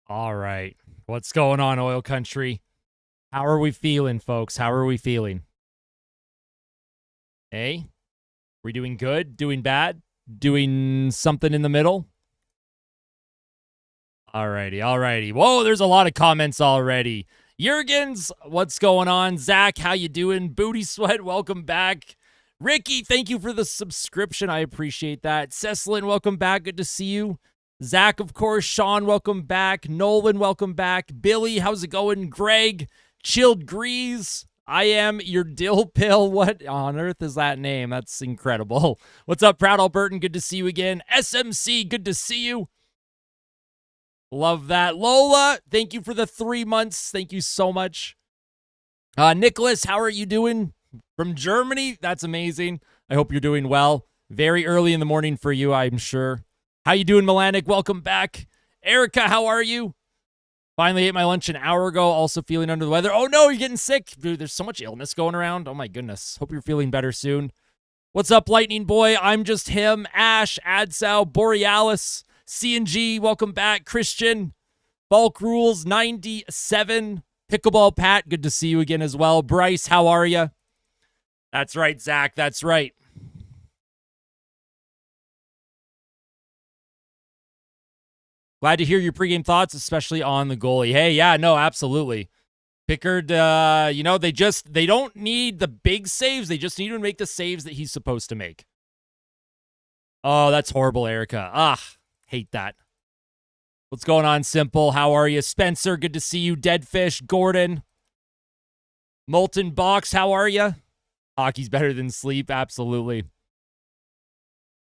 All right. What's going on, oil country? How are we feeling, folks? How are we feeling? Hey? We doing good? Doing bad? Doing something in the middle? Alrighty. Whoa, there's a lot of comments already. Jurgens, what's going on? Zach, how you doing? Booty Sweat, welcome back. Ricky, thank you for the subscription. I appreciate that. Cecilin, welcome back. Good to see you. Zach, of course. Sean, welcome back. Nolan, welcome back. Billy, how's it going? Greg, Chilled Grease. I am your dill pill. What on earth is that name? That's incredible. What's up, Proud Albertan? Good to see you again. SMC, good to see you. Love that. Lola, thank you for the 3 months. Thank you so much. Nicholas, how are you doing? From Germany? That's amazing. I hope you're doing well. Very early in the morning for you, I'm sure. How you doing, Milanic? Welcome back. Erica, how are you? Finally ate my lunch an hour ago. Also feeling under the weather. Oh, no, you're getting sick. Dude, there's so much illness going around. Oh, my goodness. Hope you're feeling better soon. What's up, Lightning Boy? I'm just him. Ash, Adsau, Borealis, C&G, welcome back. Christian, Bulk Rules, 97. Pickleball Pat, good to see you again as well. Bryce, how are you? That's right, Zach. That's right. Glad to hear your pregame thoughts, especially on the goalie. Hey, yeah, no, absolutely. Pickard, they don't need the big saves. They just need to make the saves that he's supposed to make. Oh, that's horrible, Erica. Hate that. What's going on, Simple? How are you? Spencer, good to see you. Deadfish, Gordon. Molten Box, how are you? Hockey's better than sleep, absolutely.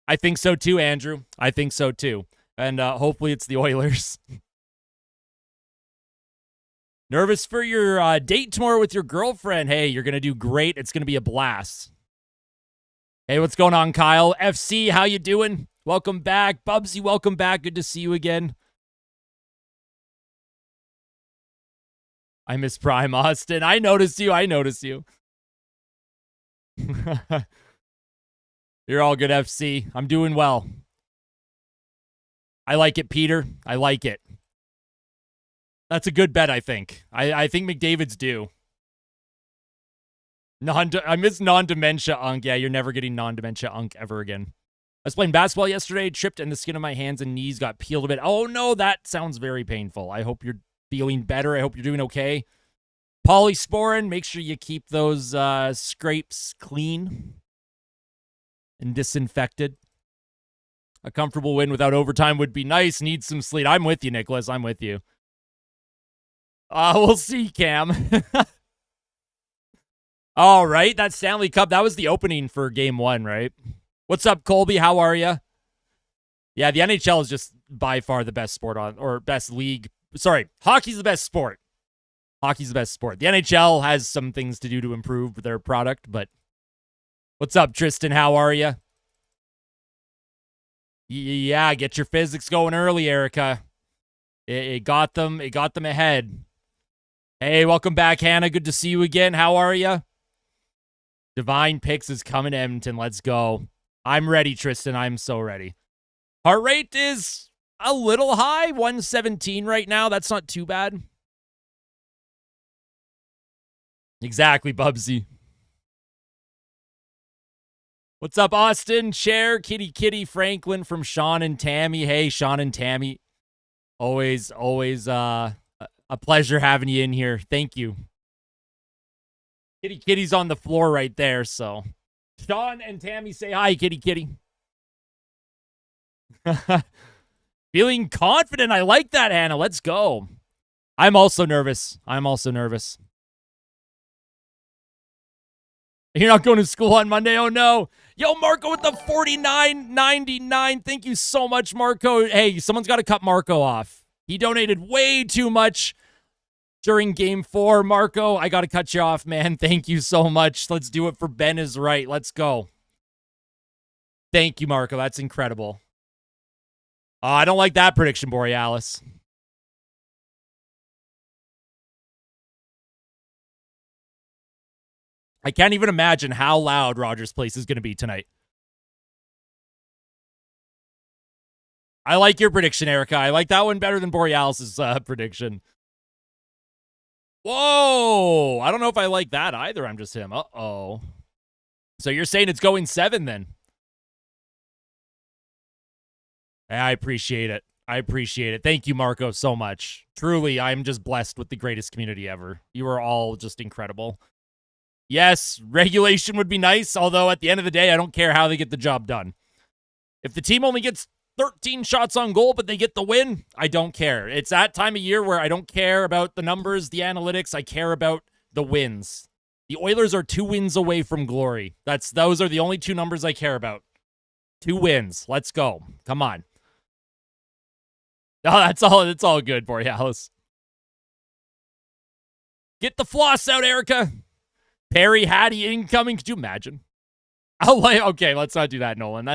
I think so too, Andrew. I think so too. And hopefully it's the Oilers. Nervous for your date tomorrow with your girlfriend. Hey, you're going to do great. It's going to be a blast. Hey, what's going on, Kyle? FC, how you doing? Welcome back. Bubsy, welcome back. Good to see you again. I miss Prime Austin. I noticed you. You're all good, FC. I'm doing well. I like it, Peter. I like it. That's a good bet, I think. I think McDavid's due. I miss non-dementia Unk. Yeah, you're never getting non-dementia Unk ever again. I was playing basketball yesterday, tripped, and the skin of my hands and knees got peeled a bit. Oh, no, that sounds very painful. I hope you're feeling better. I hope you're doing okay. Polysporin, make sure you keep those scrapes clean and disinfected. A comfortable win without overtime would be nice. Need some sleep. I'm with you, Nicholas. I'm with you. We'll see, Cam. All right, that Stanley Cup, that was the opening for Game 1, right? What's up, Colby? How are you? Yeah, the NHL is just by far the best sport or best league. Sorry, hockey's the best sport. Hockey's the best sport. The NHL has some things to do to improve their product, but what's up, Tristan? How are you? Yeah, get your physics going early, Erica. It got them ahead. Hey, welcome back, Hannah. Good to see you again. How are you? Divine Picks is coming to Edmonton. Let's go. I'm ready, Tristan. I'm so ready. Heart rate is a little high, 117 right now. That's not too bad. Exactly, Bubsy. What's up, Austin? Cher, Kitty, Franklin from Sean and Tammy. Hey, Sean and Tammy. Always a pleasure having you in here. Thank you. Kitty's on the floor right there, so. Sean and Tammy say hi, Kitty. Feeling confident. I like that, Hannah. Let's go. I'm also nervous. You're not going to school on Monday? Oh, no. Yo, Marco with the 49.99. Thank you so much, Marco. Hey, someone's got to cut Marco off. He donated way too much during Game 4. Marco, I got to cut you off, man. Thank you so much. Let's do it for Ben is right. Let's go. Thank you, Marco. That's incredible. I don't like that prediction, Borealis. I can't even imagine how loud Rogers Place is going to be tonight. I like your prediction, Erica. I like that one better than Borealis' prediction. Whoa! I don't know if I like that either. I'm just him. Uh-oh. So you're saying it's going 7 then? I appreciate it. I appreciate it. Thank you, Marco, so much. Truly, I'm just blessed with the greatest community ever. You are all just incredible. Yes, regulation would be nice, although at the end of the day, I don't care how they get the job done. If the team only gets 13 shots on goal, but they get the win, I don't care. It's that time of year where I don't care about the numbers, the analytics. I care about the wins. The Oilers are 2 wins away from glory. Those are the only 2 numbers I care about. 2 wins. Let's go. Come on. Oh, that's all. It's all good, Borealis. Get the floss out, Erica. Perry Hattie incoming. Could you imagine? Okay, let's not do that, Nolan.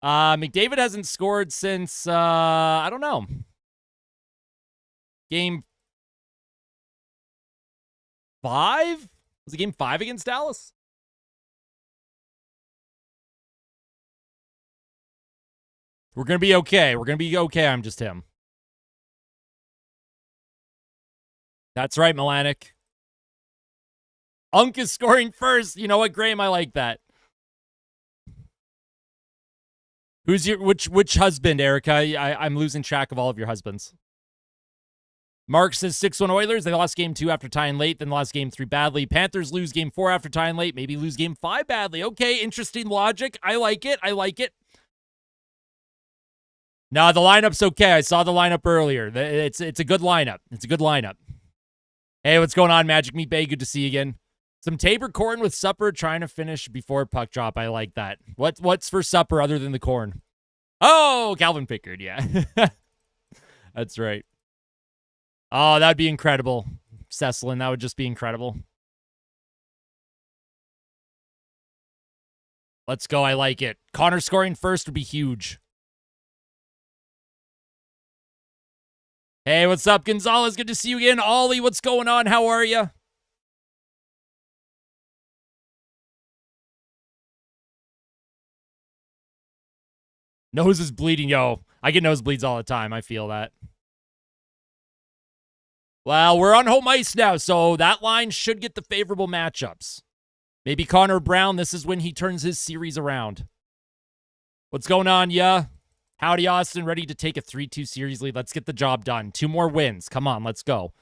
McDavid hasn't scored since I don't know. Game 5? Was it game 5 against Dallas? We're going to be okay. We're going to be okay. I'm just him. That's right, Milanic. Unk is scoring first. You know what, Graham? I like that. Who's your which husband, Erica? I'm losing track of all of your husbands. Mark says 6-1 Oilers. They lost game 2 after tying late, then lost game 3 badly. Panthers lose game 4 after tying late, maybe lose game 5 badly. Okay, interesting logic. I like it. I like it. No, the lineup's okay. I saw the lineup earlier. It's a good lineup. It's a good lineup. Hey, what's going on, Magic Meat Bay? Good to see you again. Some Tabor corn with supper, trying to finish before puck drop. I like that. What's for supper other than the corn? Oh, Calvin Pickard, yeah. That's right. Oh, that'd be incredible. Cecilin, that would just be incredible. Let's go. I like it. Connor scoring first would be huge. Hey, what's up, Gonzalez? Good to see you again. Ollie, what's going on? How are you? Nose is bleeding. Yo, I get nosebleeds all the time. I feel that. Well, we're on home ice now, so that line should get the favorable matchups. Maybe Connor Brown, this is when he turns his series around. What's going on, yeah? Howdy, Austin. Ready to take a 3-2 series lead. Let's get the job done. 2 more wins. Come on, let's go.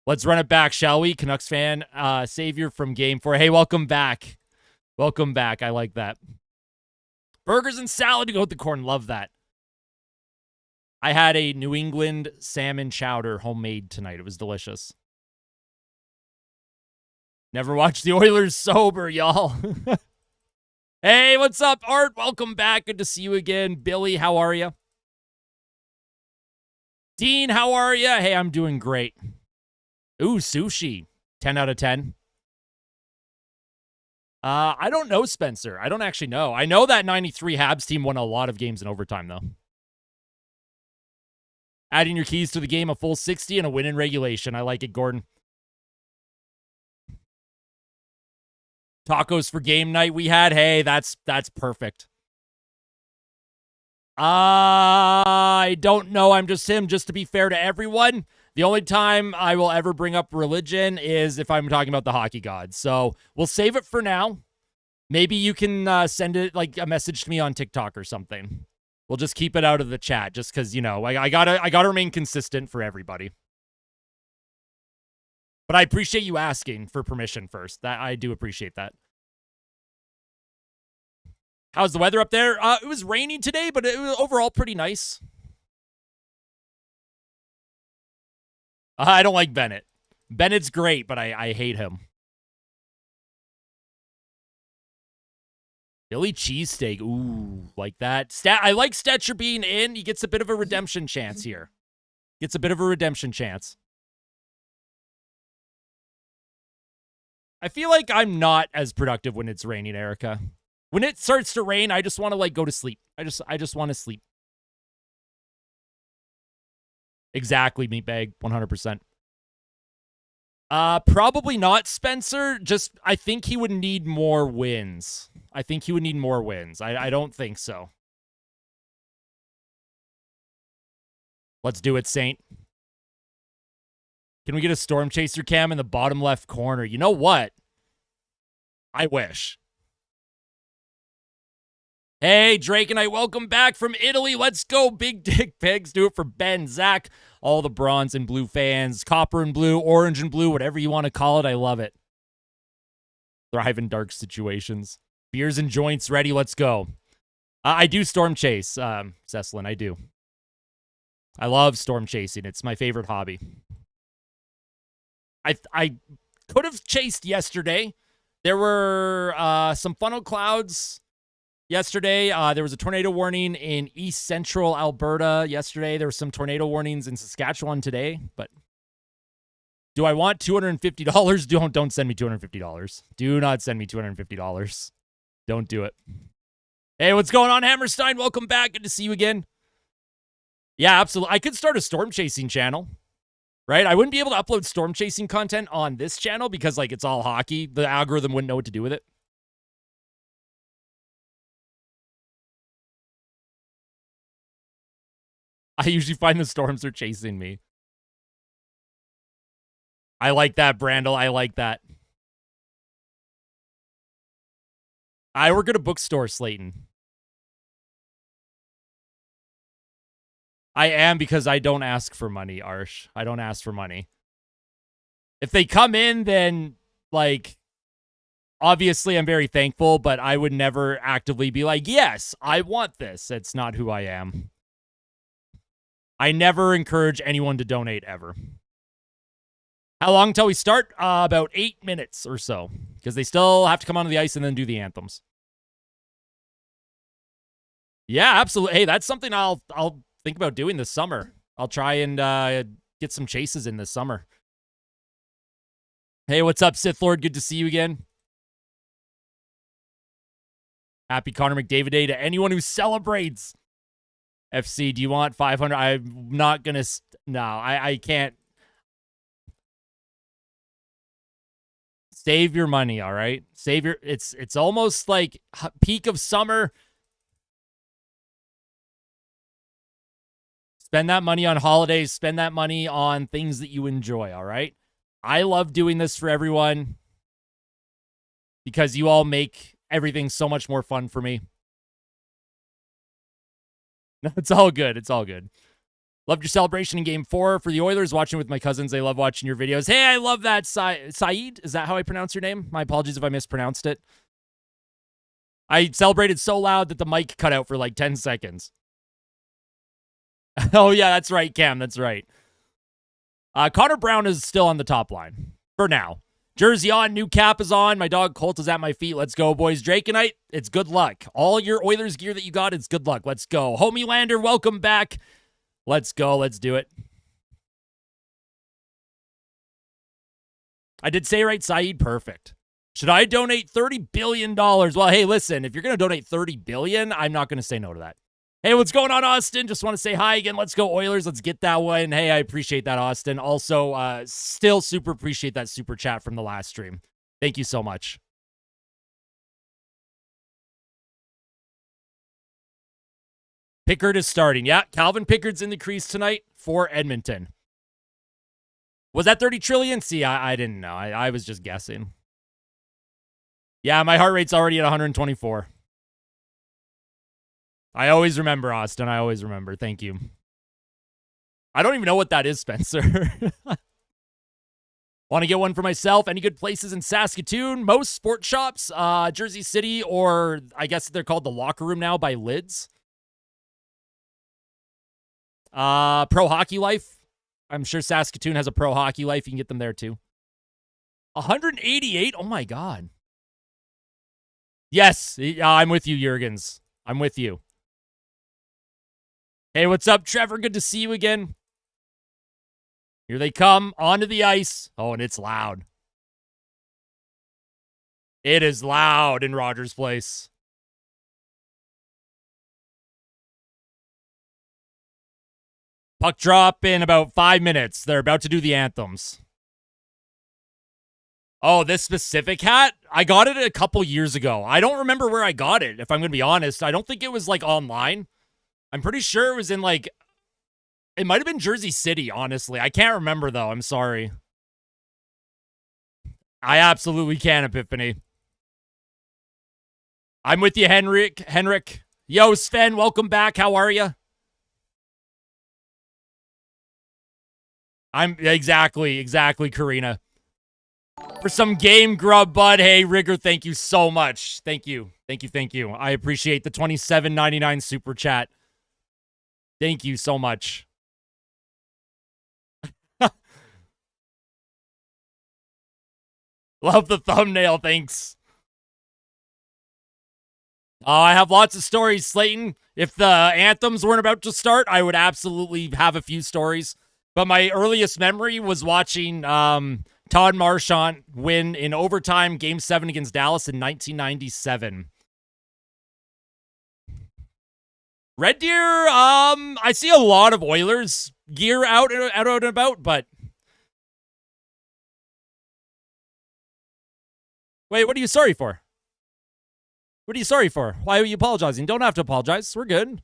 Let's run it back, shall we? Canucks fan, savior from game 4. Hey, welcome back. Welcome back. I like that. Burgers and salad to go with the corn. Love that. I had a New England salmon chowder homemade tonight. It was delicious. Never watched the Oilers sober, y'all. Hey, what's up, Art? Welcome back. Good to see you again. Billy, how are you? Dean, how are you? Hey, I'm doing great. Ooh, sushi. 10 out of 10. I don't know, Spencer. I don't actually know. I know that 93 Habs team won a lot of games in overtime, though. Adding your keys to the game, a full 60 and a win in regulation. I like it, Gordon. Tacos for game night we had. Hey, that's perfect. I don't know. I'm just him. Just to be fair to everyone, the only time I will ever bring up religion is if I'm talking about the hockey gods. So we'll save it for now. Maybe you can send it like a message to me on TikTok or something. We'll just keep it out of the chat just because, you know, I gotta remain consistent for everybody. But I appreciate you asking for permission first. That I do appreciate that. How's the weather up there? It was raining today, but it was overall pretty nice. I don't like Bennett. Bennett's great, but I hate him. Philly cheesesteak. Ooh, like that. I like Stetcher being in. He gets a bit of a redemption chance here. Gets a bit of a redemption chance. I feel like I'm not as productive when it's raining, Erica. When it starts to rain, I just want to like go to sleep. I just want to sleep. Exactly, Meatbag, 100%. Probably not, Spencer. Just, I think he would need more wins. I think he would need more wins. I don't think so. Let's do it, Saint. Can we get a Storm Chaser cam in the bottom left corner? You know what? I wish. Hey, Drake and I, welcome back from Italy. Let's go, Big Dick Pigs. Do it for Ben, Zach, all the bronze and blue fans, copper and blue, orange and blue, whatever you want to call it. I love it. Thrive in dark situations. Beers and joints ready. Let's go. I do storm chase, Cecilin. I do. I love storm chasing. It's my favorite hobby. I could have chased yesterday. There were some funnel clouds yesterday. There was a tornado warning in east central Alberta yesterday. There were some tornado warnings in Saskatchewan today. But do I want $250? Don't send me $250. Do not send me $250. Don't do it. Hey, what's going on, Hammerstein? Welcome back. Good to see you again. Yeah, absolutely. I could start a storm chasing channel, right? I wouldn't be able to upload storm chasing content on this channel because, like, it's all hockey. The algorithm wouldn't know what to do with it. I usually find the storms are chasing me. I like that, Brandel. I like that. I work at a bookstore, Slayton. I am because I don't ask for money, Arsh. I don't ask for money. If they come in, then, like, obviously I'm very thankful, but I would never actively be like, yes, I want this. That's not who I am. I never encourage anyone to donate ever. How long till we start? About 8 minutes or so, because they still have to come onto the ice and then do the anthems. Yeah, absolutely. Hey, that's something I'll think about doing this summer. I'll try and get some chases in this summer. Hey, what's up, Sith Lord? Good to see you again. Happy Connor McDavid Day to anyone who celebrates. FC, do you want 500? I'm not going to. No, I can't. Save your money, all right? Save your. It's almost like peak of summer. Spend that money on holidays. Spend that money on things that you enjoy, all right? I love doing this for everyone because you all make everything so much more fun for me. No, it's all good. It's all good. Loved your celebration in Game 4 for the Oilers. Watching with my cousins. They love watching your videos. Hey, I love that. Saeed? Is that how I pronounce your name? My apologies if I mispronounced it. I celebrated so loud that the mic cut out for like 10 seconds. Oh, yeah, that's right, Cam. That's right. Connor Brown is still on the top line for now. Jersey on, new cap is on. My dog Colt is at my feet. Let's go, boys. Drake and I, it's good luck. All your Oilers gear that you got, it's good luck. Let's go. Homie Lander, welcome back. Let's go. Let's do it. I did say right, Saeed. Perfect. Should I donate $30 billion? Well, hey, listen, if you're going to donate $30 billion, I'm not going to say no to that. Hey, what's going on, Austin? Just want to say hi again. Let's go, Oilers. Let's get that one. Hey, I appreciate that, Austin. Also, still super appreciate that super chat from the last stream. Thank you so much. Pickard is starting. Yeah, Calvin Pickard's in the crease tonight for Edmonton. Was that 30 trillion? See, I didn't know. I was just guessing. Yeah, my heart rate's already at 124. I always remember, Austin. I always remember. Thank you. I don't even know what that is, Spencer. Want to get one for myself? Any good places in Saskatoon? Most sports shops, Jersey City, or I guess they're called the Locker Room now by Lids. Pro Hockey Life. I'm sure Saskatoon has a Pro Hockey Life. You can get them there too. 188? Oh my God. Yes, I'm with you, Jurgens. I'm with you. Hey, what's up, Trevor? Good to see you again. Here they come onto the ice. Oh, and it's loud. It is loud in Rogers Place. Puck drop in about 5 minutes. They're about to do the anthems. Oh, this specific hat? I got it a couple years ago. I don't remember where I got it, if I'm going to be honest. I don't think it was, like, online. I'm pretty sure it was in, like, It might have been Jersey City, honestly. I can't remember, though. I'm sorry. I absolutely can, Epiphany. I'm with you, Henrik. Yo, Sven, welcome back. How are you? I'm exactly, Karina. For some game grub, bud. Hey, Rigger, thank you so much. Thank you. I appreciate the $27.99 super chat. Thank you so much. Love the thumbnail, thanks. I have lots of stories, Slayton. If the Anthems weren't about to start, I would absolutely have a few stories. But my earliest memory was watching Todd Marchant win in overtime Game 7 against Dallas in 1997. Red Deer, I see a lot of Oilers gear out and about, but... Wait, what are you sorry for? What are you sorry for? Why are you apologizing? Don't have to apologize. We're good.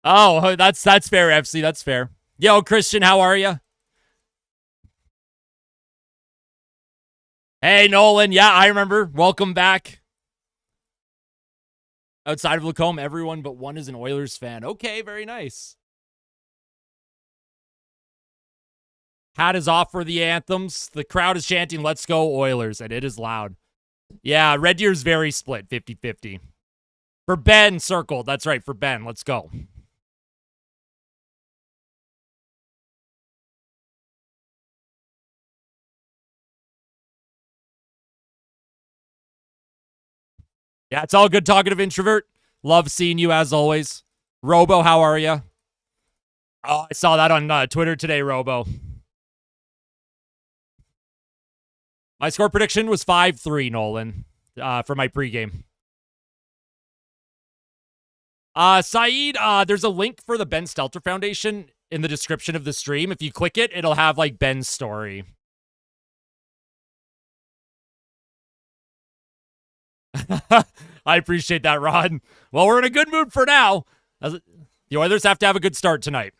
Oh, that's fair, FC. That's fair. Yo, Christian, how are you? Hey, Nolan. Yeah, I remember. Welcome back. Outside of Lacombe, everyone but one is an Oilers fan. Okay, very nice. Hat is off for the Anthems. The crowd is chanting, "Let's go Oilers," and it is loud. Yeah, Red Deer's very split, 50-50. For Ben, circled. That's right, for Ben. Let's go. Yeah, it's all good, talkative introvert. Love seeing you as always. Robo, how are you? Oh, I saw that on Twitter today, Robo. My score prediction was 5-3, Nolan, for my pregame. Saeed, there's a link for the Ben Stelter Foundation in the description of the stream. If you click it, it'll have, like, Ben's story. I appreciate that, Rod. Well, we're in a good mood for now. The Oilers have to have a good start tonight.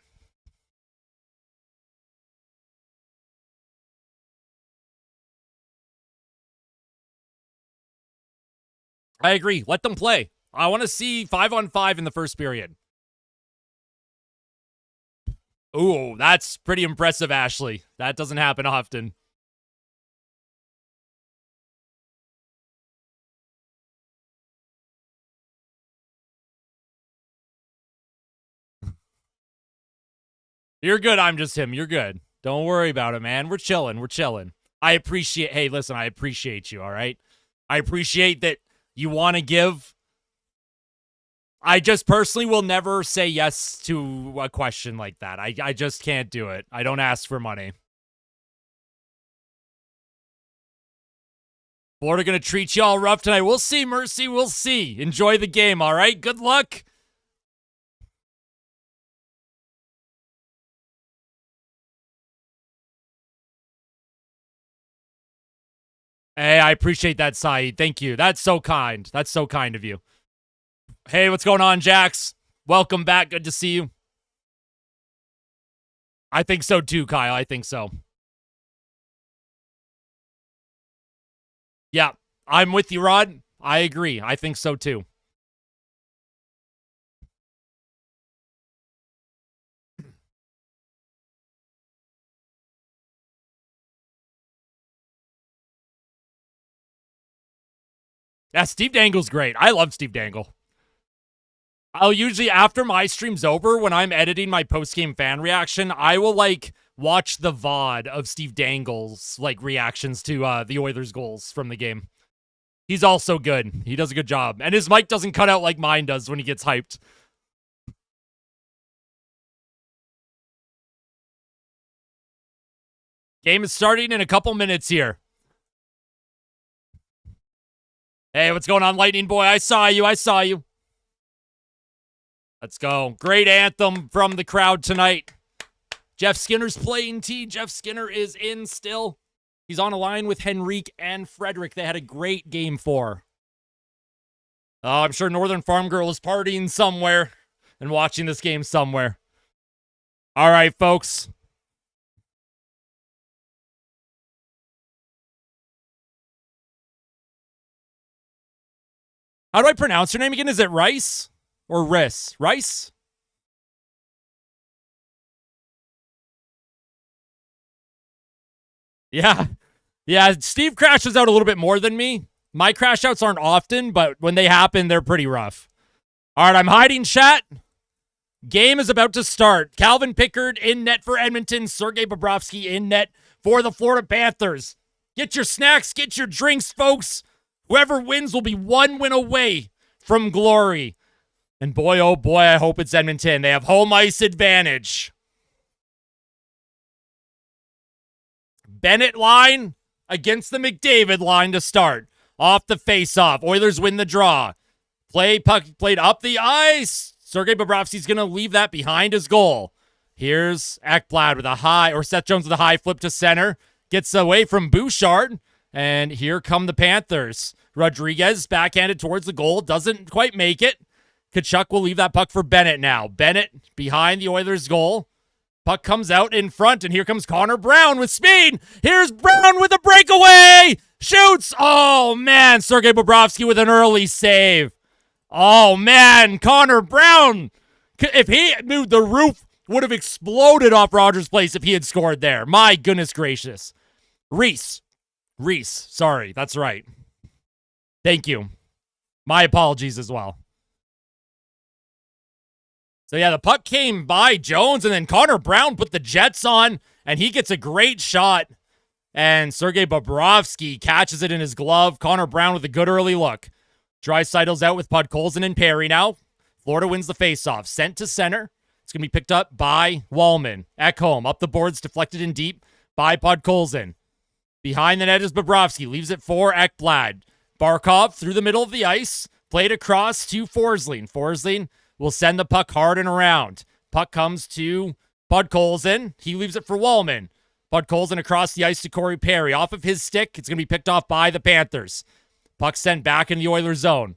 I agree. Let them play. I want to see 5-on-5 in the first period. Ooh, that's pretty impressive, Ashley. That doesn't happen often. You're good. I'm just him. You're good. Don't worry about it, man. We're chilling. I appreciate, hey, listen, I appreciate you, all right? I appreciate that you want to give. I just personally will never say yes to a question like that. I just can't do it. I don't ask for money. Florida going to treat you all rough tonight. We'll see, Mercy. We'll see. Enjoy the game, all right? Good luck. Hey, I appreciate that, Saeed. Thank you. That's so kind. That's so kind of you. Hey, what's going on, Jax? Welcome back. Good to see you. I think so too, Kyle. I think so. Yeah, I'm with you, Rod. I agree. I think so too. Yeah, Steve Dangle's great. I love Steve Dangle. I'll usually, after my stream's over, when I'm editing my post-game fan reaction, I will, like, watch the VOD of Steve Dangle's, like, reactions to the Oilers' goals from the game. He's also good. He does a good job. And his mic doesn't cut out like mine does when he gets hyped. Game is starting in a couple minutes here. Hey, what's going on, Lightning Boy? I saw you. Let's go. Great anthem from the crowd tonight. Jeff Skinner's playing T. Jeff Skinner is in still. He's on a line with Henrique and Frederick. They had a great game 4. Oh, I'm sure Northern Farm Girl is partying somewhere. and watching this game somewhere. All right, folks. How do I pronounce your name again? Is it Rice or Riss? Rice? Yeah. Yeah, Steve crashes out a little bit more than me. My crash outs aren't often, but when they happen, they're pretty rough. All right, I'm hiding chat. Game is about to start. Calvin Pickard in net for Edmonton. Sergei Bobrovsky in net for the Florida Panthers. Get your snacks, get your drinks, folks. Whoever wins will be one win away from glory. And boy, oh boy, I hope it's Edmonton. They have home ice advantage. Bennett line against the McDavid line to start. Off the face-off. Oilers win the draw. Puck played up the ice. Sergei Bobrovsky's going to leave that behind his goal. Here's Ekblad with a high, or Seth Jones with a high flip to center. Gets away from Bouchard. And here come the Panthers. Rodriguez backhanded towards the goal. Doesn't quite make it. Tkachuk will leave that puck for Bennett now. Bennett behind the Oilers' goal. Puck comes out in front, and here comes Connor Brown with speed. Here's Brown with a breakaway. Shoots. Oh, man. Sergei Bobrovsky with an early save. Oh, man. Connor Brown. If he knew, the roof would have exploded off Rogers Place if he had scored there. My goodness gracious. Reese. Sorry. That's right. Thank you. My apologies as well. So, yeah, the puck came by Jones, and then Connor Brown put the Jets on, and he gets a great shot. And Sergei Bobrovsky catches it in his glove. Connor Brown with a good early look. Draisaitl's out with Podkolzin and Perry now. Florida wins the faceoff. Sent to center. It's going to be picked up by Wallman. Ekholm up the boards, deflected in deep by Podkolzin. Behind the net is Bobrovsky. Leaves it for Ekblad. Barkov through the middle of the ice. Played across to Forsling. Forsling will send the puck hard and around. Puck comes to Podkolzin. He leaves it for Wallman. Podkolzin across the ice to Corey Perry. Off of his stick. It's going to be picked off by the Panthers. Puck sent back in the Oilers zone.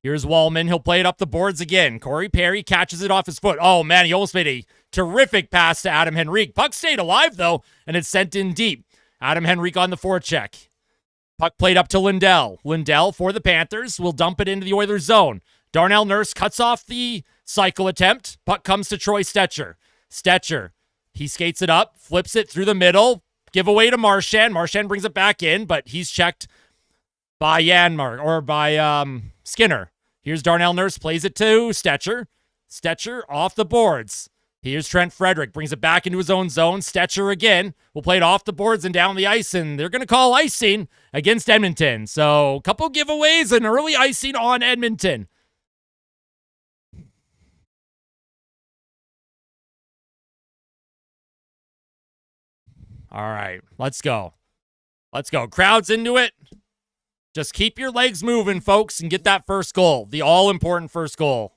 Here's Wallman. He'll play it up the boards again. Corey Perry catches it off his foot. Oh, man, he almost made a terrific pass to Adam Henrique. Puck stayed alive, though, and it's sent in deep. Adam Henrique on the forecheck. Puck played up to Lindell. Lindell for the Panthers will dump it into the Oilers zone. Darnell Nurse cuts off the cycle attempt. Puck comes to Troy Stetcher. Stetcher, he skates it up, flips it through the middle. Give away to Marchand. Marchand brings it back in, but he's checked by Janmark, or by Skinner. Here's Darnell Nurse, plays it to Stetcher. Stetcher off the boards. Here's Trent Frederick, brings it back into his own zone. Stetcher again will play it off the boards and down the ice, and they're going to call icing against Edmonton. So a couple giveaways and early icing on Edmonton. All right, let's go. Let's go. Crowd's into it. Just keep your legs moving, folks, and get that first goal. The all-important first goal.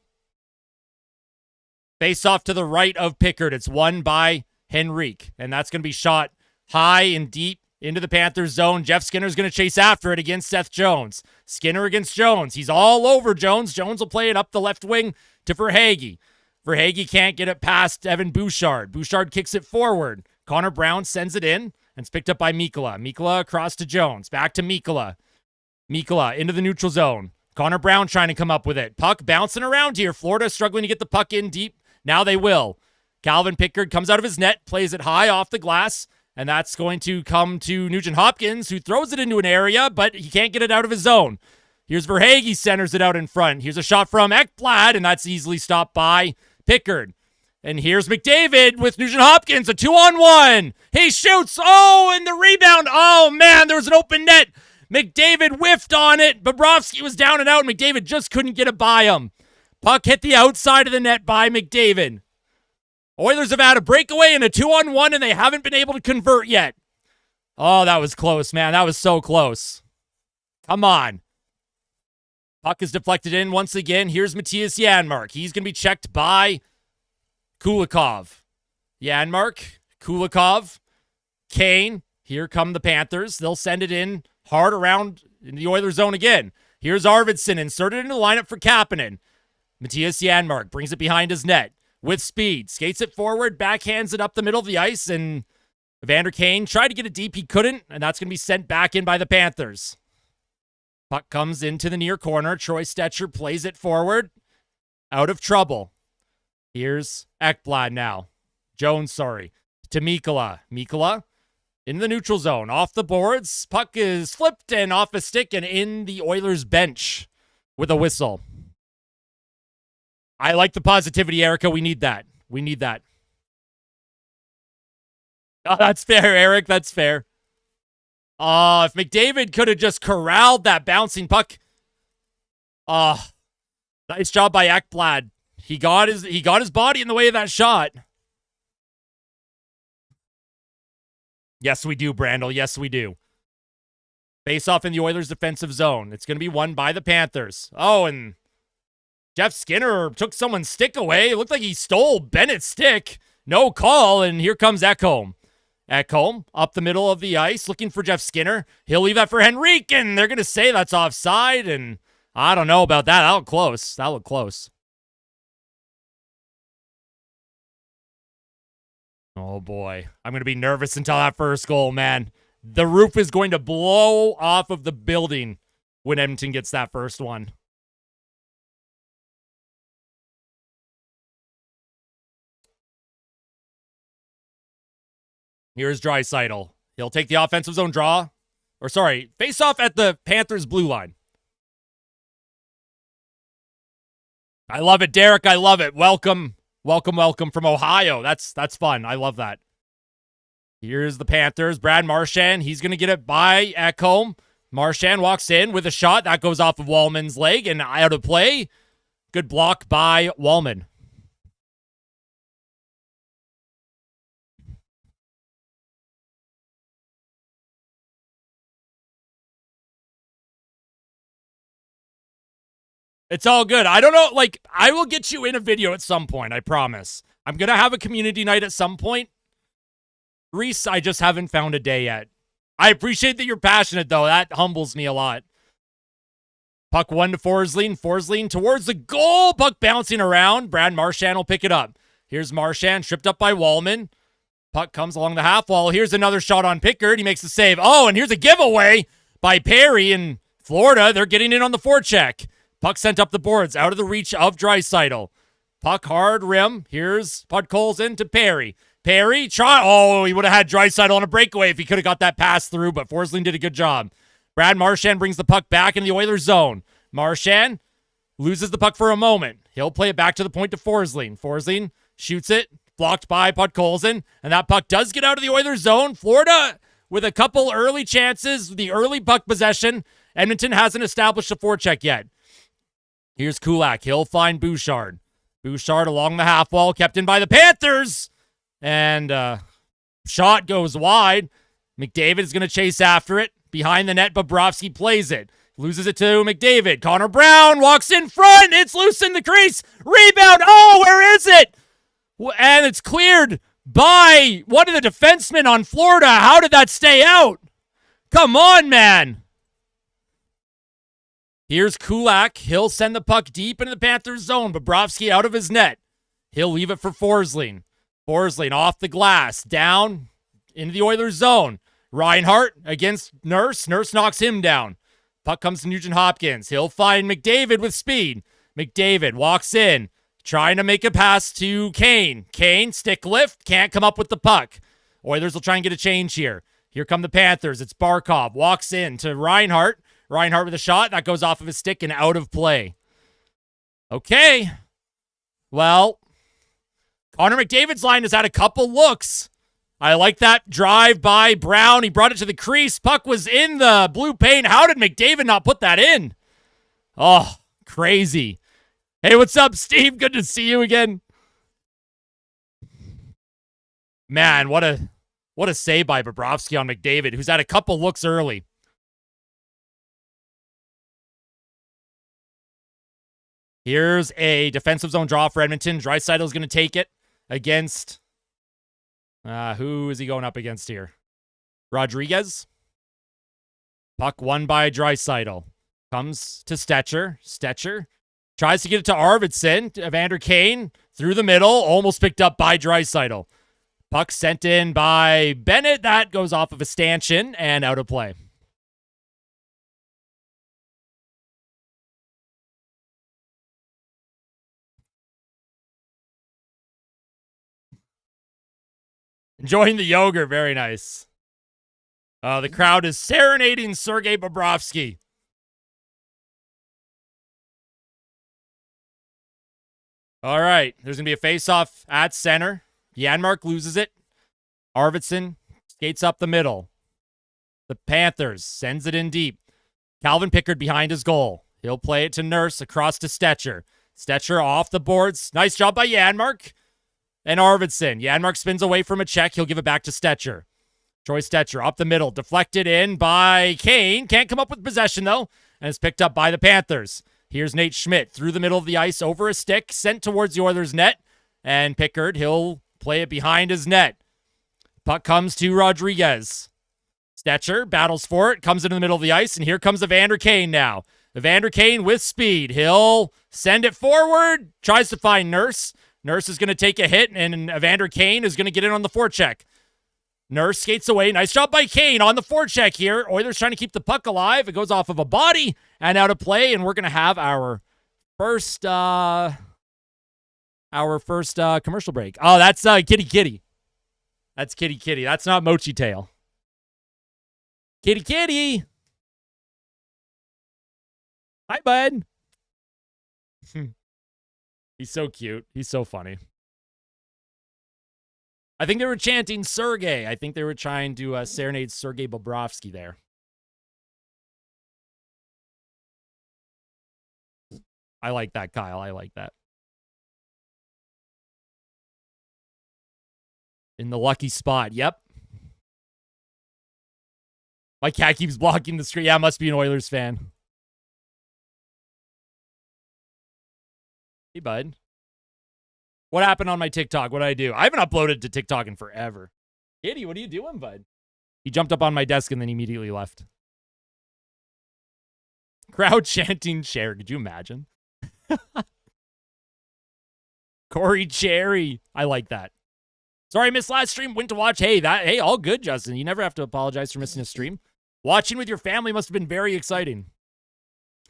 Face off to the right of Pickard. It's won by Henrique, and that's going to be shot high and deep into the Panthers zone. Jeff Skinner's going to chase after it against Seth Jones. Skinner against Jones. He's all over Jones. Jones will play it up the left wing to Verhaeghe. Verhaeghe can't get it past Evan Bouchard. Bouchard kicks it forward. Connor Brown sends it in, and it's picked up by Mikkola. Mikkola across to Jones. Back to Mikkola. Mikkola into the neutral zone. Connor Brown trying to come up with it. Puck bouncing around here. Florida struggling to get the puck in deep. Now they will. Calvin Pickard comes out of his net, plays it high off the glass, and that's going to come to Nugent Hopkins, who throws it into an area, but he can't get it out of his zone. Here's Verhaeghe, centers it out in front. Here's a shot from Ekblad, and that's easily stopped by Pickard. And here's McDavid with Nugent Hopkins, a 2-on-1. He shoots. Oh, and the rebound. Oh, man, there was an open net. McDavid whiffed on it. Bobrovsky was down and out. McDavid just couldn't get it by him. Puck hit the outside of the net by McDavid. Oilers have had a breakaway and a 2-on-1, and they haven't been able to convert yet. Oh, that was close, man. That was so close. Come on. Puck is deflected in once again. Here's Matthias Janmark. He's going to be checked by Kulikov. Janmark, Kulikov, Kane. Here come the Panthers. They'll send it in hard around in the Oilers zone again. Here's Arvidsson inserted into the lineup for Kapanen. Matthias Janmark brings it behind his net with speed, skates it forward, backhands it up the middle of the ice, and Evander Kane tried to get it deep. He couldn't, and that's going to be sent back in by the Panthers. Puck comes into the near corner. Troy Stecher plays it forward. Out of trouble. Here's Ekblad now. Jones, sorry. To Mikkola. Mikkola in the neutral zone. Off the boards. Puck is flipped and off a stick and in the Oilers bench with a whistle. I like the positivity, Erica. We need that. We need that. Oh, that's fair, Eric. That's fair. If McDavid could have just corralled that bouncing puck. Nice job by Ekblad. He got his body in the way of that shot. Yes, we do, Brandel. Yes, we do. Face off in the Oilers' defensive zone. It's going to be won by the Panthers. Oh, and Jeff Skinner took someone's stick away. It looked like he stole Bennett's stick. No call, and here comes Ekholm. Ekholm up the middle of the ice looking for Jeff Skinner. He'll leave that for Henrique, and they're going to say that's offside, and I don't know about that. That looked close. That looked close. Oh, boy. I'm going to be nervous until that first goal, man. The roof is going to blow off of the building when Edmonton gets that first one. Here's Draisaitl. He'll take the offensive zone draw. Or, sorry, face off at the Panthers' blue line. I love it, Derek. I love it. Welcome. Welcome, welcome from Ohio. That's fun. I love that. Here's the Panthers. Brad Marchand. He's going to get it by Ekholm. Marchand walks in with a shot. That goes off of Wallman's leg and out of play. Good block by Wallman. It's all good. I don't know. Like, I will get you in a video at some point. I promise. I'm going to have a community night at some point. Reese, I just haven't found a day yet. I appreciate that you're passionate, though. That humbles me a lot. Puck one to Forsling. Forsling towards the goal. Puck bouncing around. Brad Marchand will pick it up. Here's Marchand, tripped up by Wallman. Puck comes along the half wall. Here's another shot on Pickard. He makes the save. Oh, and here's a giveaway by Perry in Florida. They're getting in on the forecheck. Puck sent up the boards, out of the reach of Draisaitl. Puck hard rim. Here's Podkolzin to Perry. Perry, try. Oh, he would have had Draisaitl on a breakaway if he could have got that pass through, but Forsling did a good job. Brad Marchand brings the puck back in the Oilers zone. Marchand loses the puck for a moment. He'll play it back to the point to Forsling. Forsling shoots it, blocked by Podkolzin, and that puck does get out of the Oilers zone. Florida with a couple early chances, the early puck possession. Edmonton hasn't established a forecheck yet. Here's Kulak. He'll find Bouchard. Bouchard along the half wall, kept in by the Panthers. And shot goes wide. McDavid is going to chase after it. Behind the net, Bobrovsky plays it. Loses it to McDavid. Connor Brown walks in front. It's loose in the crease. Rebound. Oh, where is it? And it's cleared by one of the defensemen on Florida. How did that stay out? Come on, man. Here's Kulak. He'll send the puck deep into the Panthers zone. Bobrovsky out of his net. He'll leave it for Forsling. Forsling off the glass. Down into the Oilers zone. Reinhart against Nurse. Nurse knocks him down. Puck comes to Nugent Hopkins. He'll find McDavid with speed. McDavid walks in. Trying to make a pass to Kane. Kane, stick lift. Can't come up with the puck. Oilers will try and get a change here. Here come the Panthers. It's Barkov. Walks in to Reinhart. Reinhart with a shot. That goes off of his stick and out of play. Okay. Well, Connor McDavid's line has had a couple looks. I like that drive by Brown. He brought it to the crease. Puck was in the blue paint. How did McDavid not put that in? Oh, crazy. Hey, what's up, Steve? Good to see you again. Man, what a save by Bobrovsky on McDavid, who's had a couple looks early. Here's a defensive zone draw for Edmonton. Draisaitl is going to take it against... who is he going up against here? Rodriguez. Puck won by Draisaitl. Comes to Stecher. Stecher Tries to get it to Arvidsson. Evander Kane through the middle. Almost picked up by Draisaitl. Puck sent in by Bennett. That goes off of a stanchion and out of play. Enjoying the yogurt. Very nice. The crowd is serenading Sergei Bobrovsky. All right. There's going to be a face-off at center. Janmark loses it. Arvidsson skates up the middle. The Panthers sends it in deep. Calvin Pickard behind his goal. He'll play it to Nurse across to Stetcher. Stetcher off the boards. Nice job by Janmark. And Arvidsson. Janmark spins away from a check. He'll give it back to Stetcher. Troy Stetcher up the middle. Deflected in by Kane. Can't come up with possession, though. And it's picked up by the Panthers. Here's Nate Schmidt through the middle of the ice, over a stick, sent towards the Oilers' net. And Pickard, he'll play it behind his net. Puck comes to Rodriguez. Stetcher battles for it, comes into the middle of the ice, and here comes Evander Kane now. Evander Kane with speed. He'll send it forward, tries to find Nurse. Nurse is going to take a hit, and Evander Kane is going to get in on the forecheck. Nurse skates away. Nice job by Kane on the forecheck here. Oilers trying to keep the puck alive. It goes off of a body and out of play, and we're going to have our first commercial break. Oh, that's Kitty Kitty. That's Kitty Kitty. That's not Mochi Tail. Kitty Kitty. Hi, bud. He's so cute. He's so funny. I think they were chanting Sergey. I think they were trying to serenade Sergei Bobrovsky there. I like that, Kyle. I like that. In the lucky spot. Yep. My cat keeps blocking the screen. Yeah, must be an Oilers fan. Hey, bud. What happened on my TikTok? What did I do? I haven't uploaded to TikTok in forever. Kitty, what are you doing, bud? He jumped up on my desk and then immediately left. Crowd chanting share. Could you imagine? Corey Cherry. I like that. Sorry I missed last stream. Went to watch. Hey, all good, Justin. You never have to apologize for missing a stream. Watching with your family must have been very exciting.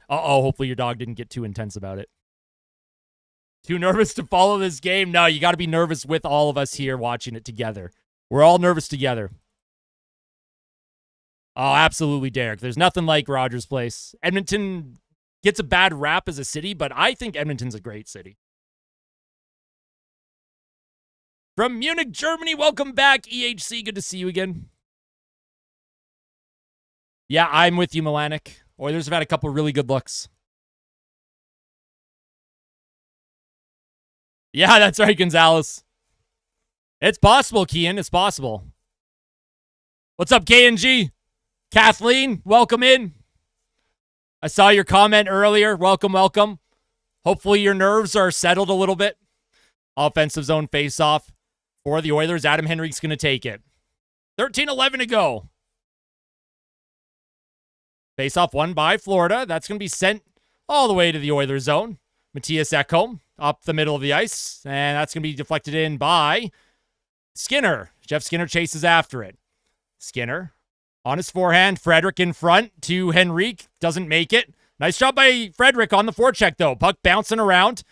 Uh-oh, hopefully your dog didn't get too intense about it. Too nervous to follow this game? No, you got to be nervous with all of us here watching it together. We're all nervous together. Oh, absolutely, Derek. There's nothing like Rogers Place. Edmonton gets a bad rap as a city, but I think Edmonton's a great city. From Munich, Germany, welcome back, EHC. Good to see you again. Yeah, I'm with you, Milanik. Oilers have had a couple really good looks. Yeah, that's right, Gonzalez. It's possible, Kian. It's possible. What's up, KNG? Kathleen, welcome in. I saw your comment earlier. Welcome, welcome. Hopefully your nerves are settled a little bit. Offensive zone face-off for the Oilers. Adam Henrique's going to take it. 13:11 to go. Face-off won by Florida. That's going to be sent all the way to the Oilers zone. Matthias Ekholm up the middle of the ice, and that's going to be deflected in by Skinner. Jeff Skinner chases after it. Skinner on his forehand. Frederick in front to Henrique. Doesn't make it. Nice job by Frederick on the forecheck, though. Puck bouncing around.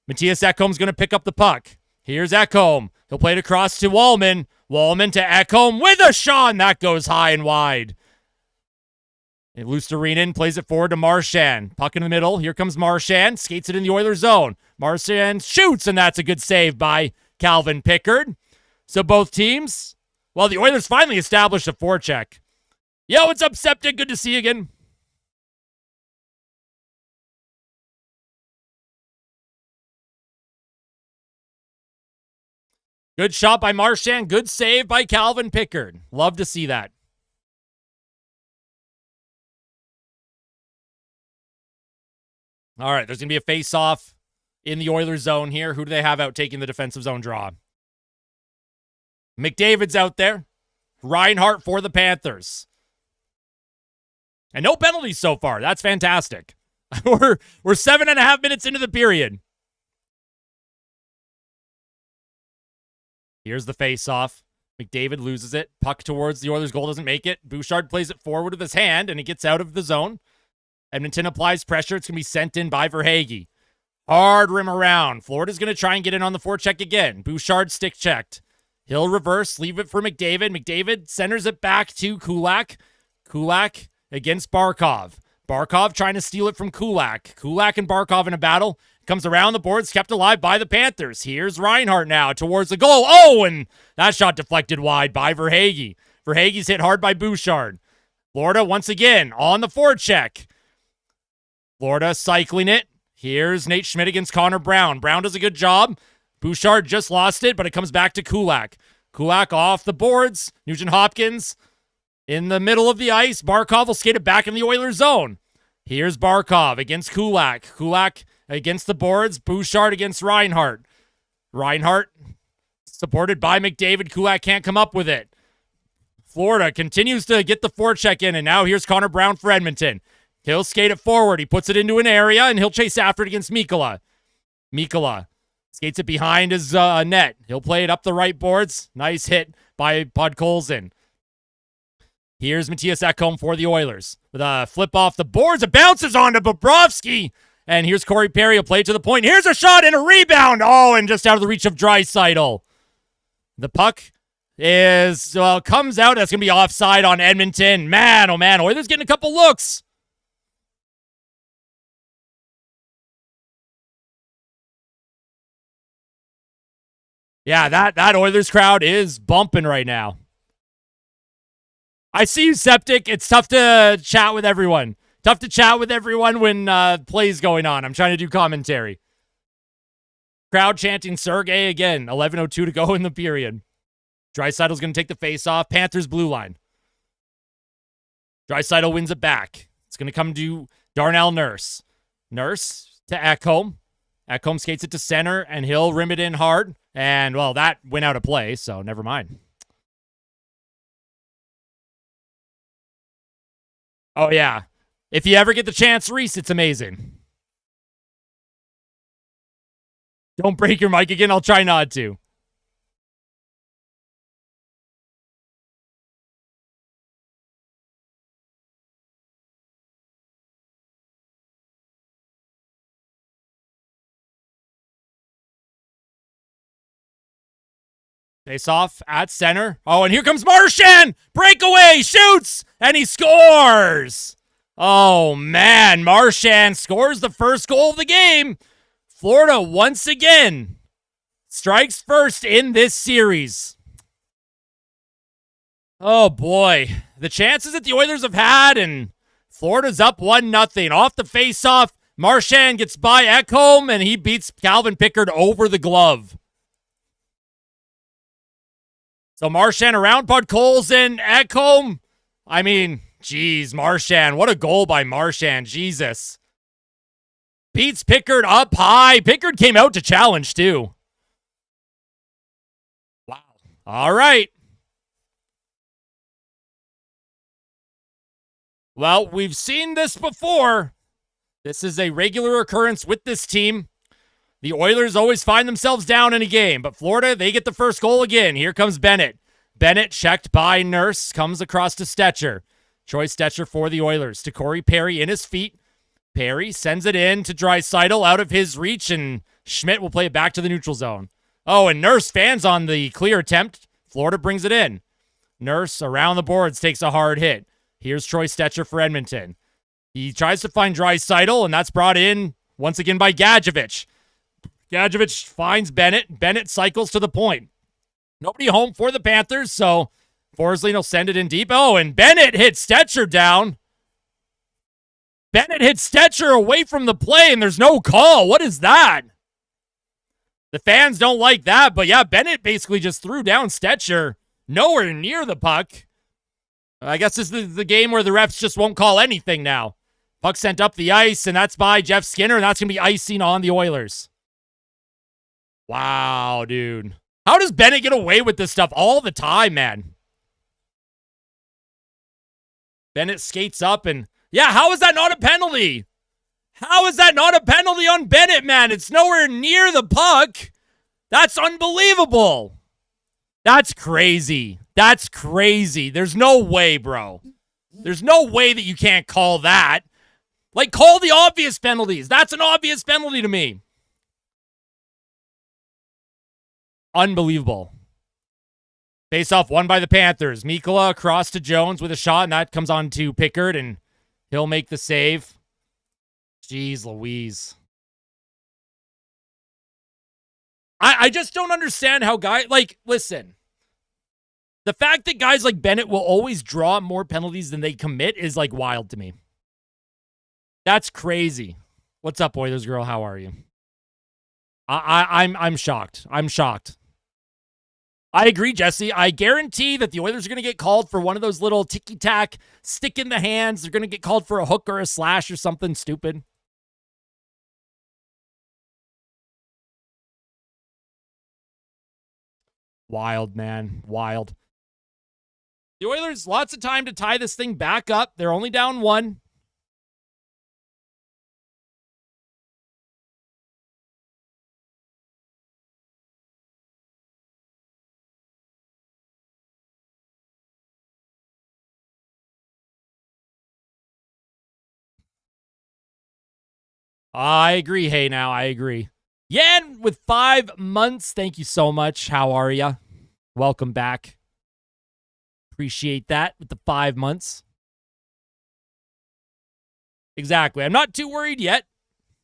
Matthias Ekholm's going to pick up the puck. Here's Ekholm. He'll play it across to Wallman. Wallman to Ekholm with a shot. That goes high and wide. And Lusterinen plays it forward to Marchand. Puck in the middle. Here comes Marchand. Skates it in the Oilers zone. Marchand shoots, and that's a good save by Calvin Pickard. So both teams, well, the Oilers finally established a forecheck. Yo, what's up, Septic? Good to see you again. Good shot by Marchand. Good save by Calvin Pickard. Love to see that. All right, there's going to be a face-off in the Oilers zone here. Who do they have out taking the defensive zone draw? McDavid's out there. Reinhart for the Panthers. And no penalties so far. That's fantastic. we're 7.5 minutes into the period. Here's the face-off. McDavid loses it. Puck towards the Oilers' goal, doesn't make it. Bouchard plays it forward with his hand, and he gets out of the zone. Edmonton applies pressure. It's going to be sent in by Verhaeghe. Hard rim around. Florida's going to try and get in on the forecheck again. Bouchard stick checked. He'll reverse, leave it for McDavid. McDavid centers it back to Kulak. Kulak against Barkov. Barkov trying to steal it from Kulak. Kulak and Barkov in a battle. Comes around the boards, kept alive by the Panthers. Here's Reinhart now towards the goal. Oh, and that shot deflected wide by Verhaeghe. Verhaeghe's hit hard by Bouchard. Florida once again on the forecheck. Florida cycling it. Here's Nate Schmidt against Connor Brown. Brown does a good job. Bouchard just lost it, but it comes back to Kulak. Kulak off the boards. Nugent Hopkins in the middle of the ice. Barkov will skate it back in the Oilers zone. Here's Barkov against Kulak. Kulak against the boards. Bouchard against Reinhart. Reinhart supported by McDavid. Kulak can't come up with it. Florida continues to get the forecheck in, and now here's Connor Brown for Edmonton. He'll skate it forward. He puts it into an area, and he'll chase after it against Mikkola. Mikkola skates it behind his net. He'll play it up the right boards. Nice hit by Podkolzin. Here's Matthias Ekholm for the Oilers. With a flip off the boards, it bounces onto Bobrovsky. And here's Corey Perry. He'll play it to the point. Here's a shot and a rebound. Oh, and just out of the reach of Draisaitl. The puck comes out. That's going to be offside on Edmonton. Man, oh man, Oilers getting a couple looks. Yeah, that Oilers crowd is bumping right now. I see you, Septic. It's tough to chat with everyone. Tough to chat with everyone when play's going on. I'm trying to do commentary. Crowd chanting Sergey again. 11:02 to go in the period. Draisaitl's going to take the face-off. Panthers blue line. Draisaitl wins it back. It's going to come to Darnell Nurse. Nurse to Ekholm. Ekholm skates it to center, and he'll rim it in hard. And, well, that went out of play, so never mind. Oh, yeah. If you ever get the chance, Reese, it's amazing. Don't break your mic again. I'll try not to. Face off at center. Oh, and here comes Marchand. Breakaway, shoots, and he scores. Oh, man. Marchand scores the first goal of the game. Florida once again strikes first in this series. Oh, boy. The chances that the Oilers have had, and Florida's up 1-0. Off the face-off, Marchand gets by Ekholm, and he beats Calvin Pickard over the glove. So Marchand around Podkolzin, Ekholm. I mean, geez, Marchand. What a goal by Marchand. Jesus. Beats Pickard up high. Pickard came out to challenge, too. Wow. All right. Well, we've seen this before. This is a regular occurrence with this team. The Oilers always find themselves down in a game, but Florida, they get the first goal again. Here comes Bennett. Bennett, checked by Nurse, comes across to Stecher. Troy Stecher for the Oilers. To Corey Perry in his feet. Perry sends it in to Draisaitl out of his reach, and Schmidt will play it back to the neutral zone. Oh, and Nurse fans on the clear attempt. Florida brings it in. Nurse around the boards takes a hard hit. Here's Troy Stecher for Edmonton. He tries to find Draisaitl, and that's brought in once again by Gadjevich. Gadjevich finds Bennett. Bennett cycles to the point. Nobody home for the Panthers, so Forsling will send it in deep. Oh, and Bennett hits Stecher down. Bennett hits Stecher away from the play, and there's no call. What is that? The fans don't like that, but yeah, Bennett basically just threw down Stecher nowhere near the puck. I guess this is the game where the refs just won't call anything now. Puck sent up the ice, and that's by Jeff Skinner, and that's going to be icing on the Oilers. Wow, dude. How does Bennett get away with this stuff all the time, man? Bennett skates up, and yeah, how is that not a penalty? How is that not a penalty on Bennett, man? It's nowhere near the puck. That's unbelievable. That's crazy. That's crazy. There's no way, bro. There's no way that you can't call that. Like, call the obvious penalties. That's an obvious penalty to me. Unbelievable. Face-off won by the Panthers. Mikkola across to Jones with a shot, and that comes on to Pickard, and he'll make the save. Jeez Louise. I just don't understand how guys, like, listen. The fact that guys like Bennett will always draw more penalties than they commit is, like, wild to me. That's crazy. What's up, Oilers girl? How are you? I'm shocked. I'm shocked. I agree, Jesse. I guarantee that the Oilers are going to get called for one of those little ticky-tack, stick in the hands. They're going to get called for a hook or a slash or something stupid. Wild, man. Wild. The Oilers, lots of time to tie this thing back up. They're only down 1. I agree. Hey, now, I agree. Yan with 5 months. Thank you so much. How are ya? Welcome back. Appreciate that with the 5 months. Exactly. I'm not too worried yet.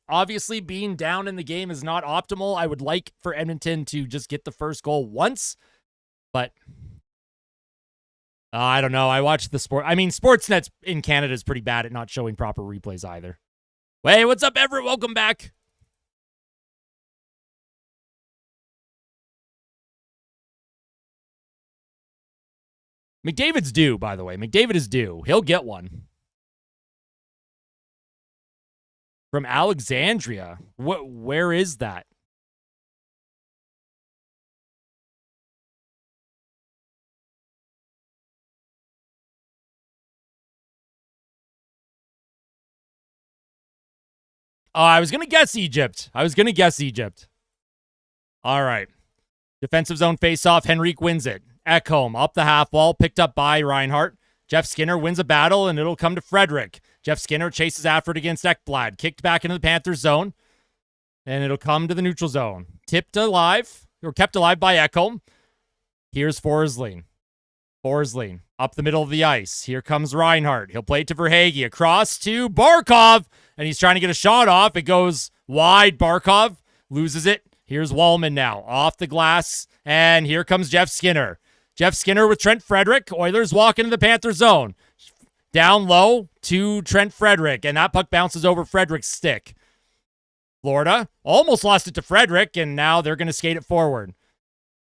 Obviously, being down in the game is not optimal. I would like for Edmonton to just get the first goal once, but I don't know. I watched the sport. I mean, Sportsnet in Canada is pretty bad at not showing proper replays either. Hey, what's up, Everett? Welcome back. McDavid's due, by the way. McDavid is due. He'll get one. From Alexandria. Where is that? I was going to guess Egypt. All right. Defensive zone faceoff. Henrique wins it. Ekholm up the half wall, picked up by Reinhart. Jeff Skinner wins a battle, and it'll come to Frederick. Jeff Skinner chases after it against Ekblad. Kicked back into the Panthers zone, and it'll come to the neutral zone. Kept alive by Ekholm. Here's Forsling. Up the middle of the ice. Here comes Reinhart. He'll play it to Verhaeghe. Across to Barkov, and he's trying to get a shot off. It goes wide. Barkov loses it. Here's Wallman now. Off the glass, and here comes Jeff Skinner. Jeff Skinner with Trent Frederick. Oilers walk into the Panther zone. Down low to Trent Frederick, and that puck bounces over Frederick's stick. Florida almost lost it to Frederick, and now they're going to skate it forward.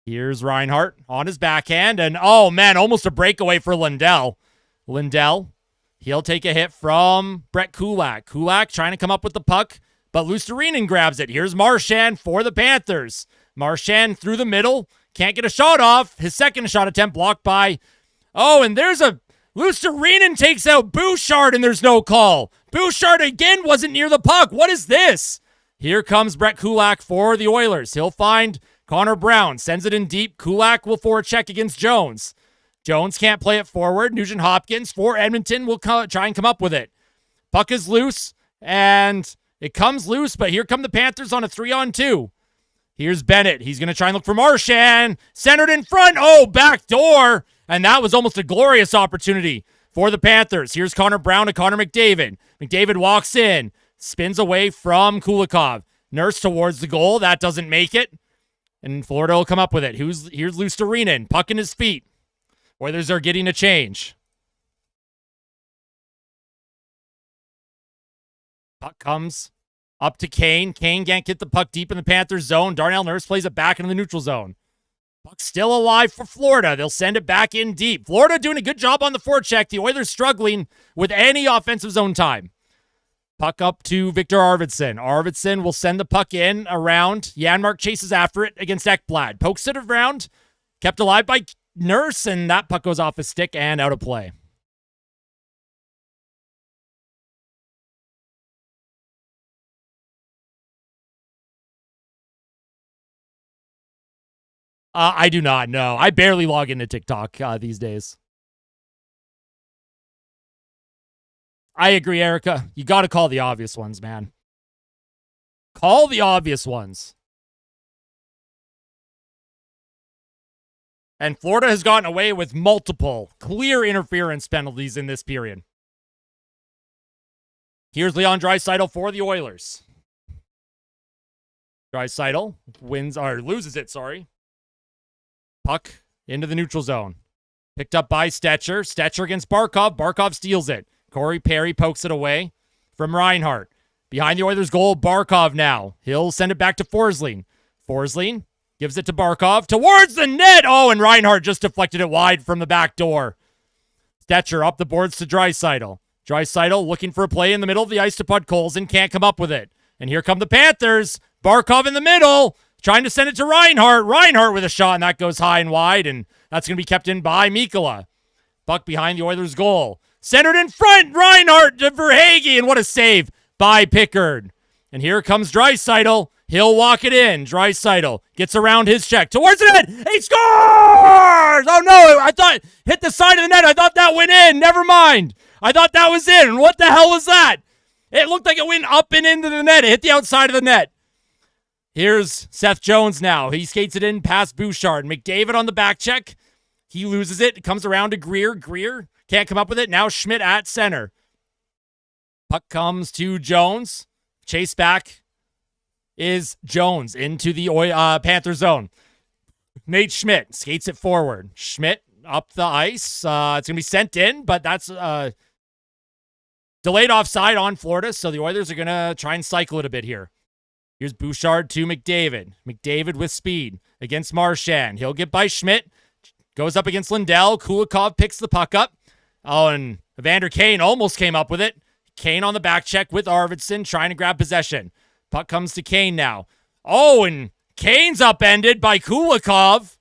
Here's Reinhart on his backhand, and oh man, almost a breakaway for Lindell. He'll take a hit from Brett Kulak. Kulak trying to come up with the puck, but Luostarinen grabs it. Here's Marchand for the Panthers. Marchand through the middle. Can't get a shot off. His second shot attempt blocked by... Oh, and there's a... Luostarinen takes out Bouchard, and there's no call. Bouchard again wasn't near the puck. What is this? Here comes Brett Kulak for the Oilers. He'll find Connor Brown. Sends it in deep. Kulak will forecheck against Jones. Jones can't play it forward. Nugent Hopkins for Edmonton will try and come up with it. Puck is loose, and it comes loose, but here come the Panthers on a 3-on-2. Here's Bennett. He's going to try and look for Marchand. Centered in front. Oh, back door. And that was almost a glorious opportunity for the Panthers. Here's Connor Brown to Connor McDavid. McDavid walks in. Spins away from Kulikov. Nurse towards the goal. That doesn't make it. And Florida will come up with it. Here's Luostarinen. Puck in his feet. Oilers are getting a change. Puck comes up to Kane. Kane can't get the puck deep in the Panthers zone. Darnell Nurse plays it back into the neutral zone. Puck still alive for Florida. They'll send it back in deep. Florida doing a good job on the forecheck. The Oilers struggling with any offensive zone time. Puck up to Victor Arvidsson. Arvidsson will send the puck in around. Janmark chases after it against Ekblad. Pokes it around. Kept alive by Nurse, and that puck goes off his stick and out of play. I do not know. I barely log into TikTok these days. I agree, Erica. You got to call the obvious ones, man. Call the obvious ones. And Florida has gotten away with multiple clear interference penalties in this period. Here's Leon Draisaitl for the Oilers. Draisaitl loses it, sorry. Puck into the neutral zone. Picked up by Stetcher. Stetcher against Barkov. Barkov steals it. Corey Perry pokes it away from Reinhart. Behind the Oilers' goal, Barkov now. He'll send it back to Forsling. Forsling gives it to Barkov towards the net. Oh, and Reinhart just deflected it wide from the back door. Stetcher up the boards to Draisaitl. Draisaitl looking for a play in the middle of the ice to Podkolzin. Can't come up with it. And here come the Panthers. Barkov in the middle. Trying to send it to Reinhart. Reinhart with a shot, and that goes high and wide, and that's going to be kept in by Mikkola. Puck behind the Oilers' goal. Centered in front. Reinhart to Verhaeghe, and what a save by Pickard. And here comes Draisaitl. He'll walk it in. Draisaitl gets around his check towards the net. He scores! Oh, no. I thought hit the side of the net. I thought that went in. Never mind. I thought that was in. What the hell was that? It looked like it went up and into the net. It hit the outside of the net. Here's Seth Jones now. He skates it in past Bouchard. McDavid on the back check. He loses it. It comes around to Greer. Greer can't come up with it. Now Schmidt at center. Puck comes to Jones. Chase back is Jones into the Panther zone. Nate Schmidt skates it forward. Schmidt up the ice. It's going to be sent in, but that's delayed offside on Florida, so the Oilers are going to try and cycle it a bit here. Here's Bouchard to McDavid. McDavid with speed against Marchand. He'll get by Schmidt. Goes up against Lindell. Kulikov picks the puck up. Oh, and Evander Kane almost came up with it. Kane on the back check with Arvidsson trying to grab possession. Puck comes to Kane now. Oh, and Kane's upended by Kulikov.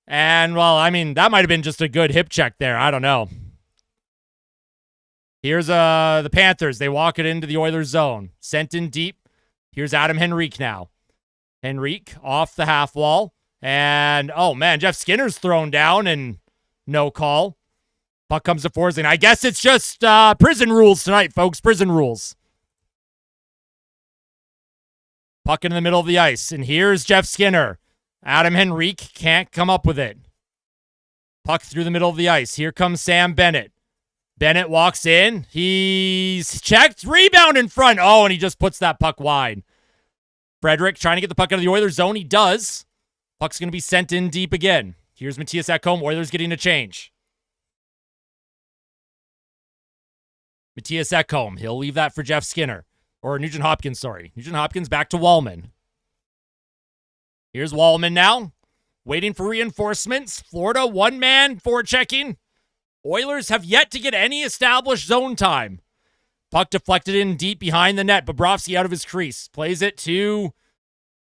And, well, I mean, that might have been just a good hip check there. I don't know. Here's the Panthers. They walk it into the Oilers zone. Sent in deep. Here's Adam Henrique now. Henrique off the half wall. And, oh, man, Jeff Skinner's thrown down and no call. Puck comes to Forsling. I guess it's just prison rules tonight, folks. Prison rules. Puck in the middle of the ice. And here's Jeff Skinner. Adam Henrique can't come up with it. Puck through the middle of the ice. Here comes Sam Bennett. Bennett walks in. He's checked. Rebound in front. Oh, and he just puts that puck wide. Frederick trying to get the puck out of the Oilers zone. He does. Puck's going to be sent in deep again. Here's Matthias Ekholm. Oilers getting a change. Matthias Ekholm. He'll leave that for Jeff Skinner. Or Nugent Hopkins, sorry. Nugent Hopkins back to Wallman. Here's Wallman now. Waiting for reinforcements. Florida, one-man forechecking. Oilers have yet to get any established zone time. Puck deflected in deep behind the net. Bobrovsky out of his crease. Plays it to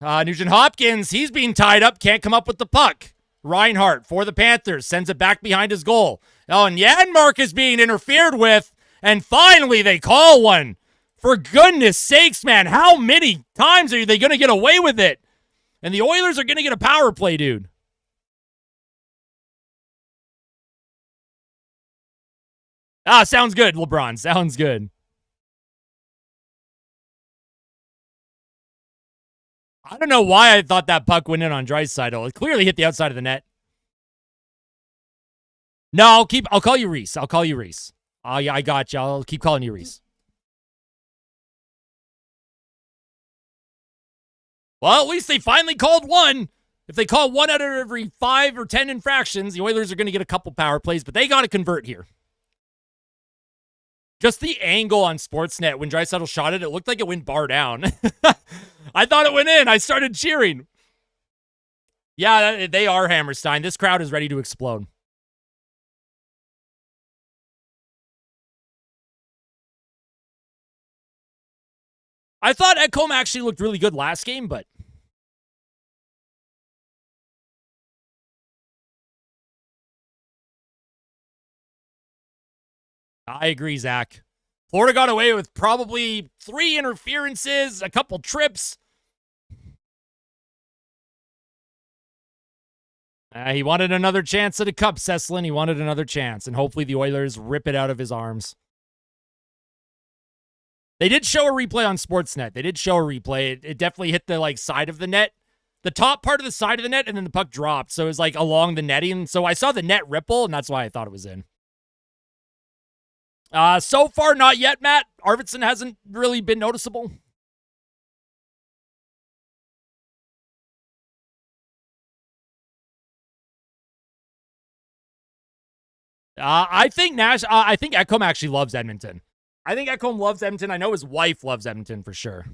Nugent Hopkins. He's being tied up. Can't come up with the puck. Reinhart for the Panthers. Sends it back behind his goal. Oh, and Janmark is being interfered with. And finally, they call one. For goodness sakes, man. How many times are they going to get away with it? And the Oilers are going to get a power play, dude. Sounds good, LeBron. Sounds good. I don't know why I thought that puck went in on Draisaitl. It clearly hit the outside of the net. No, I'll call you Reese. I'll call you Reese. Yeah, I got you. I'll keep calling you Reese. Well, at least they finally called one. If they call one out of every 5 or 10 infractions, the Oilers are going to get a couple power plays, but they got to convert here. Just the angle on Sportsnet when Draisaitl shot it, it looked like it went bar down. I thought it went in. I started cheering. Yeah, they are Hammerstein. This crowd is ready to explode. I thought Ekholm actually looked really good last game, but I agree, Zach. Florida got away with probably 3 interferences, a couple trips. He wanted another chance at a cup, Cesslin. He wanted another chance, and hopefully the Oilers rip it out of his arms. They did show a replay on Sportsnet. They did show a replay. It definitely hit the side of the net, the top part of the side of the net, and then the puck dropped. So it was along the netting. So I saw the net ripple, and that's why I thought it was in. So far, not yet, Matt. Arvidsson hasn't really been noticeable. I think Ekholm actually loves Edmonton. I think Ekholm loves Edmonton. I know his wife loves Edmonton for sure.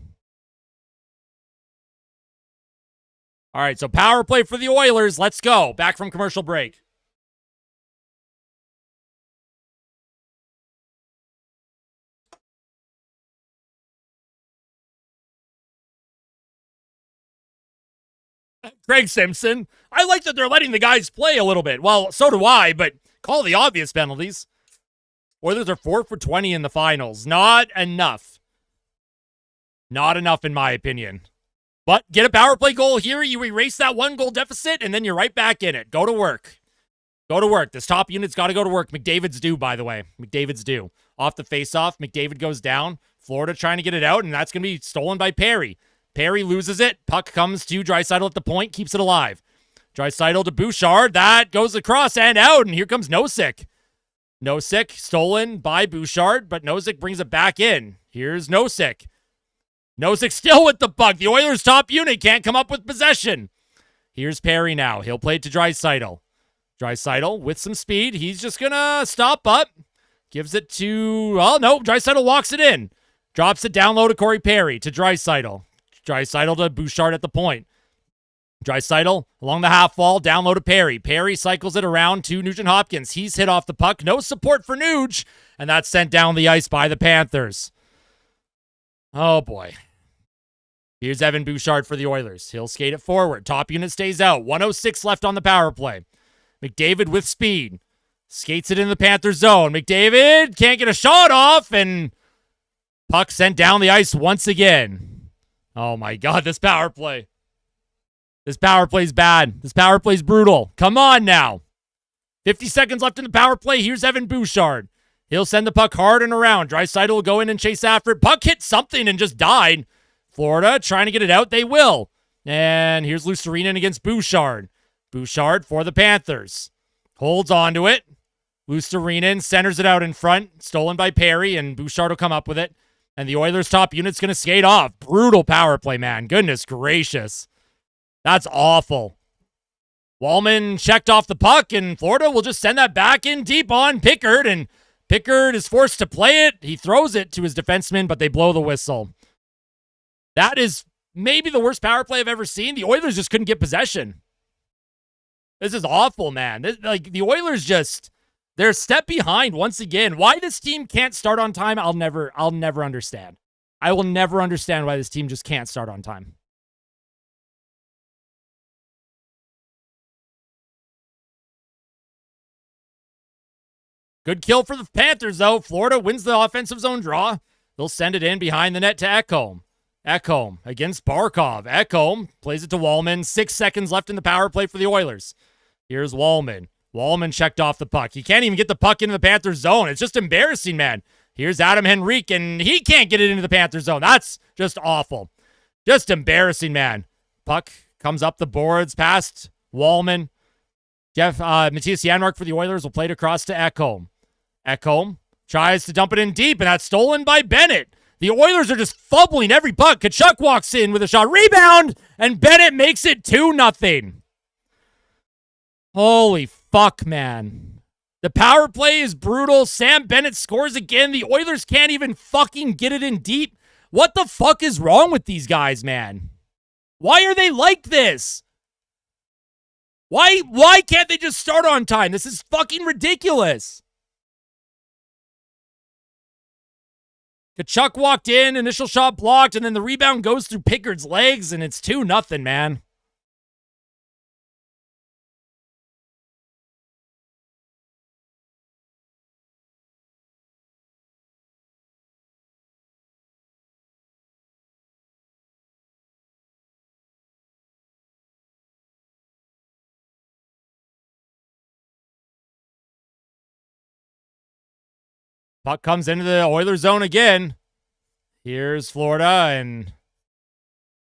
All right, so power play for the Oilers. Let's go. Back from commercial break. Craig Simpson. I like that they're letting the guys play a little bit. Well, so do I, but call the obvious penalties. Oilers are 4 for 20 in the finals. Not enough. Not enough, in my opinion. But get a power play goal here. You erase that 1-goal deficit, and then you're right back in it. Go to work. Go to work. This top unit's got to go to work. McDavid's due, by the way. McDavid's due. Off the faceoff, McDavid goes down. Florida trying to get it out, and that's going to be stolen by Perry. Perry loses it. Puck comes to Draisaitl at the point, keeps it alive. Draisaitl to Bouchard. That goes across and out, and here comes Nosek. Nosek stolen by Bouchard, but Nosek brings it back in. Here's Nosek. Nosek still with the puck. The Oilers' top unit can't come up with possession. Here's Perry now. He'll play it to Draisaitl. Draisaitl with some speed. He's just going to stop up. Gives it to... Oh, no. Draisaitl walks it in. Drops it down low to Corey Perry. To Draisaitl. Draisaitl to Bouchard at the point. Draisaitl along the half wall, down low to Perry. Perry cycles it around to Nugent Hopkins. He's hit off the puck. No support for Nuge. And that's sent down the ice by the Panthers. Oh, boy. Here's Evan Bouchard for the Oilers. He'll skate it forward. Top unit stays out. 1:06 left on the power play. McDavid with speed. Skates it in the Panthers zone. McDavid can't get a shot off, and puck sent down the ice once again. Oh, my God, this power play. This power play's bad. This power play's brutal. Come on now. 50 seconds left in the power play. Here's Evan Bouchard. He'll send the puck hard and around. Draisaitl will go in and chase after it. Puck hit something and just died. Florida trying to get it out. They will. And here's Luostarinen against Bouchard. Bouchard for the Panthers. Holds on to it. Luostarinen centers it out in front. Stolen by Perry, and Bouchard will come up with it. And the Oilers' top unit's going to skate off. Brutal power play, man. Goodness gracious. That's awful. Wallman checked off the puck, and Florida will just send that back in deep on Pickard, and Pickard is forced to play it. He throws it to his defenseman, but they blow the whistle. That is maybe the worst power play I've ever seen. The Oilers just couldn't get possession. This is awful, man. The Oilers just, they're a step behind once again. Why this team can't start on time, I'll never understand. I will never understand why this team just can't start on time. Good kill for the Panthers, though. Florida wins the offensive zone draw. They'll send it in behind the net to Ekholm. Ekholm against Barkov. Ekholm plays it to Wallman. 6 seconds left in the power play for the Oilers. Here's Wallman. Wallman checked off the puck. He can't even get the puck into the Panthers zone. It's just embarrassing, man. Here's Adam Henrique, and he can't get it into the Panthers zone. That's just awful. Just embarrassing, man. Puck comes up the boards past Wallman. Matthias Janmark for the Oilers will play it across to Ekholm. Ekholm tries to dump it in deep, and that's stolen by Bennett. The Oilers are just fumbling every puck. Tkachuk walks in with a shot. Rebound, and Bennett makes it 2-0. Holy fuck, man. The power play is brutal. Sam Bennett scores again. The Oilers can't even fucking get it in deep. What the fuck is wrong with these guys, man? Why are they like this? Why can't they just start on time? This is fucking ridiculous. Tkachuk walked in, initial shot blocked, and then the rebound goes through Pickard's legs, and it's 2-0, man. Puck comes into the Oilers zone again. Here's Florida, and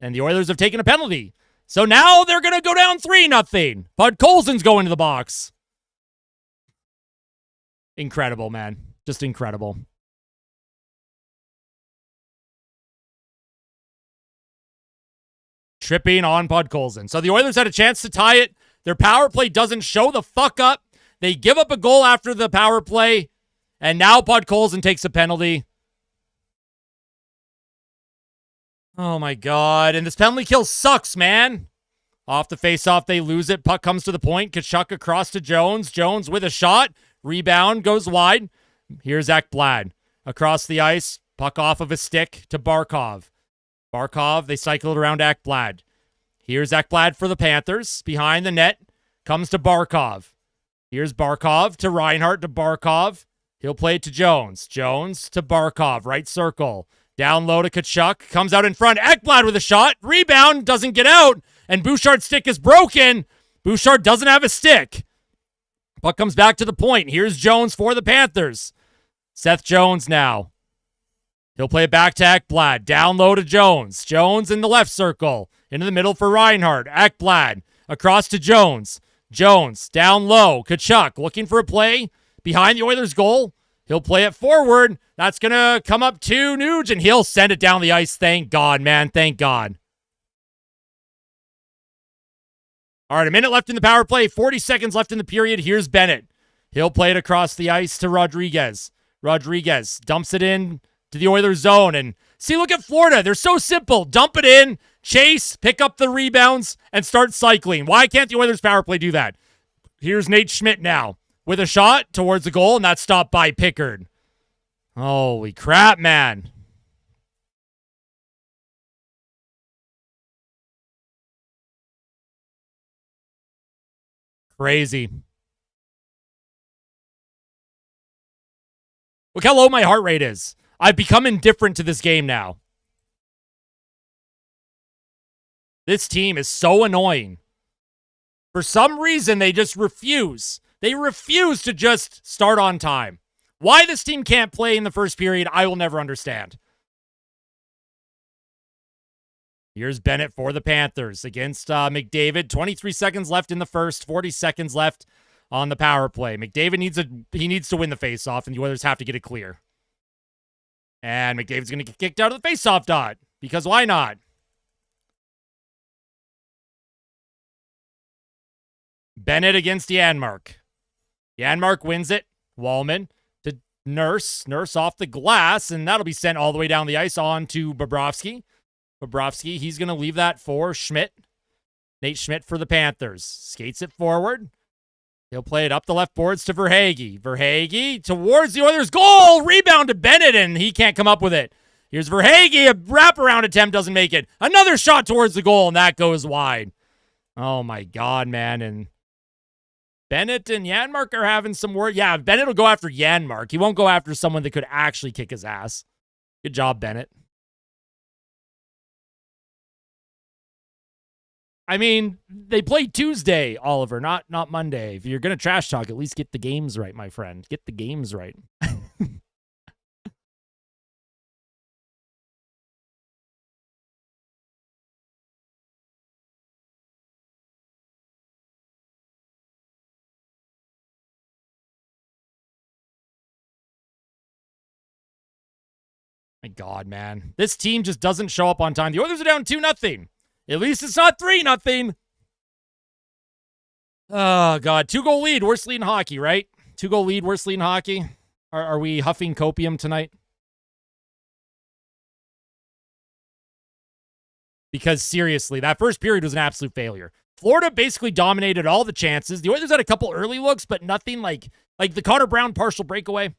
the Oilers have taken a penalty. So now they're going to go down 3-0. Bud Colson's going to the box. Incredible, man. Just incredible. Tripping on Bud Colson. So the Oilers had a chance to tie it. Their power play doesn't show the fuck up. They give up a goal after the power play. And now Bud Colson takes a penalty. Oh, my God. And this penalty kill sucks, man. Off the faceoff, they lose it. Puck comes to the point. Tkachuk across to Jones. Jones with a shot. Rebound goes wide. Here's Ekblad. Across the ice. Puck off of a stick to Barkov. Barkov, they cycle it around Ekblad. Here's Ekblad for the Panthers. Behind the net. Comes to Barkov. Here's Barkov to Reinhart to Barkov. He'll play it to Jones. Jones to Barkov. Right circle. Down low to Tkachuk. Comes out in front. Ekblad with a shot. Rebound. Doesn't get out. And Bouchard's stick is broken. Bouchard doesn't have a stick. Puck comes back to the point. Here's Jones for the Panthers. Seth Jones now. He'll play it back to Ekblad. Down low to Jones. Jones in the left circle. Into the middle for Reinhart. Ekblad. Across to Jones. Jones down low. Tkachuk looking for a play behind the Oilers' goal. He'll play it forward. That's going to come up to Nuge, and he'll send it down the ice. Thank God, man. Thank God. All right, a minute left in the power play. 40 seconds left in the period. Here's Bennett. He'll play it across the ice to Rodriguez. Rodriguez dumps it in to the Oilers zone. And see, look at Florida. They're so simple. Dump it in, chase, pick up the rebounds, and start cycling. Why can't the Oilers power play do that? Here's Nate Schmidt now with a shot towards the goal, and that's stopped by Pickard. Holy crap, man. Crazy. Look how low my heart rate is. I've become indifferent to this game now. This team is so annoying. For some reason, they just refuse. They refuse to just start on time. Why this team can't play in the first period, I will never understand. Here's Bennett for the Panthers against McDavid. 23 seconds left in the first, 40 seconds left on the power play. McDavid needs to win the faceoff, and the Oilers have to get it clear. And McDavid's going to get kicked out of the faceoff dot, because why not? Bennett against Janmark. Janmark wins it. Wallman to Nurse. Nurse off the glass, and that'll be sent all the way down the ice on to Bobrovsky. Bobrovsky, he's going to leave that for Schmidt. Nate Schmidt for the Panthers. Skates it forward. He'll play it up the left boards to Verhaeghe. Verhaeghe towards the Oilers' goal. Rebound to Bennett, and he can't come up with it. Here's Verhaeghe. A wraparound attempt doesn't make it. Another shot towards the goal, and that goes wide. Oh, my God, man. And Bennett and Janmark are having some work. Yeah, Bennett will go after Janmark. He won't go after someone that could actually kick his ass. Good job, Bennett. I mean, they play Tuesday, Oliver, not Monday. If you're going to trash talk, at least get the games right, my friend. Get the games right. My God, man. This team just doesn't show up on time. The Oilers are down 2-0. At least it's not 3-0. Oh, God. 2-goal lead. Worst lead in hockey, right? 2-goal lead. Worst lead in hockey. Are we huffing copium tonight? Because seriously, that first period was an absolute failure. Florida basically dominated all the chances. The Oilers had a couple early looks, but nothing like the Connor Brown partial breakaway.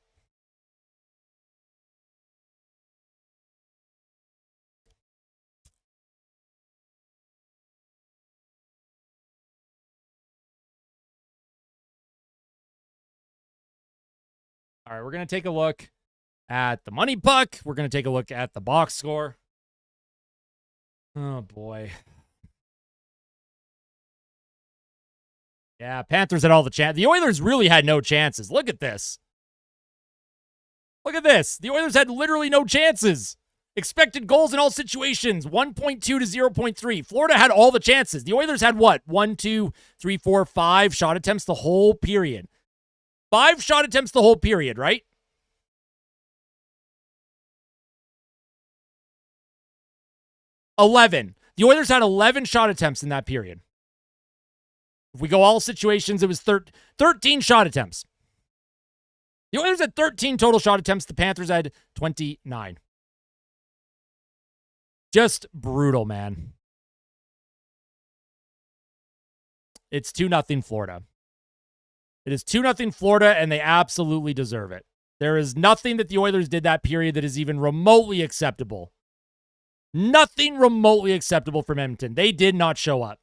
All right, we're going to take a look at the money puck. We're going to take a look at the box score. Oh, boy. Yeah, Panthers had all the chances. The Oilers really had no chances. Look at this. Look at this. The Oilers had literally no chances. Expected goals in all situations, 1.2 to 0.3. Florida had all the chances. The Oilers had what? 1, 2, 3, 4, 5 shot attempts the whole period. 5 shot attempts the whole period, right? $11. The Oilers had 11 shot attempts in that period. If we go all situations, it was 13 shot attempts. The Oilers had 13 total shot attempts. The Panthers had 29. Just brutal, man. It's 2-0 Florida. It is 2-0 Florida, and they absolutely deserve it. There is nothing that the Oilers did that period that is even remotely acceptable. Nothing remotely acceptable from Edmonton. They did not show up.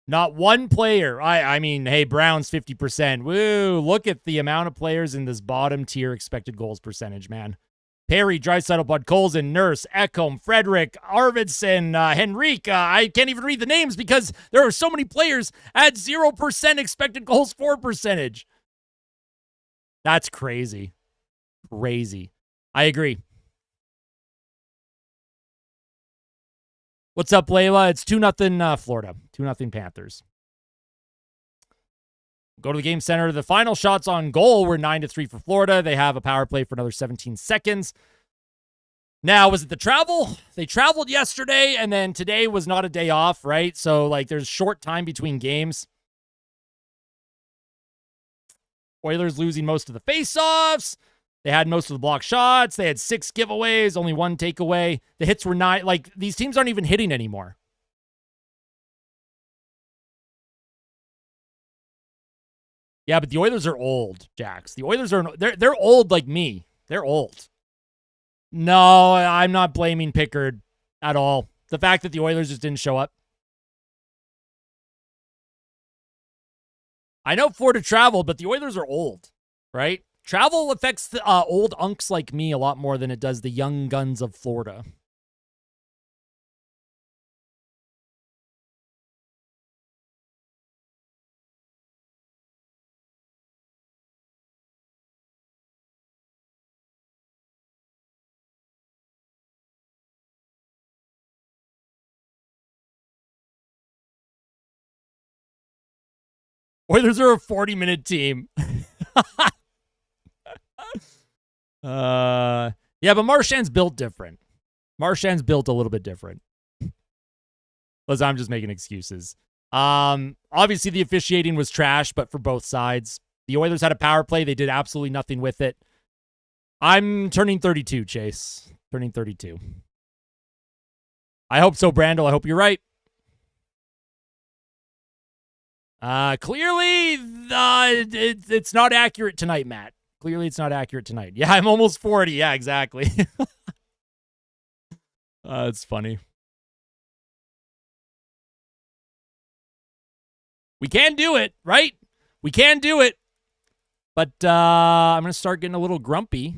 Not one player. I mean, hey, Brown's 50%. Woo, look at the amount of players in this bottom tier expected goals percentage, man. Perry, Draisaitl, Podkolzin, Nurse, Ekholm, Frederick, Arvidsson, Henrique. I can't even read the names because there are so many players at 0% expected goals for percentage. That's crazy. Crazy. I agree. What's up, Layla? It's 2-0 Florida. 2-0 Panthers. Go to the game center. The final shots on goal were 9-3 for Florida. They have a power play for another 17 seconds. Now, was it the travel? They traveled yesterday, and then today was not a day off, right? So, like, there's short time between games. Oilers losing most of the faceoffs. They had most of the block shots. They had 6 giveaways, only 1 takeaway. The hits were 9. Like, these teams aren't even hitting anymore. Yeah, but the Oilers are old, Jax. The Oilers are they're old like me. They're old. No, I'm not blaming Pickard at all. The fact that the Oilers just didn't show up. I know Florida traveled, but the Oilers are old, right? Travel affects the old unks like me a lot more than it does the young guns of Florida. Oilers are a 40-minute team. Yeah, but Marchand's built different. Marchand's built a little bit different. Listen, I'm just making excuses. Obviously, the officiating was trash, but for both sides. The Oilers had a power play. They did absolutely nothing with it. I'm turning 32, Chase. Turning 32. I hope so, Brandel. I hope you're right. Clearly, it's not accurate tonight, Matt. Clearly, it's not accurate tonight. Yeah, I'm almost 40. Yeah, exactly. It's funny. We can do it, right? We can do it. But I'm going to start getting a little grumpy.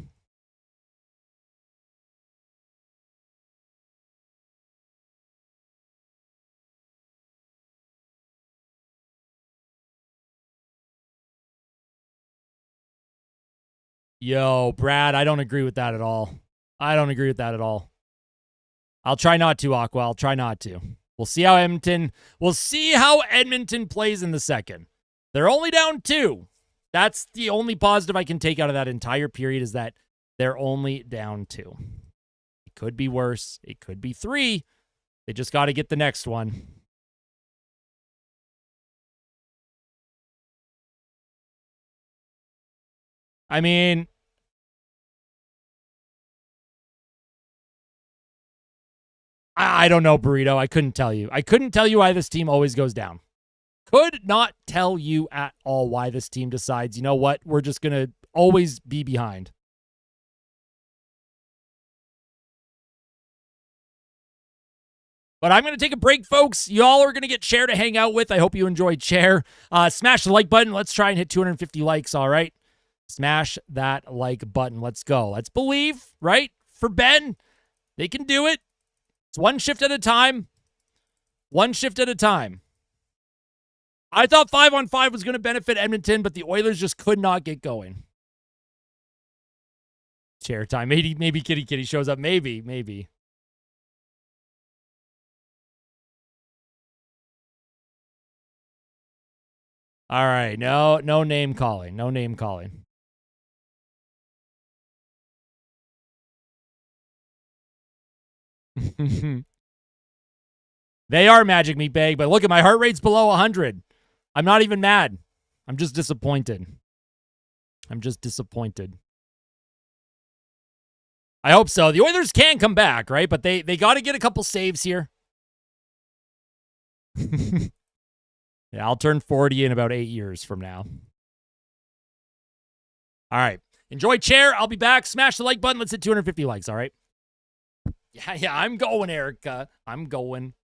Yo, Brad, I don't agree with that at all. I don't agree with that at all. I'll try not to, Aqua. I'll try not to. We'll see how Edmonton plays in the second. They're only down 2. That's the only positive I can take out of that entire period is that they're only down 2. It could be worse. It could be 3. They just got to get the next one. I mean, I don't know, Burrito. I couldn't tell you. I couldn't tell you why this team always goes down. Could not tell you at all why this team decides, you know what, we're just going to always be behind. But I'm going to take a break, folks. Y'all are going to get Chair to hang out with. I hope you enjoyed Chair. Smash the like button. Let's try and hit 250 likes, all right? Smash that like button. Let's go. Let's believe, right? For Ben, they can do it. It's one shift at a time. One shift at a time. I thought 5-on-5 was going to benefit Edmonton, but the Oilers just could not get going. Chair time. Maybe Kitty Kitty shows up. Maybe. All right. No name calling. No name calling. They are Magic Meatbag, but look at my heart rate's below 100. I'm not even mad. I'm just disappointed. I hope so. The Oilers can come back, right? But they got to get a couple saves here. Yeah, I'll turn 40 in about 8 years from now. All right. Enjoy chair. I'll be back. Smash the like button. Let's hit 250 likes, all right? Yeah, I'm going, Erica. I'm going.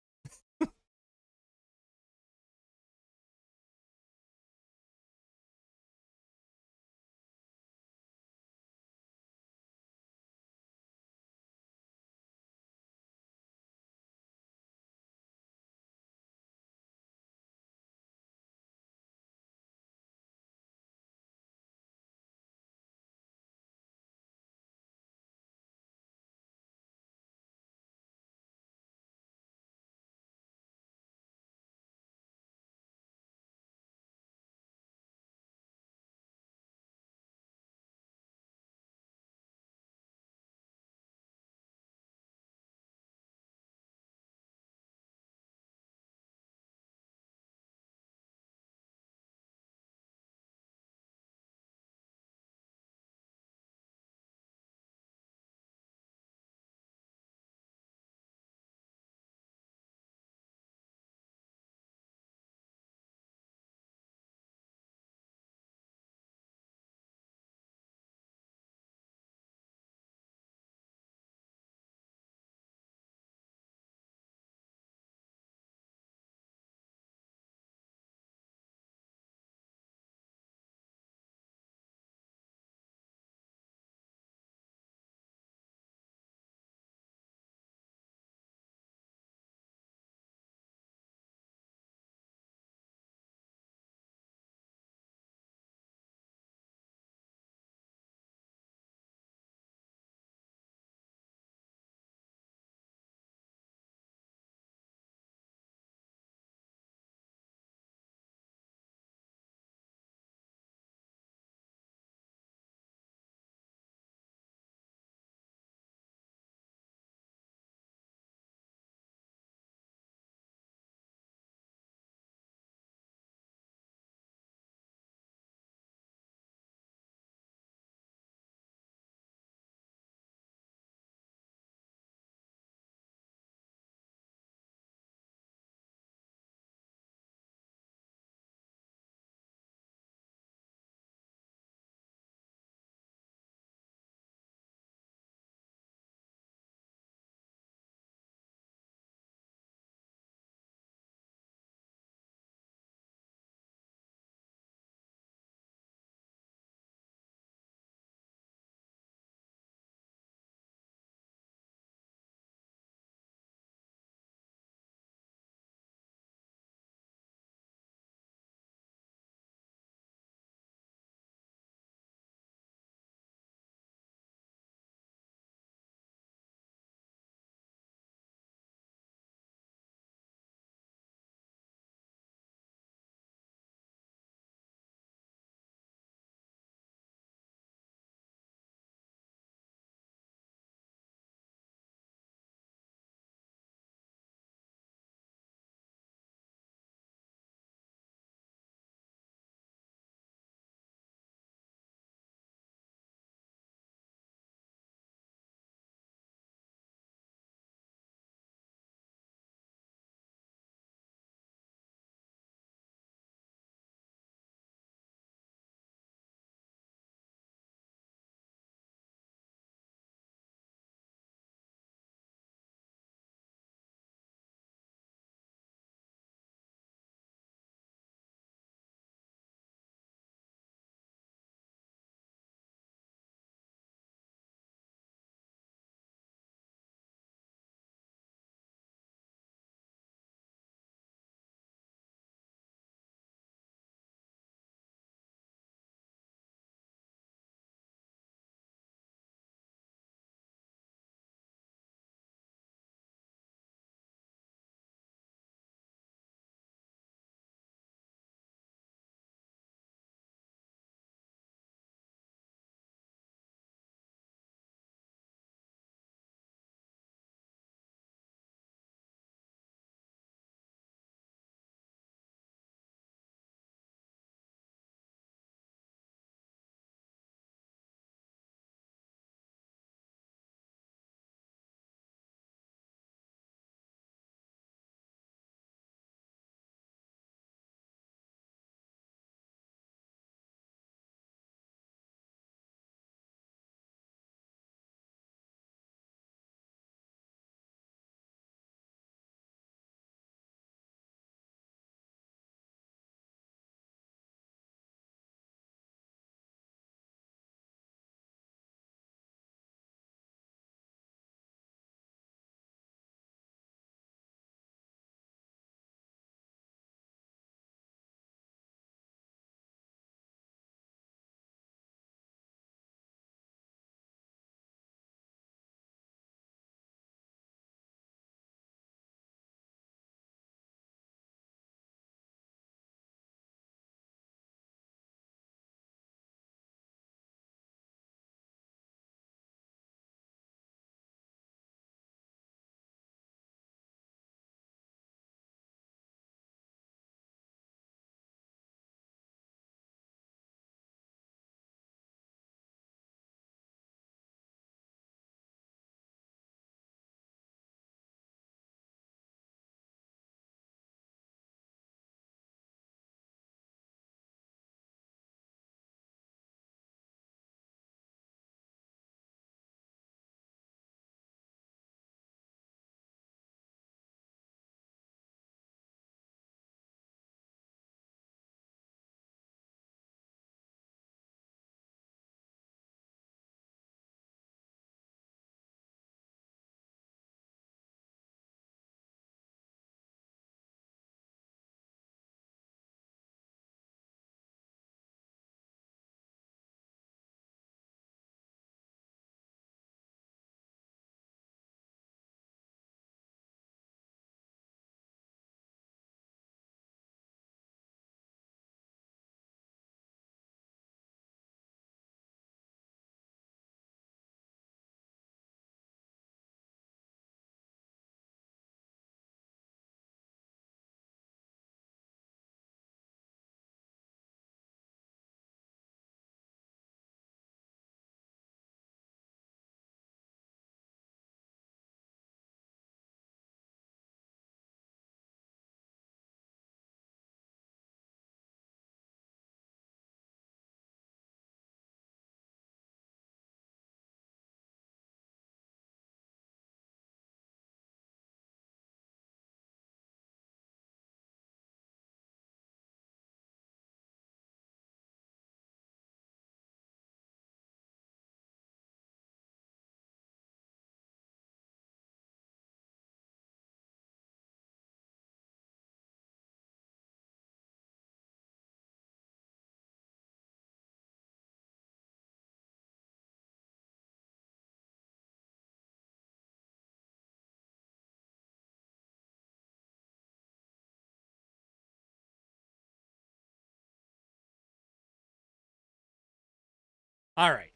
All right.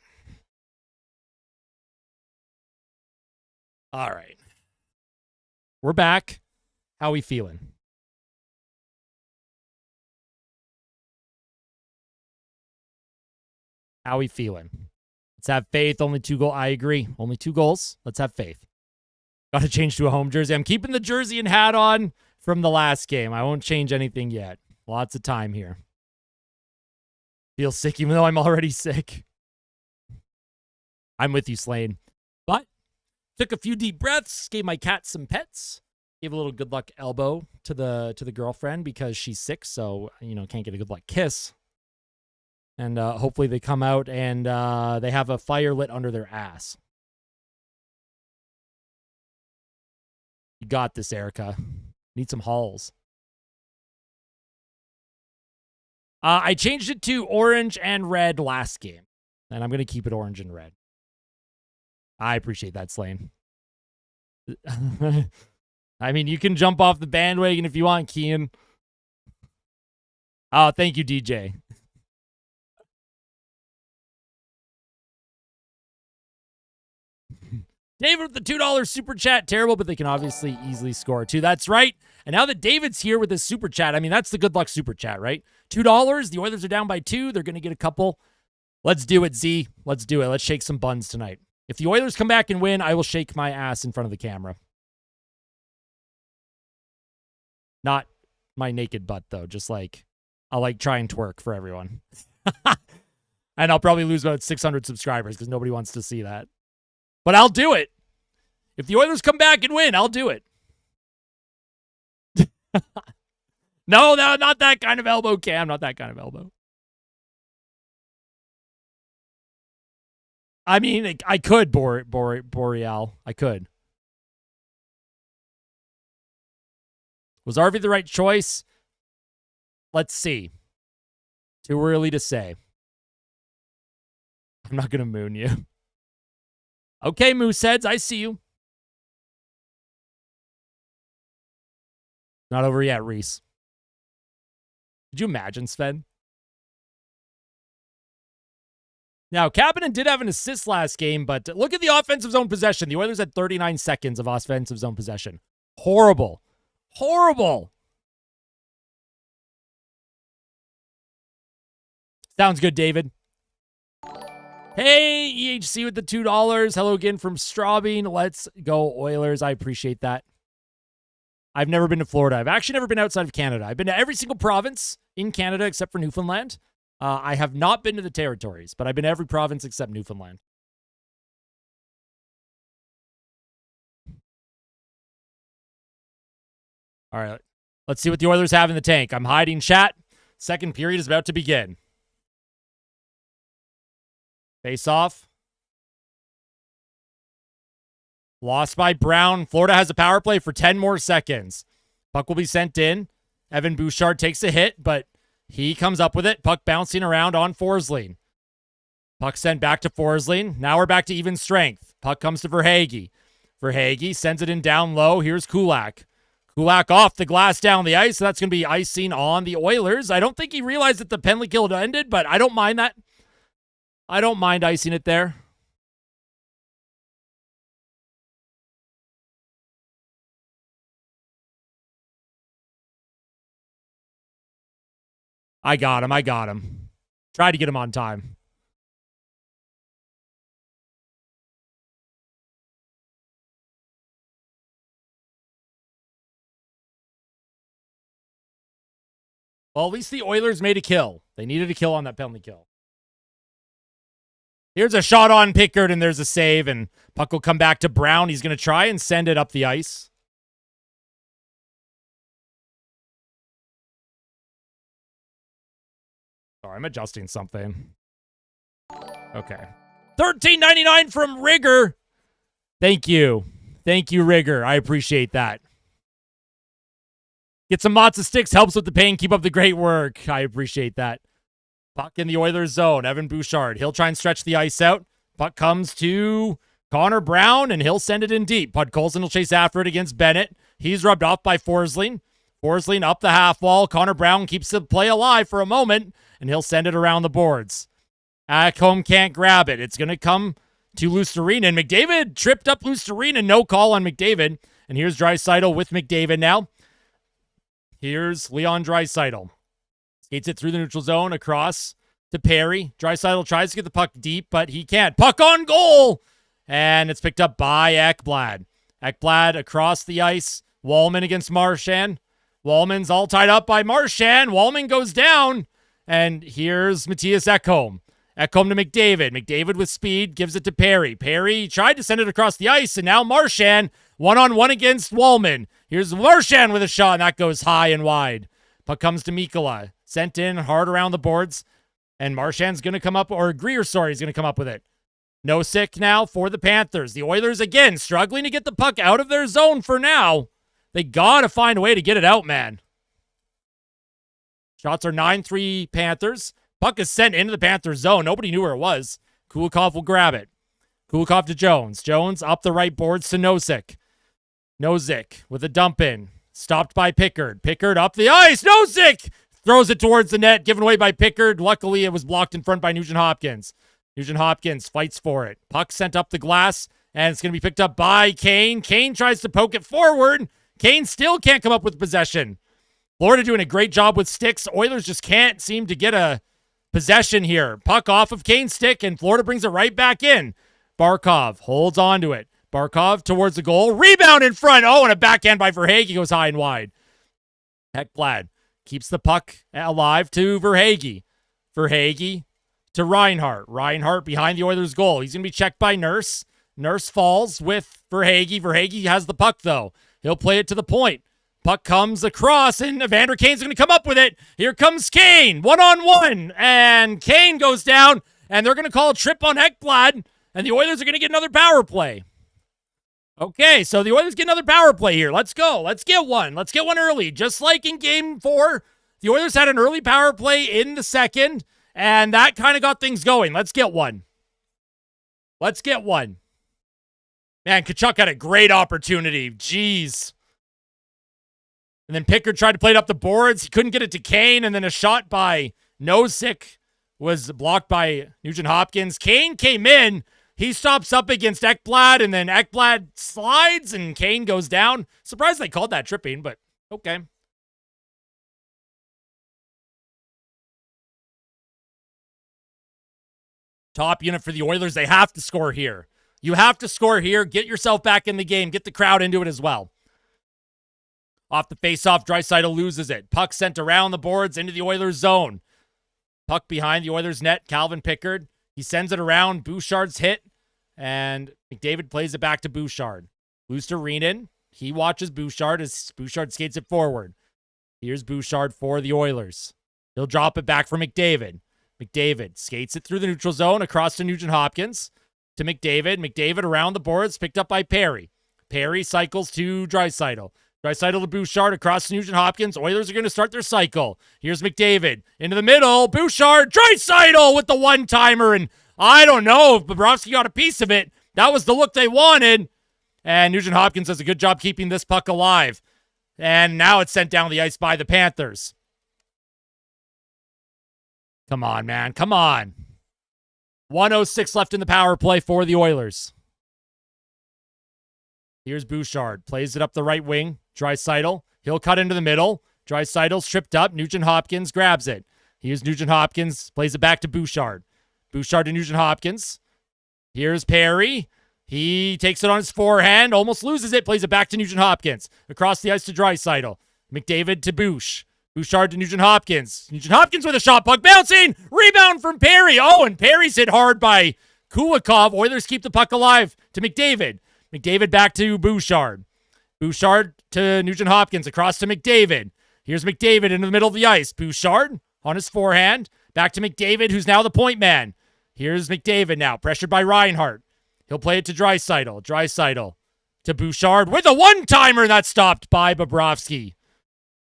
All right. We're back. How we feeling? How we feeling? Let's have faith. Only 2 goals. I agree. Only 2 goals. Let's have faith. Got to change to a home jersey. I'm keeping the jersey and hat on from the last game. I won't change anything yet. Lots of time here. Feel sick even though I'm already sick. I'm with you, Slane. But took a few deep breaths, gave my cat some pets, gave a little good luck elbow to the girlfriend because she's sick, so can't get a good luck kiss. And hopefully they come out and they have a fire lit under their ass. You got this, Erica. Need some halls. I changed it to orange and red last game, and I'm going to keep it orange and red. I appreciate that, Slane. I mean, you can jump off the bandwagon if you want, Kian. Oh, thank you, DJ. David with the $2 super chat. Terrible, but they can obviously easily score too. That's right. And now that David's here with his super chat, I mean, that's the good luck super chat, right? $2. The Oilers are down by 2. They're going to get a couple. Let's do it, Z. Let's do it. Let's shake some buns tonight. If the Oilers come back and win, I will shake my ass in front of the camera. Not my naked butt, though. Just like, I'll try and twerk for everyone. And I'll probably lose about 600 subscribers because nobody wants to see that. But I'll do it. If the Oilers come back and win, I'll do it. No, not that kind of elbow, Cam. Not that kind of elbow. I mean, I could, Boreal. I could. Was RV the right choice? Let's see. Too early to say. I'm not going to moon you. Okay, Mooseheads, I see you. Not over yet, Reese. Could you imagine, Sven? Now, Kapanen did have an assist last game, but look at the offensive zone possession. The Oilers had 39 seconds of offensive zone possession. Horrible. Horrible. Sounds good, David. Hey, EHC with the $2. Hello again from Straubing. Let's go, Oilers. I appreciate that. I've never been to Florida. I've actually never been outside of Canada. I've been to every single province in Canada except for Newfoundland. I have not been to the territories, but I've been to every province except Newfoundland. All right, let's see what the Oilers have in the tank. I'm hiding, chat. Second period is about to begin. Face off. Lost by Brown. Florida has a power play for 10 more seconds. Puck will be sent in. Evan Bouchard takes a hit, but he comes up with it. Puck bouncing around on Forsling. Puck sent back to Forsling. Now we're back to even strength. Puck comes to Verhaeghe. Verhaeghe sends it in down low. Here's Kulak. Kulak off the glass down the ice. So that's going to be icing on the Oilers. I don't think he realized that the penalty kill had ended, but I don't mind that. I don't mind icing it there. I got him. Tried to get him on time. Well, at least the Oilers made a kill. They needed a kill on that penalty kill. Here's a shot on Pickard, and there's a save, and puck will come back to Brown. He's going to try and send it up the ice. Sorry, I'm adjusting something. Okay. $13.99 from Rigger. Thank you. Thank you, Rigger. I appreciate that. Get some matzo sticks. Helps with the pain. Keep up the great work. I appreciate that. Puck in the Oilers zone. Evan Bouchard. He'll try and stretch the ice out. Puck comes to Connor Brown, and he'll send it in deep. Bud Colson will chase after it against Bennett. He's rubbed off by Forsling. Forsling up the half wall. Connor Brown keeps the play alive for a moment, and he'll send it around the boards. Ekholm can't grab it. It's going to come to Luostarinen. McDavid tripped up Luostarinen. No call on McDavid. And here's Draisaitl with McDavid now. Here's Leon Draisaitl. Skates it through the neutral zone across to Perry. Draisaitl tries to get the puck deep, but he can't. Puck on goal! And it's picked up by Ekblad. Ekblad across the ice. Wallman against Marchand. Wallman's all tied up by Marchand. Wallman goes down. And here's Mattias Ekholm. Ekholm to McDavid. McDavid with speed gives it to Perry. Perry tried to send it across the ice, and now Marchand one-on-one against Wallman. Here's Marchand with a shot, and that goes high and wide. Puck comes to Mikkola. Sent in hard around the boards, and Marchand's going to come up, or Greer, sorry, is going to come up with it. Nosek now for the Panthers. The Oilers, again, struggling to get the puck out of their zone for now. They got to find a way to get it out, man. Shots are 9-3 Panthers. Puck is sent into the Panthers zone. Nobody knew where it was. Kulikov will grab it. Kulikov to Jones. Jones up the right boards to Nosek. Nosek with a dump in. Stopped by Pickard. Pickard up the ice. Nosek throws it towards the net. Given away by Pickard. Luckily, it was blocked in front by Nugent Hopkins. Nugent Hopkins fights for it. Puck sent up the glass, and it's going to be picked up by Kane. Kane tries to poke it forward. Kane still can't come up with possession. Florida doing a great job with sticks. Oilers just can't seem to get a possession here. Puck off of Kane's stick, and Florida brings it right back in. Barkov holds on to it. Barkov towards the goal. Rebound in front. Oh, and a backhand by Verhaeghe goes high and wide. Ekblad keeps the puck alive to Verhaeghe. Verhaeghe to Reinhart. Reinhart behind the Oilers' goal. He's going to be checked by Nurse. Nurse falls with Verhaeghe. Verhaeghe has the puck, though. He'll play it to the point. Puck comes across, and Evander Kane's going to come up with it. Here comes Kane, one-on-one, and Kane goes down, and they're going to call a trip on Ekblad, and the Oilers are going to get another power play. Okay, so the Oilers get another power play here. Let's go. Let's get one. Let's get one early. Just like in Game 4, the Oilers had an early power play in the second, and that kind of got things going. Let's get one. Let's get one. Man, Tkachuk had a great opportunity. Jeez. And then Pickard tried to play it up the boards. He couldn't get it to Kane, and then a shot by Nosek was blocked by Nugent Hopkins. Kane came in. He stops up against Ekblad, and then Ekblad slides, and Kane goes down. Surprised they called that tripping, but okay. Top unit for the Oilers. They have to score here. You have to score here. Get yourself back in the game. Get the crowd into it as well. Off the faceoff, Draisaitl loses it. Puck sent around the boards into the Oilers zone. Puck behind the Oilers net. Calvin Pickard. He sends it around. Bouchard's hit. And McDavid plays it back to Bouchard. Luostarinen. He watches Bouchard as Bouchard skates it forward. Here's Bouchard for the Oilers. He'll drop it back for McDavid. McDavid skates it through the neutral zone across to Nugent Hopkins. To McDavid. McDavid around the boards. Picked up by Perry. Perry cycles to Draisaitl. Draisaitl to Bouchard across to Nugent Hopkins. Oilers are going to start their cycle. Here's McDavid. Into the middle. Bouchard. Draisaitl with the one-timer. And I don't know if Bobrovsky got a piece of it. That was the look they wanted. And Nugent Hopkins does a good job keeping this puck alive. And now it's sent down the ice by the Panthers. Come on, man. Come on. 1:06 left in the power play for the Oilers. Here's Bouchard. Plays it up the right wing. Draisaitl. He'll cut into the middle. Draisaitl's tripped up. Nugent Hopkins grabs it. Here's Nugent Hopkins. Plays it back to Bouchard. Bouchard to Nugent Hopkins. Here's Perry. He takes it on his forehand. Almost loses it. Plays it back to Nugent Hopkins. Across the ice to Draisaitl. McDavid to Bouch. Bouchard to Nugent Hopkins. Nugent Hopkins with a shot. Puck bouncing. Rebound from Perry. Oh, and Perry's hit hard by Kulikov. Oilers keep the puck alive to McDavid. McDavid back to Bouchard. Bouchard to Nugent Hopkins. Across to McDavid. Here's McDavid into the middle of the ice. Bouchard on his forehand. Back to McDavid, who's now the point man. Here's McDavid now. Pressured by Reinhart. He'll play it to Draisaitl. Draisaitl to Bouchard with a one-timer. That's stopped by Bobrovsky.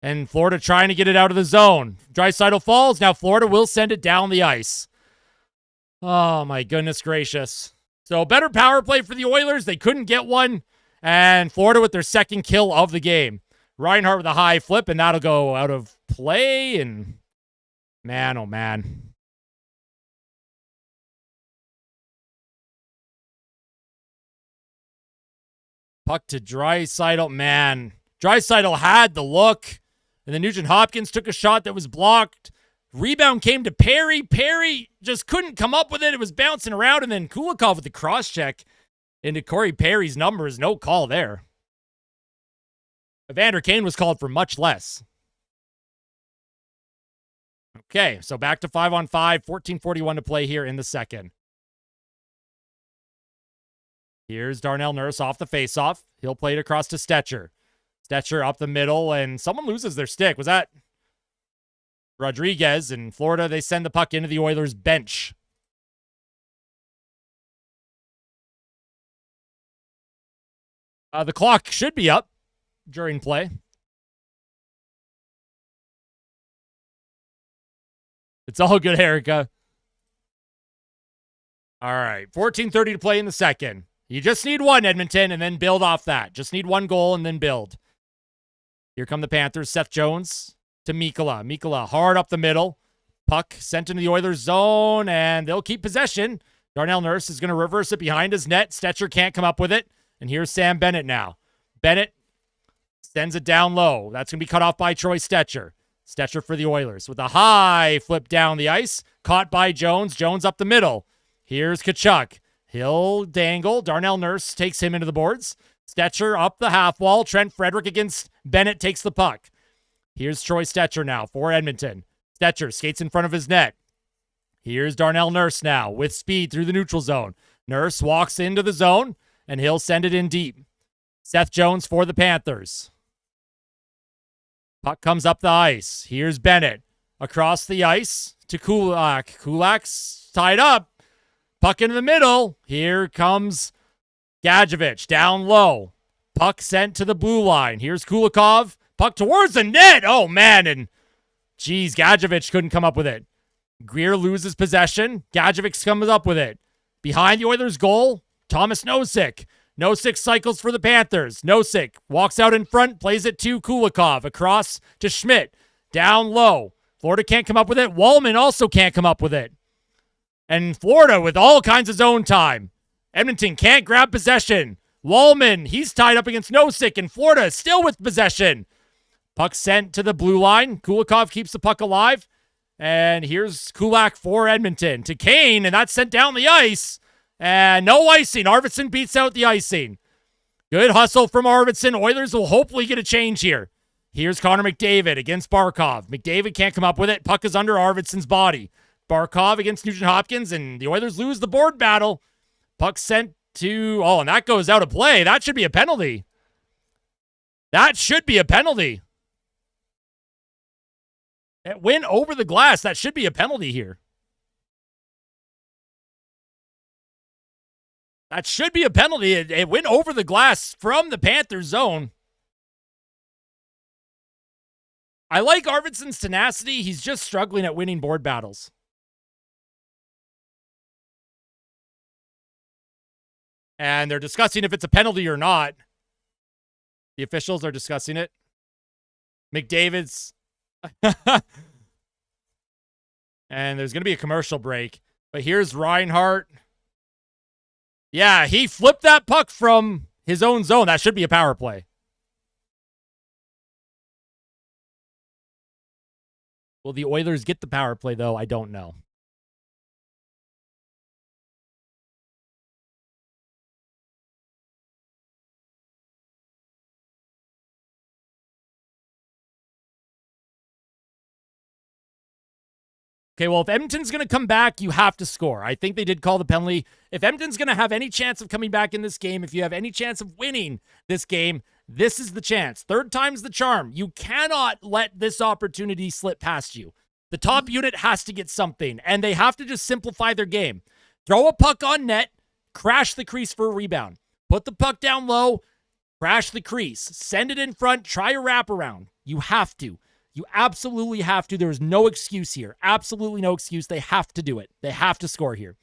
And Florida trying to get it out of the zone. Draisaitl falls. Now Florida will send it down the ice. Oh, my goodness gracious. So better power play for the Oilers. They couldn't get one. And Florida with their second kill of the game. Reinhart with a high flip, and that'll go out of play. And man, oh man. Puck to Draisaitl. Man, Draisaitl had the look. And then Nugent Hopkins took a shot that was blocked. Rebound came to Perry. Perry just couldn't come up with it. It was bouncing around. And then Kulikov with the cross-check into Corey Perry's numbers. No call there. Evander Kane was called for much less. Okay, so back to 5-on-5. 14:41 to play here in the second. Here's Darnell Nurse off the faceoff. He'll play it across to Stetcher. Stetcher up the middle, and someone loses their stick. Was that Rodriguez? In Florida, they send the puck into the Oilers' bench. The clock should be up during play. It's all good, Erica. All right, 14:30 to play in the second. You just need one, Edmonton, and then build off that. Just need one goal and then build. Here come the Panthers. Seth Jones to Mikkola. Mikkola hard up the middle. Puck sent into the Oilers zone, and they'll keep possession. Darnell Nurse is going to reverse it behind his net. Stetcher can't come up with it. And here's Sam Bennett now. Bennett sends it down low. That's going to be cut off by Troy Stetcher. Stetcher for the Oilers with a high flip down the ice. Caught by Jones. Jones up the middle. Here's Tkachuk. He'll dangle. Darnell Nurse takes him into the boards. Stetcher up the half wall. Trent Frederick against Bennett takes the puck. Here's Troy Stetcher now for Edmonton. Stetcher skates in front of his net. Here's Darnell Nurse now with speed through the neutral zone. Nurse walks into the zone, and he'll send it in deep. Seth Jones for the Panthers. Puck comes up the ice. Here's Bennett across the ice to Kulak. Kulak's tied up. Puck into the middle. Here comes Gadjevich down low. Puck sent to the blue line. Here's Kulikov. Puck towards the net. Oh, man. And, geez, Gadjevich couldn't come up with it. Greer loses possession. Gadjevich comes up with it. Behind the Oilers' goal, Thomas Nosek. Nosek cycles for the Panthers. Nosek walks out in front, plays it to Kulikov. Across to Schmidt. Down low. Florida can't come up with it. Wallman also can't come up with it. And Florida with all kinds of zone time. Edmonton can't grab possession. Wallman, he's tied up against Nosek, and Florida still with possession. Puck sent to the blue line. Kulikov keeps the puck alive. And here's Kulak for Edmonton to Kane, and that's sent down the ice. And no icing. Arvidsson beats out the icing. Good hustle from Arvidsson. Oilers will hopefully get a change here. Here's Connor McDavid against Barkov. McDavid can't come up with it. Puck is under Arvidsson's body. Barkov against Nugent Hopkins, and the Oilers lose the board battle. Puck sent to... Oh, and that goes out of play. That should be a penalty. That should be a penalty. It went over the glass. That should be a penalty here. That should be a penalty. It went over the glass from the Panthers zone. I like Arvidsson's tenacity. He's just struggling at winning board battles. And they're discussing if it's a penalty or not. The officials are discussing it. McDavid's. And there's going to be a commercial break. But here's Reinhart. Yeah, he flipped that puck from his own zone. That should be a power play. Will the Oilers get the power play, though? I don't know. Okay, well, if Edmonton's going to come back, you have to score. I think they did call the penalty. If Edmonton's going to have any chance of coming back in this game, if you have any chance of winning this game, this is the chance. Third time's the charm. You cannot let this opportunity slip past you. The top unit has to get something, and they have to just simplify their game. Throw a puck on net, crash the crease for a rebound. Put the puck down low, crash the crease. Send it in front, try a wraparound. You have to. You absolutely have to. There is no excuse here. Absolutely no excuse. They have to do it. They have to score here.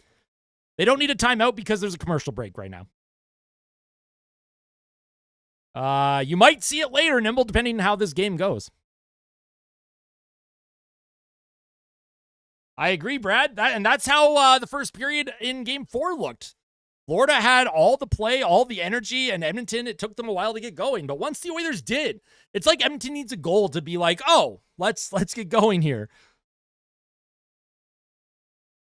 They don't need a timeout because there's a commercial break right now. You might see it later, Nimble, depending on how this game goes. I agree, Brad. And that's how the first period in Game 4 looked. Florida had all the play, all the energy, and Edmonton, it took them a while to get going. But once the Oilers did, it's like Edmonton needs a goal to be like, oh, let's get going here.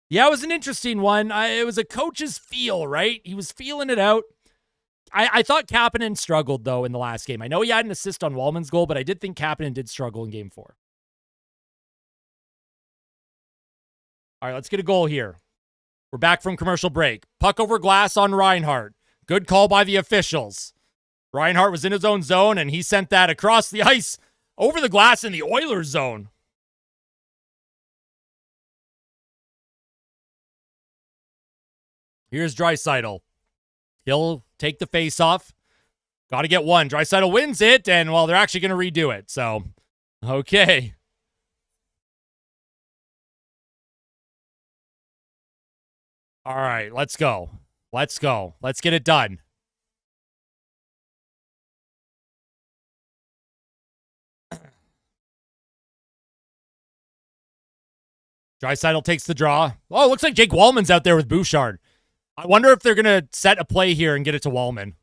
Yeah, it was an interesting one. It was a coach's feel, right? He was feeling it out. I thought Kapanen struggled, though, in the last game. I know he had an assist on Wallman's goal, but I did think Kapanen did struggle in Game 4. All right, let's get a goal here. We're back from commercial break. Puck over glass on Reinhart. Good call by the officials. Reinhart was in his own zone, and he sent that across the ice over the glass in the Oilers zone. Here's Draisaitl. He'll take the face-off. Got to get one. Draisaitl wins it, and, well, they're actually going to redo it. So, okay. All right, let's go. Let's go. Let's get it done. Draisaitl takes the draw. Oh, looks like Jake Wallman's out there with Bouchard. I wonder if they're going to set a play here and get it to Wallman.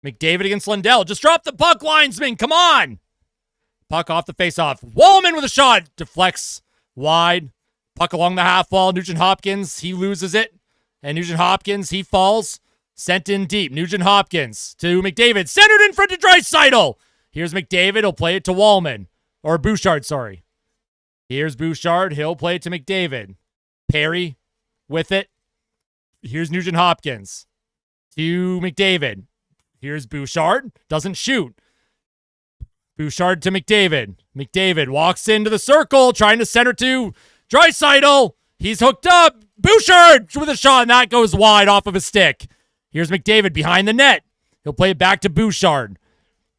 McDavid against Lundell. Just drop the puck, linesman. Come on. Puck off the face-off. Wallman with a shot. Deflects wide. Puck along the half wall. Nugent-Hopkins, he loses it. And Nugent-Hopkins, he falls. Sent in deep. Nugent-Hopkins to McDavid. Centered in front of Draisaitl. Here's McDavid. He'll play it to Wallman. Or Bouchard, sorry. Here's Bouchard. He'll play it to McDavid. Perry with it. Here's Nugent-Hopkins to McDavid. Here's Bouchard. Doesn't shoot. Bouchard to McDavid. McDavid walks into the circle, trying to center to Draisaitl. He's hooked up. Bouchard with a shot, and that goes wide off of a stick. Here's McDavid behind the net. He'll play it back to Bouchard.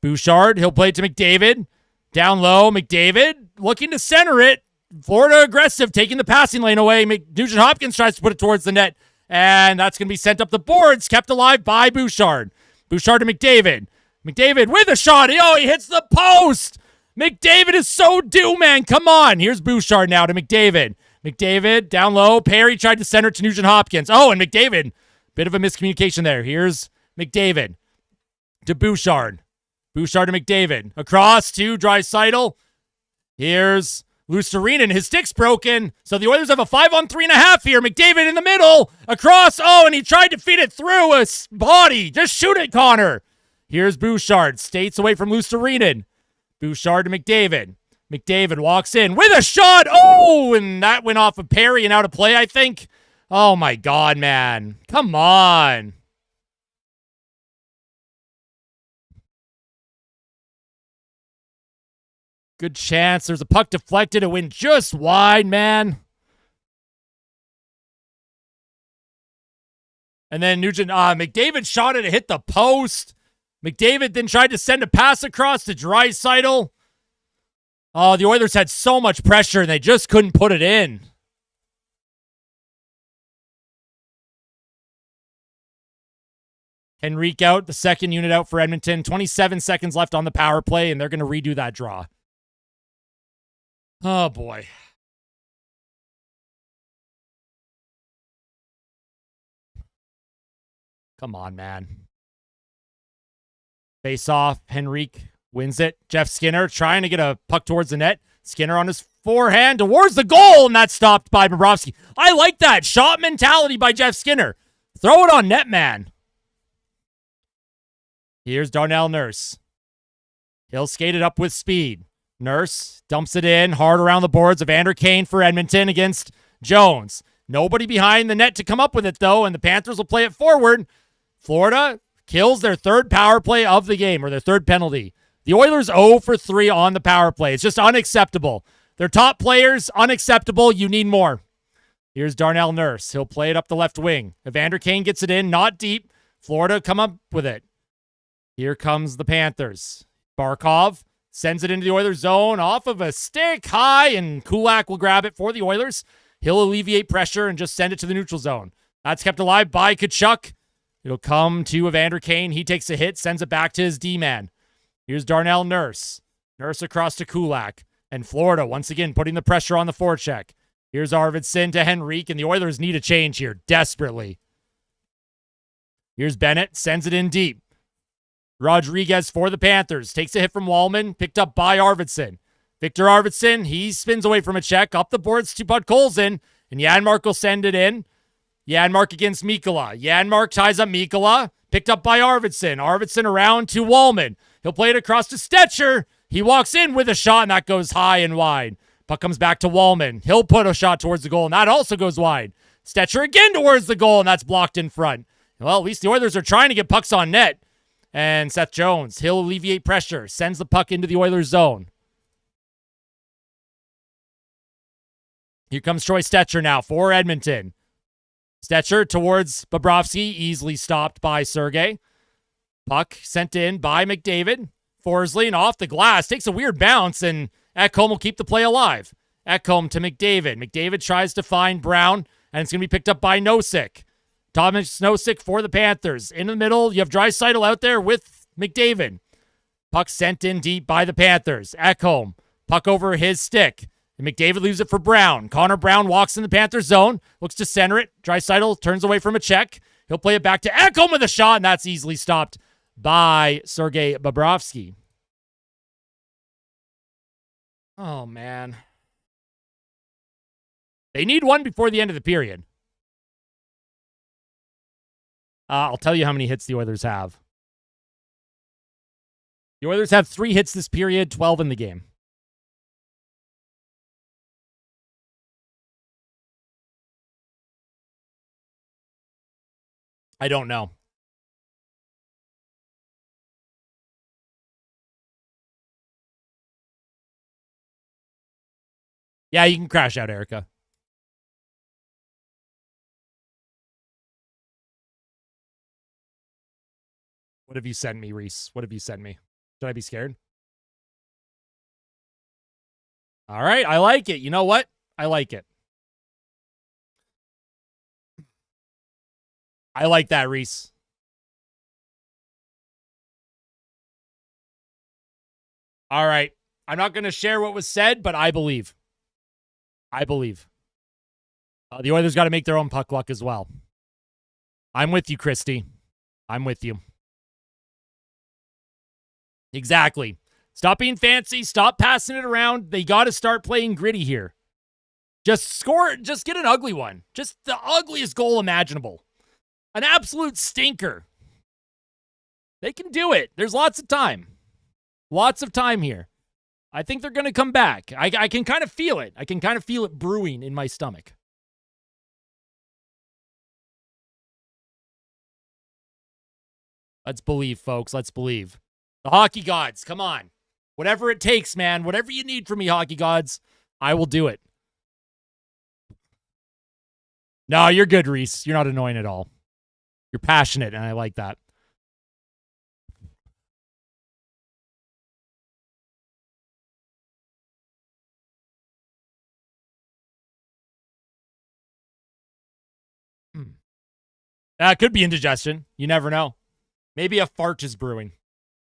Bouchard, he'll play it to McDavid. Down low, McDavid looking to center it. Florida aggressive, taking the passing lane away. Nugent-Hopkins tries to put it towards the net, and that's going to be sent up the boards, kept alive by Bouchard. Bouchard to McDavid. McDavid with a shot. Oh, he hits the post. McDavid is so due, man. Come on. Here's Bouchard now to McDavid. McDavid down low. Perry tried to center to Nugent-Hopkins. Oh, and McDavid. Bit of a miscommunication there. Here's McDavid to Bouchard. Bouchard to McDavid. Across to Draisaitl. Here's Luostarinen. His stick's broken. So the Oilers have a 5-on-3.5 here. McDavid in the middle. Across. Oh, and he tried to feed it through his body. Just shoot it, Connor. Here's Bouchard. States away from Luostarinen. Bouchard to McDavid. McDavid walks in with a shot. Oh, and that went off of Perry and out of play, I think. Oh, my God, man. Come on. Good chance. There's a puck deflected. It went just wide, man. And then McDavid shot it. It hit the post. McDavid then tried to send a pass across to Draisaitl. Oh, the Oilers had so much pressure, and they just couldn't put it in. Henrique out, the second unit out for Edmonton. 27 seconds left on the power play, and they're going to redo that draw. Oh, boy. Come on, man. Face off. Henrique wins it. Jeff Skinner trying to get a puck towards the net. Skinner on his forehand towards the goal, and that's stopped by Bobrovsky. I like that. Shot mentality by Jeff Skinner. Throw it on net, man. Here's Darnell Nurse. He'll skate it up with speed. Nurse dumps it in hard around the boards. Evander Kane for Edmonton against Jones. Nobody behind the net to come up with it, though, and the Panthers will play it forward. Florida kills their third power play of the game, or their third penalty. The Oilers 0 for 3 on the power play. It's just unacceptable. Their top players, unacceptable. You need more. Here's Darnell Nurse. He'll play it up the left wing. Evander Kane gets it in, not deep. Florida come up with it. Here comes the Panthers. Barkov sends it into the Oilers zone off of a stick high, and Kulak will grab it for the Oilers. He'll alleviate pressure and just send it to the neutral zone. That's kept alive by Tkachuk. It'll come to Evander Kane. He takes a hit, sends it back to his D-man. Here's Darnell Nurse. Nurse across to Kulak. And Florida, once again, putting the pressure on the forecheck. Here's Arvidsson to Henrique, and the Oilers need a change here, desperately. Here's Bennett, sends it in deep. Rodriguez for the Panthers, takes a hit from Wallman, picked up by Arvidsson. Victor Arvidsson, he spins away from a check, up the boards to Podkolzin, and Janmark will send it in. Janmark against Mikkola. Janmark ties up Mikkola, picked up by Arvidsson. Arvidsson around to Wallman. He'll play it across to Stetcher. He walks in with a shot, and that goes high and wide. Puck comes back to Wallman. He'll put a shot towards the goal, and that also goes wide. Stetcher again towards the goal, and that's blocked in front. Well, at least the Oilers are trying to get pucks on net. And Seth Jones, he'll alleviate pressure, sends the puck into the Oilers zone. Here comes Troy Stetcher now for Edmonton. Stetcher towards Bobrovsky, easily stopped by Sergei. Puck sent in by McDavid. Forsling, and off the glass, takes a weird bounce, and Ekholm will keep the play alive. Ekholm to McDavid. McDavid tries to find Brown, and it's going to be picked up by Nosek. Thomas Nosek for the Panthers. In the middle, you have Draisaitl out there with McDavid. Puck sent in deep by the Panthers. Ekholm, puck over his stick. And McDavid leaves it for Brown. Connor Brown walks in the Panthers zone, looks to center it. Draisaitl turns away from a check. He'll play it back to Ekholm with a shot, and that's easily stopped by Sergei Bobrovsky. Oh, man. They need one before the end of the period. I'll tell you how many hits the Oilers have. The Oilers have 3 hits this period, 12 in the game. I don't know. Yeah, you can crash out, Erica. What have you sent me, Reese? What have you sent me? Should I be scared? All right, I like it. You know what? I like it. I like that, Reese. All right. I'm not going to share what was said, but I believe. I believe. The Oilers got to make their own puck luck as well. I'm with you, Christy. I'm with you. Exactly. Stop being fancy. Stop passing it around. They got to start playing gritty here. Just score. Just get an ugly one. Just the ugliest goal imaginable. An absolute stinker. They can do it. There's lots of time. Lots of time here. I think they're going to come back. I can kind of feel it. I can kind of feel it brewing in my stomach. Let's believe, folks. Let's believe. The hockey gods, come on. Whatever it takes, man. Whatever you need from me, hockey gods, I will do it. No, you're good, Reese. You're not annoying at all. You're passionate, and I like that. Could be indigestion. You never know. Maybe a fart is brewing.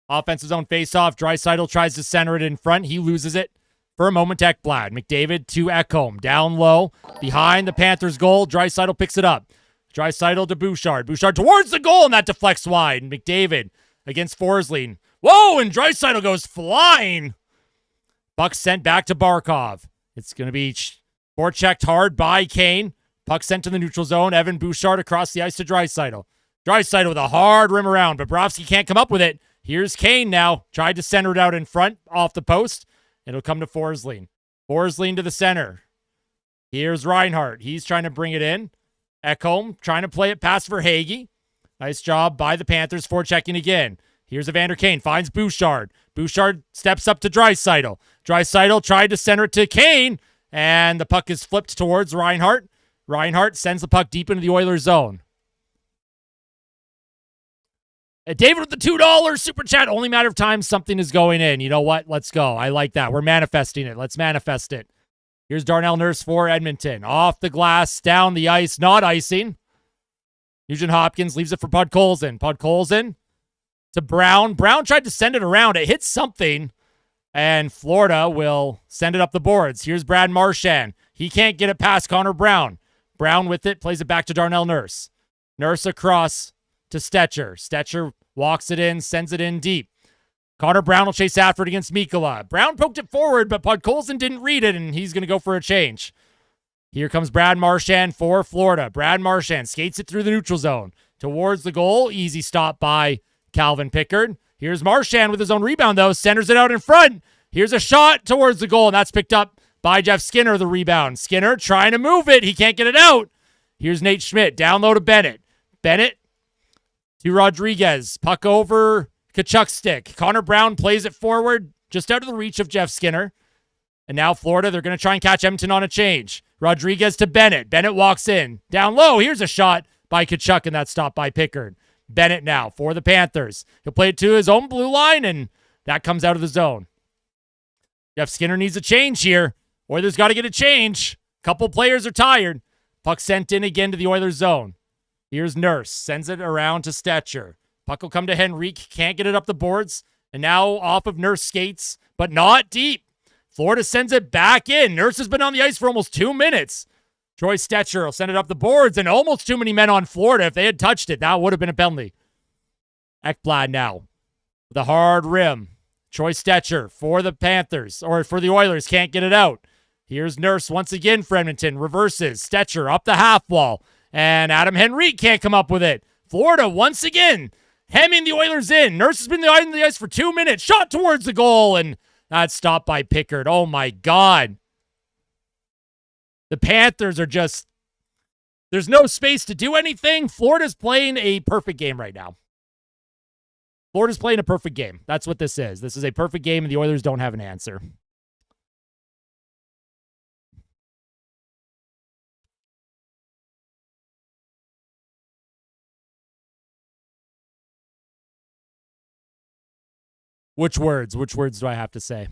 Offensive zone faceoff. Draisaitl tries to center it in front. He loses it for a moment to Ekblad. McDavid to Ekholm. Down low. Behind the Panthers goal. Draisaitl picks it up. Draisaitl to Bouchard. Bouchard towards the goal, and that deflects wide. McDavid against Forsling. Whoa, and Draisaitl goes flying. Puck sent back to Barkov. It's going to be forechecked hard by Kane. Puck sent to the neutral zone. Evan Bouchard across the ice to Draisaitl. Draisaitl with a hard rim around. Bobrovsky can't come up with it. Here's Kane now. Tried to center it out in front off the post. It'll come to Forsling. Forsling to the center. Here's Reinhart. He's trying to bring it in. Ekholm trying to play it past for Hagee. Nice job by the Panthers forechecking again. Here's Evander Kane. Finds Bouchard. Bouchard steps up to Draisaitl. Draisaitl tried to center it to Kane. And the puck is flipped towards Reinhart. Reinhart sends the puck deep into the Oilers zone. David with the $2 super chat. Only matter of time something is going in. You know what? Let's go. I like that. We're manifesting it. Let's manifest it. Here's Darnell Nurse for Edmonton. Off the glass, down the ice, not icing. Nugent Hopkins leaves it for Podkolzin. Podkolzin to Brown. Brown tried to send it around. It hit something, and Florida will send it up the boards. Here's Brad Marchand. He can't get it past Connor Brown. Brown with it, plays it back to Darnell Nurse. Nurse across to Stetcher. Stetcher walks it in, sends it in deep. Connor Brown will chase after it against Mikkola. Brown poked it forward, but Podkolzin didn't read it, and he's going to go for a change. Here comes Brad Marchand for Florida. Brad Marchand skates it through the neutral zone towards the goal. Easy stop by Calvin Pickard. Here's Marchand with his own rebound, though. Centers it out in front. Here's a shot towards the goal, and that's picked up by Jeff Skinner, the rebound. Skinner trying to move it. He can't get it out. Here's Nate Schmidt. Down low to Bennett. Bennett to Rodriguez. Puck over Tkachuk's stick. Connor Brown plays it forward, just out of the reach of Jeff Skinner. And now Florida, they're going to try and catch Edmonton on a change. Rodriguez to Bennett. Bennett walks in. Down low. Here's a shot by Tkachuk, and that's stopped by Pickard. Bennett now for the Panthers. He'll play it to his own blue line, and that comes out of the zone. Jeff Skinner needs a change here. Oilers got to get a change. Couple players are tired. Puck sent in again to the Oilers zone. Here's Nurse. Sends it around to Stetcher. Puck will come to Henrique. Can't get it up the boards. And now off of Nurse skates, but not deep. Florida sends it back in. Nurse has been on the ice for almost 2 minutes. Troy Stetcher will send it up the boards, and almost too many men on Florida. If they had touched it, that would have been a penalty. Ekblad now with a hard rim. Troy Stetcher for the Panthers, or for the Oilers, can't get it out. Here's Nurse once again for Edmonton. Reverses. Stetcher up the half wall. And Adam Henrique can't come up with it. Florida once again hemming the Oilers in. Nurse has been on the ice for 2 minutes. Shot towards the goal, and that's stopped by Pickard. Oh, my God. The Panthers are just, there's no space to do anything. Florida's playing a perfect game right now. Florida's playing a perfect game. That's what this is. This is a perfect game, and the Oilers don't have an answer. Which words? Which words do I have to say?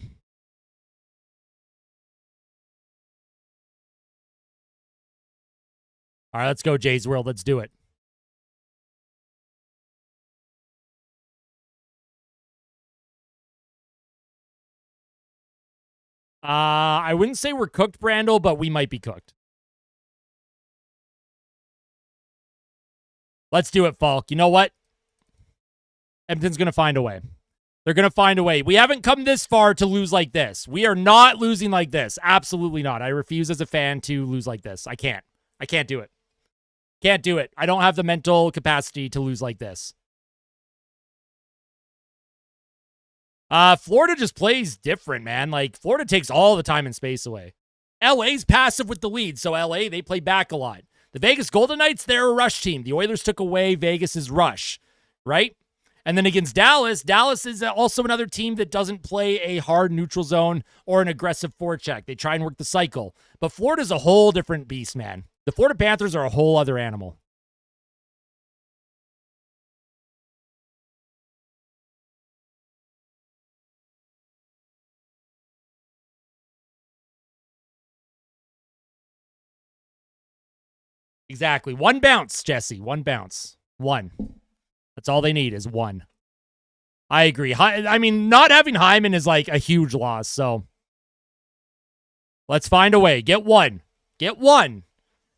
All right, let's go, Jay's World. Let's do it. I wouldn't say we're cooked, Brandel, but we might be cooked. Let's do it, Falk. You know what? Edmonton's going to find a way. They're going to find a way. We haven't come this far to lose like this. We are not losing like this. Absolutely not. I refuse as a fan to lose like this. I can't. I can't do it. Can't do it. I don't have the mental capacity to lose like this. Florida just plays different, man. Like, Florida takes all the time and space away. LA's passive with the lead, so LA, they play back a lot. The Vegas Golden Knights, they're a rush team. The Oilers took away Vegas's rush, right? And then against Dallas, Dallas is also another team that doesn't play a hard neutral zone or an aggressive forecheck. They try and work the cycle. But Florida's a whole different beast, man. The Florida Panthers are a whole other animal. Exactly. One bounce, Jesse. One bounce. One. That's all they need is one. I agree. I mean, not having Hyman is like a huge loss, so let's find a way. Get one. Get one.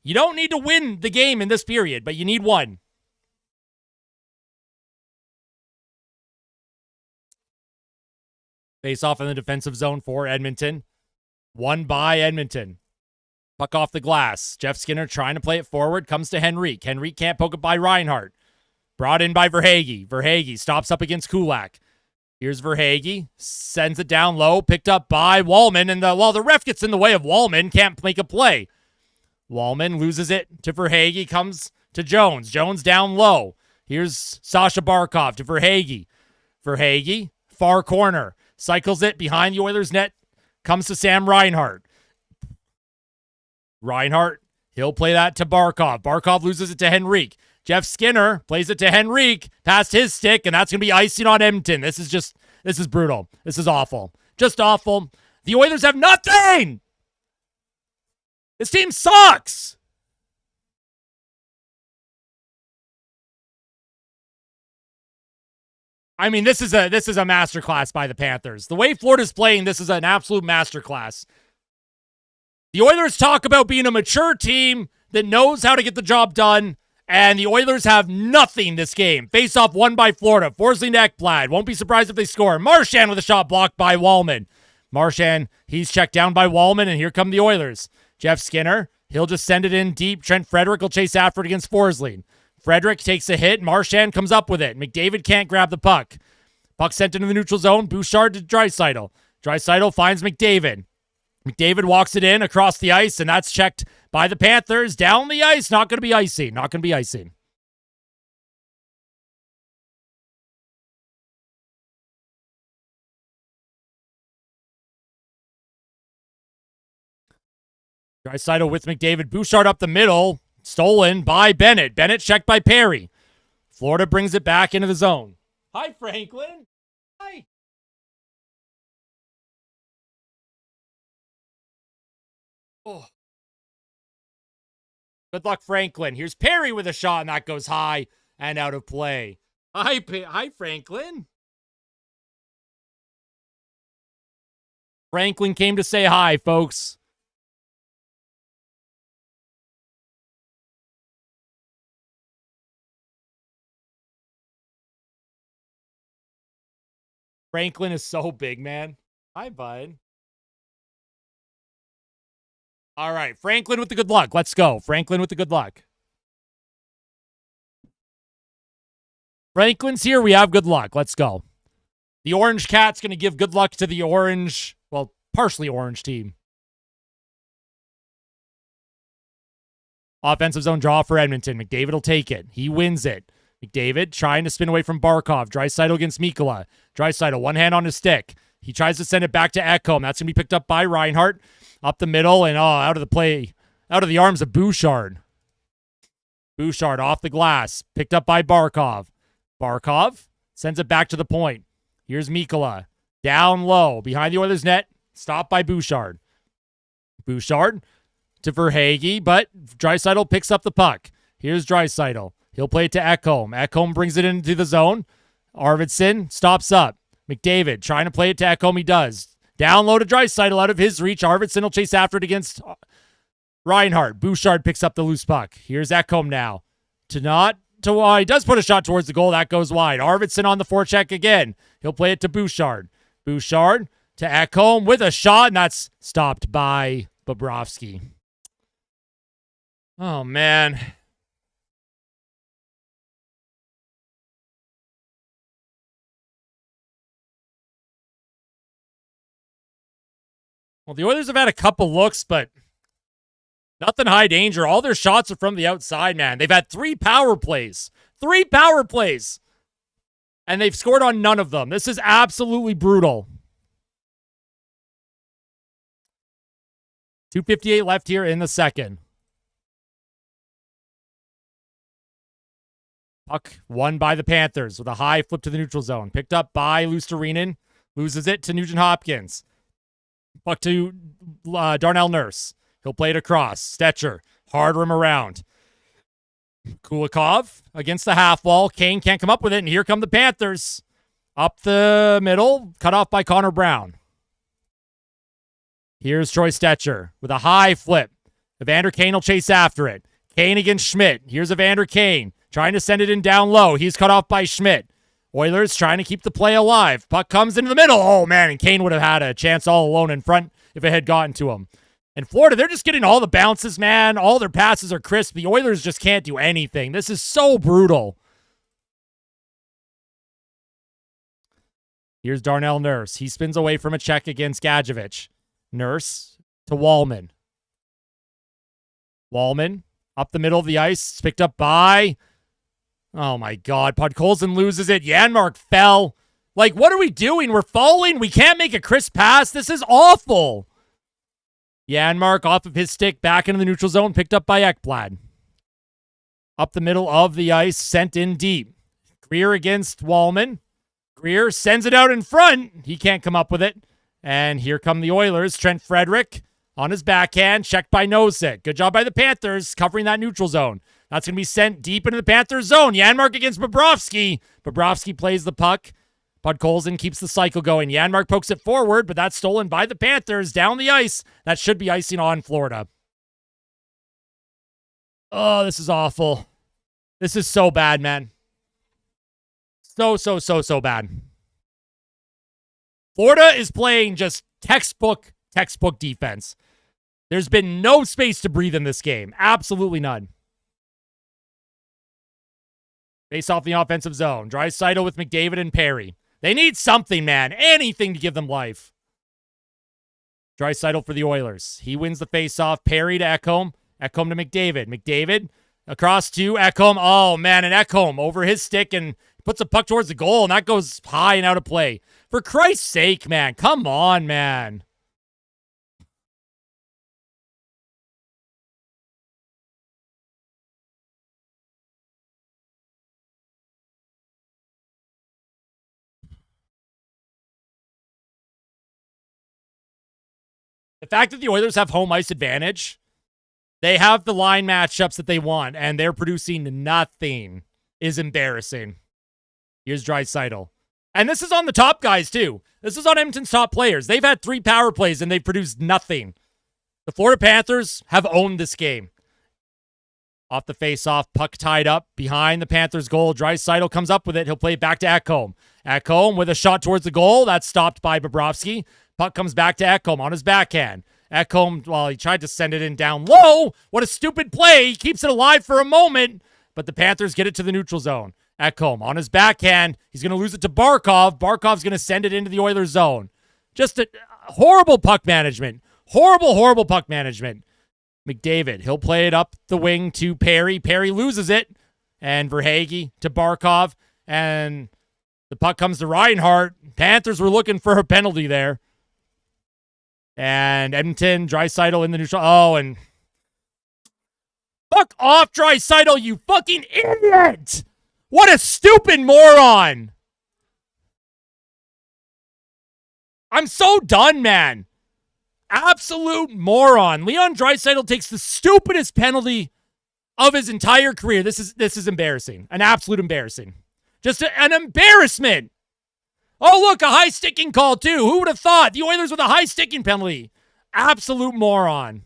You don't need to win the game in this period, but you need one. Face off in the defensive zone for Edmonton. Won by Edmonton. Puck off the glass. Jeff Skinner trying to play it forward. Comes to Henrique. Henrique can't poke it by Reinhart. Brought in by Verhaeghe. Verhaeghe stops up against Kulak. Here's Verhaeghe. Sends it down low. Picked up by Wallman. And the ref gets in the way of Wallman. Can't make a play. Wallman loses it to Verhaeghe. Comes to Jones. Jones down low. Here's Sasha Barkov to Verhaeghe. Verhaeghe. Far corner. Cycles it behind the Oilers net. Comes to Sam Reinhart. Reinhart. He'll play that to Barkov. Barkov loses it to Henrique. Jeff Skinner plays it to Henrique past his stick, and that's going to be icing on Edmonton. This is brutal. This is awful. Just awful. The Oilers have nothing. This team sucks. I mean, this is a masterclass by the Panthers. The way Florida's playing, this is an absolute masterclass. The Oilers talk about being a mature team that knows how to get the job done, and the Oilers have nothing this game. Face-off won by Florida. Forsling to Ekblad. Won't be surprised if they score. Marchand with a shot blocked by Wallman. Marchand, he's checked down by Wallman, and here come the Oilers. Jeff Skinner, he'll just send it in deep. Trent Frederick will chase after it against Forsling. Frederick takes a hit. Marchand comes up with it. McDavid can't grab the puck. Puck sent into the neutral zone. Bouchard to Draisaitl. Draisaitl finds McDavid. McDavid walks it in across the ice, and that's checked by the Panthers. Down the ice. Not going to be icing. Not going to be icing. Draisaitl with McDavid. Bouchard up the middle. Stolen by Bennett. Bennett checked by Perry. Florida brings it back into the zone. Hi, Franklin. Hi. Oh. Good luck, Franklin. Here's Perry with a shot, and that goes high and out of play. Hi, Franklin. Franklin came to say hi, folks. Franklin is so big, man. Hi, bud. All right, Franklin with the good luck. Let's go. Franklin with the good luck. Franklin's here. We have good luck. Let's go. The Orange Cat's going to give good luck to the orange, well, partially orange team. Offensive zone draw for Edmonton. McDavid will take it. He wins it. McDavid trying to spin away from Barkov. Draisaitl against Mikkola. Draisaitl, one hand on his stick. He tries to send it back to Ekholm. That's going to be picked up by Reinhart. Up the middle and out of the play. Out of the arms of Bouchard. Bouchard off the glass. Picked up by Barkov. Barkov sends it back to the point. Here's Mikkola. Down low. Behind the Oilers net. Stopped by Bouchard. Bouchard to Verhaeghe, but Draisaitl picks up the puck. Here's Draisaitl. He'll play it to Ekholm. Ekholm brings it into the zone. Arvidsson stops up. McDavid trying to play it to Ekholm. He does. Down low to Draisaitl out of his reach. Arvidsson will chase after it against Reinhart. Bouchard picks up the loose puck. Here's Ekholm now. He does put a shot towards the goal. That goes wide. Arvidsson on the forecheck again. He'll play it to Bouchard. Bouchard to Ekholm with a shot, and that's stopped by Bobrovsky. Oh, man. Well, the Oilers have had a couple looks, but nothing high danger. All their shots are from the outside, man. They've had 3 power plays. 3 power plays. And they've scored on none of them. This is absolutely brutal. 2:58 left here in the second. Puck won by the Panthers with a high flip to the neutral zone. Picked up by Luostarinen. Loses it to Nugent Hopkins. Puck to Darnell Nurse. He'll play it across. Stetcher. Hard rim around. Kulikov against the half wall. Kane can't come up with it, and here come the Panthers. Up the middle. Cut off by Connor Brown. Here's Troy Stetcher with a high flip. Evander Kane will chase after it. Kane against Schmidt. Here's Evander Kane. Trying to send it in down low. He's cut off by Schmidt. Oilers trying to keep the play alive. Puck comes into the middle. Oh, man, and Kane would have had a chance all alone in front if it had gotten to him. And Florida, they're just getting all the bounces, man. All their passes are crisp. The Oilers just can't do anything. This is so brutal. Here's Darnell Nurse. He spins away from a check against Gadjevich. Nurse to Wallman. Wallman up the middle of the ice. It's picked up by... Oh, my God. Podkolzin loses it. Janmark fell. Like, what are we doing? We're falling. We can't make a crisp pass. This is awful. Janmark off of his stick back into the neutral zone. Picked up by Ekblad. Up the middle of the ice. Sent in deep. Greer against Wallman. Greer sends it out in front. He can't come up with it. And here come the Oilers. Trent Frederick on his backhand. Checked by Nosek. Good job by the Panthers covering that neutral zone. That's going to be sent deep into the Panthers zone. Janmark against Bobrovsky. Bobrovsky plays the puck Podkolzin keeps the cycle going. Janmark pokes it forward, but that's stolen by the Panthers down the ice. That should be icing on Florida. Oh, this is awful. This is so bad, man. So bad. Florida is playing just textbook defense. There's been no space to breathe in this game. Absolutely none. Face off the offensive zone. Draisaitl with McDavid and Perry. They need something, man. Anything to give them life. Draisaitl for the Oilers. He wins the face-off. Perry to Ekholm. Ekholm to McDavid. McDavid across to Ekholm. Oh, man, and Ekholm over his stick and puts a puck towards the goal, and that goes high and out of play. For Christ's sake, man. Come on, man. The fact that the Oilers have home ice advantage, they have the line matchups that they want, and they're producing nothing, is embarrassing. Here's Draisaitl. And this is on the top guys, too. This is on Edmonton's top players. They've had 3 power plays, and they've produced nothing. The Florida Panthers have owned this game. Off the face-off, puck tied up behind the Panthers' goal. Draisaitl comes up with it. He'll play it back to Ekholm. Ekholm with a shot towards the goal. That's stopped by Bobrovsky. Puck comes back to Ekholm on his backhand. Ekholm, well, he tried to send it in down low. What a stupid play. He keeps it alive for a moment, but the Panthers get it to the neutral zone. Ekholm on his backhand. He's going to lose it to Barkov. Barkov's going to send it into the Oilers zone. Just a horrible puck management. Horrible puck management. McDavid, he'll play it up the wing to Perry. Perry loses it. And Verhaeghe to Barkov. And the puck comes to Reinhart. Panthers were looking for a penalty there. And Edmonton, Draisaitl in the neutral. Oh, and fuck off, Draisaitl, you fucking idiot! What a stupid moron! I'm so done, man. Absolute moron. Leon Draisaitl takes the stupidest penalty of his entire career. This is embarrassing. An absolute embarrassing. Just an embarrassment. Oh, look, a high sticking call, too. Who would have thought? The Oilers with a high sticking penalty. Absolute moron.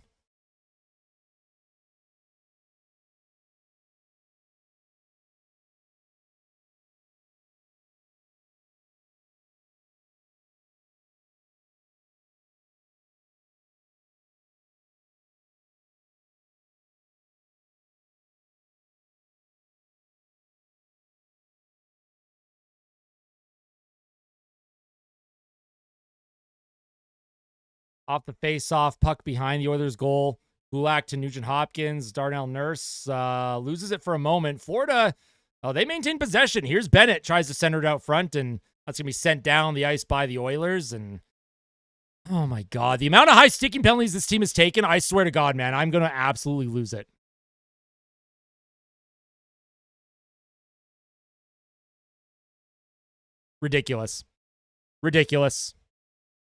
Off the face-off, puck behind the Oilers' goal. Gulak to Nugent-Hopkins. Darnell Nurse loses it for a moment. Florida, they maintain possession. Here's Bennett, tries to center it out front, and that's going to be sent down the ice by the Oilers. And oh, my God. The amount of high sticking penalties this team has taken, I swear to God, man, I'm going to absolutely lose it. Ridiculous.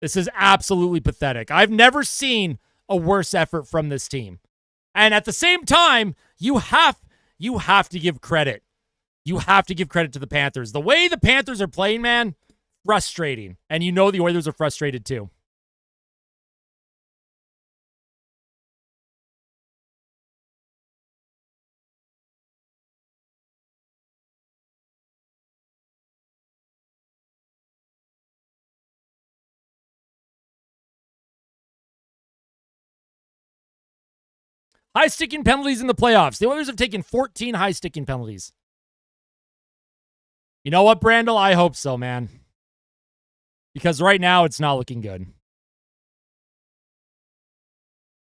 This is absolutely pathetic. I've never seen a worse effort from this team. And at the same time, you have to give credit. You have to give credit to the Panthers. The way the Panthers are playing, man, frustrating. And you know the Oilers are frustrated too. High sticking penalties in the playoffs. The Oilers have taken 14 high sticking penalties. You know what, Brandel? I hope so, man. Because right now, it's not looking good.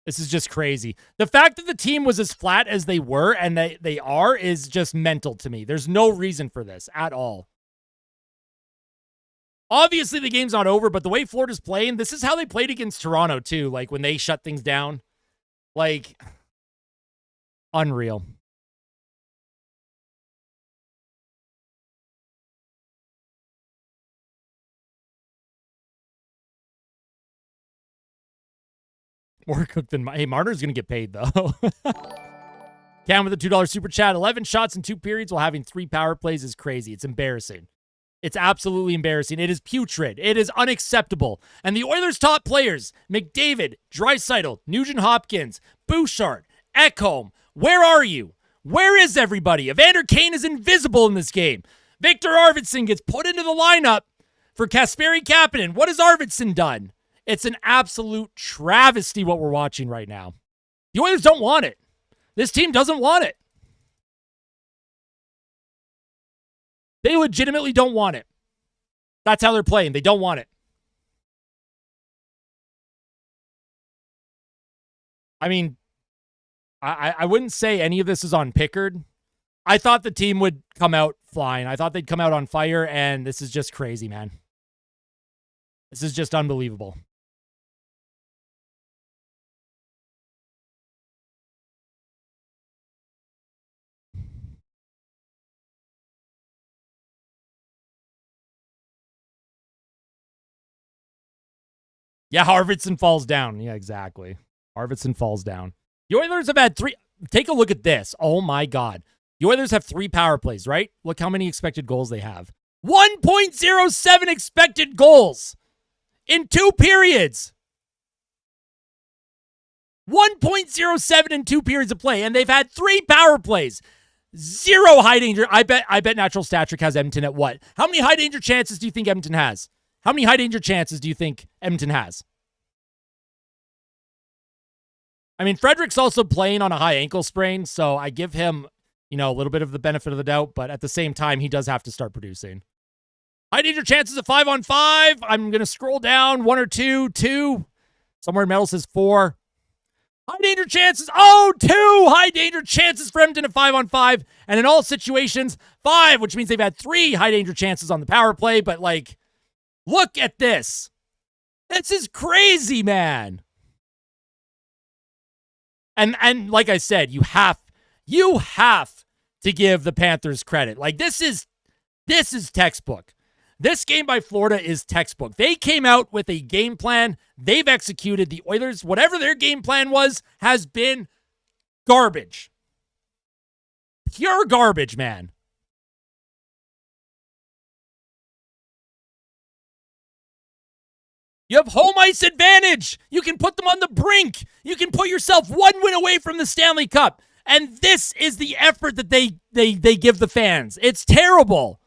This is just crazy. The fact that the team was as flat as they were and they are is just mental to me. There's no reason for this at all. Obviously, the game's not over, but the way Florida's playing, this is how they played against Toronto, too. Like, when they shut things down. Like, unreal. More cooked than my... Hey, Marner's going to get paid, though. Cam with a $2 super chat. 11 shots in 2 periods while having 3 power plays is crazy. It's embarrassing. It's absolutely embarrassing. It is putrid. It is unacceptable. And the Oilers' top players, McDavid, Draisaitl, Nugent-Hopkins, Bouchard, Ekholm, where are you? Where is everybody? Evander Kane is invisible in this game. Victor Arvidsson gets put into the lineup for Kasperi Kapanen. What has Arvidsson done? It's an absolute travesty what we're watching right now. The Oilers don't want it. This team doesn't want it. They legitimately don't want it. That's how they're playing. They don't want it. I mean, I wouldn't say any of this is on Pickard. I thought the team would come out flying. I thought they'd come out on fire, and this is just crazy, man. This is just unbelievable. Yeah, Arvidsson falls down. Yeah, exactly. Arvidsson falls down. The Oilers have had 3. Take a look at this. Oh, my God. The Oilers have 3 power plays, right? Look how many expected goals they have. 1.07 expected goals in 2 periods. 1.07 in 2 periods of play, and they've had 3 power plays. 0 high danger. I bet Natural Stat Trick has Edmonton at what? How many high danger chances do you think Edmonton has? How many high danger chances do you think Edmonton has? I mean, Frederick's also playing on a high ankle sprain, so I give him, a little bit of the benefit of the doubt, but at the same time, he does have to start producing. High danger chances at 5-on-5. I'm going to scroll down 1 or 2. 2. Somewhere in metal says 4. High danger chances. Oh, 2 high danger chances for Edmonton at 5-on-5. And in all situations, 5, which means they've had 3 high danger chances on the power play. But, look at this. This is crazy, man. And like I said, you have to give the Panthers credit. This is textbook. This game by Florida is textbook. They came out with a game plan. They've executed. The Oilers, whatever their game plan was, has been garbage. Pure garbage, man. You have home ice advantage. You can put them on the brink. You can put yourself 1 win away from the Stanley Cup. And this is the effort that they give the fans. It's terrible.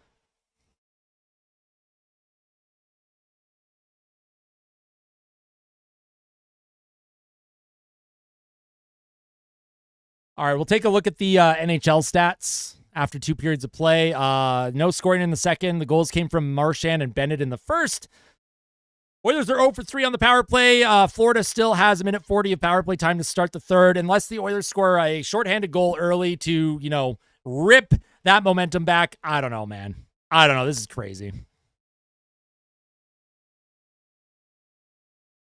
All right, we'll take a look at the NHL stats after 2 periods of play. No scoring in the second. The goals came from Marchand and Bennett in the first. Oilers are 0 for 3 on the power play. Florida still has a minute 40 of power play time to start the third, unless the Oilers score a shorthanded goal early to, rip that momentum back. I don't know, man. I don't know. This is crazy.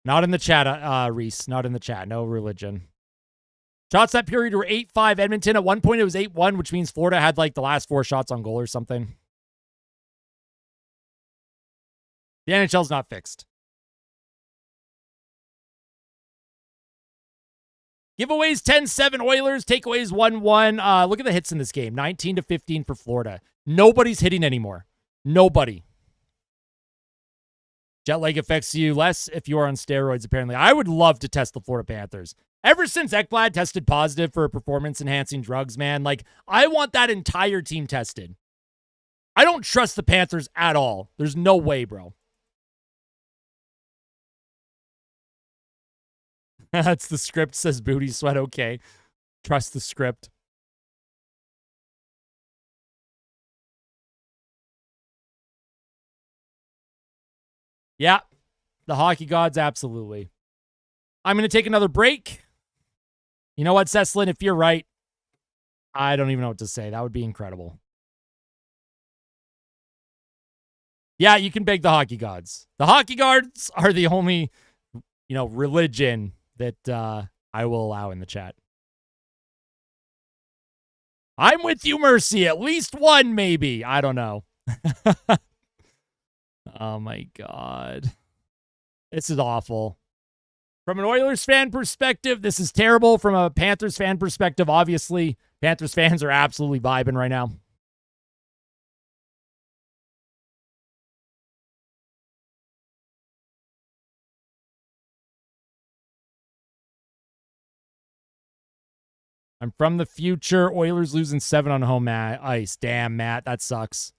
Not in the chat, Reese. Not in the chat. No religion. Shots that period were 8-5 Edmonton. At one point, it was 8-1, which means Florida had the last 4 shots on goal or something. The NHL's not fixed. Giveaways 10-7 Oilers. Takeaways 1-1. Look at the hits in this game. 19-15 for Florida. Nobody's hitting anymore. Nobody. Jet lag affects you less if you are on steroids, apparently. I would love to test the Florida Panthers. Ever since Ekblad tested positive for performance-enhancing drugs, man, I want that entire team tested. I don't trust the Panthers at all. There's no way, bro. That's the script, says Booty Sweat. Okay. Trust the script. Yeah. The hockey gods, absolutely. I'm going to take another break. You know what, Cecilin? If you're right, I don't even know what to say. That would be incredible. Yeah, you can beg the hockey gods. The hockey gods are the only, religion that I will allow in the chat. I'm with you, Mercy. At least one, maybe. I don't know. Oh, my God. This is awful. From an Oilers fan perspective, this is terrible. From a Panthers fan perspective, obviously, Panthers fans are absolutely vibing right now. I'm from the future. Oilers losing 7 on home ice. Damn, Matt, that sucks.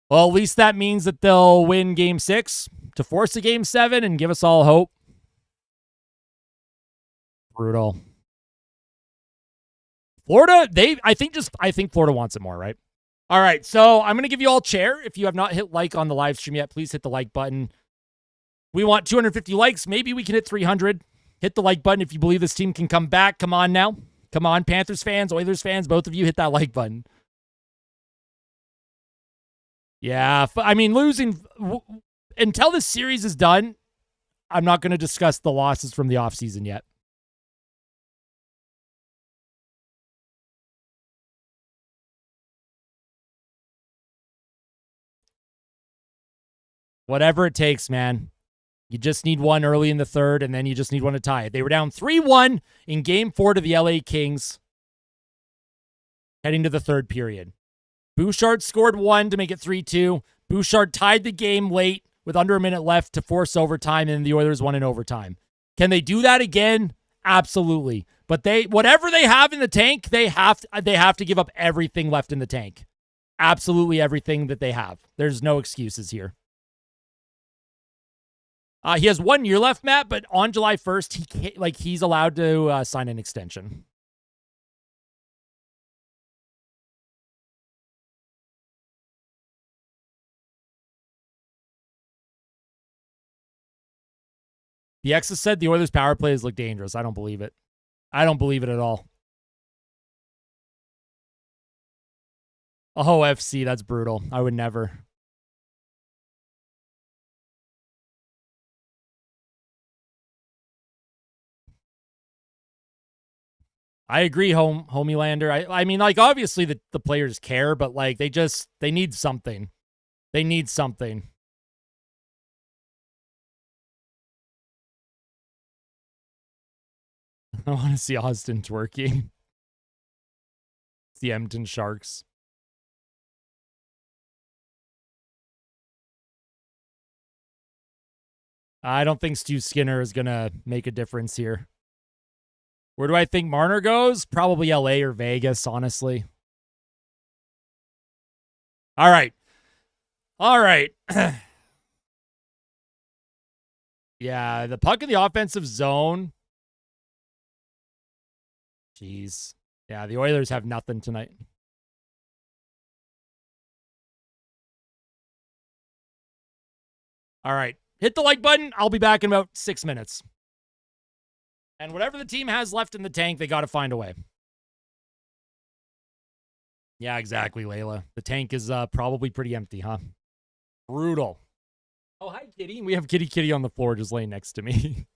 Well, at least that means that they'll win Game 6 to force a Game 7 and give us all hope. Brutal. Florida, I think Florida wants it more, right? All right, so I'm going to give you all chair. If you have not hit like on the live stream yet, please hit the like button. We want 250 likes. Maybe we can hit 300. Hit the like button if you believe this team can come back. Come on now. Come on, Panthers fans, Oilers fans, both of you hit that like button. Yeah, I mean, losing until this series is done, I'm not going to discuss the losses from the offseason yet. Whatever it takes, man. You just need one early in the third, and then you just need one to tie it. They were down 3-1 in Game 4 to the LA Kings heading to the third period. Bouchard scored 1 to make it 3-2. Bouchard tied the game late with under a minute left to force overtime, and the Oilers won in overtime. Can they do that again? Absolutely. But whatever they have in the tank, they have to give up everything left in the tank. Absolutely everything that they have. There's no excuses here. He has 1 year left, Matt, but on July 1st, he's allowed to sign an extension. The X's said the Oilers' power plays look dangerous. I don't believe it. I don't believe it at all. Oh, FC, that's brutal. I would never. I agree, Homielander. I mean, like, obviously the players care, but like they need something. They need something. I want to see Austin twerking. It's the Edmonton Sharks. I don't think Stu Skinner is going to make a difference here. Where do I think Marner goes? Probably LA or Vegas, honestly. All right. All right. Yeah, the puck in the offensive zone. Jeez. Yeah, the Oilers have nothing tonight. All right. Hit the like button. I'll be back in about 6 minutes. And whatever the team has left in the tank, they got to find a way. Yeah, exactly, Layla. The tank is probably pretty empty, huh? Brutal. Oh, hi, Kitty. We have Kitty on the floor just laying next to me.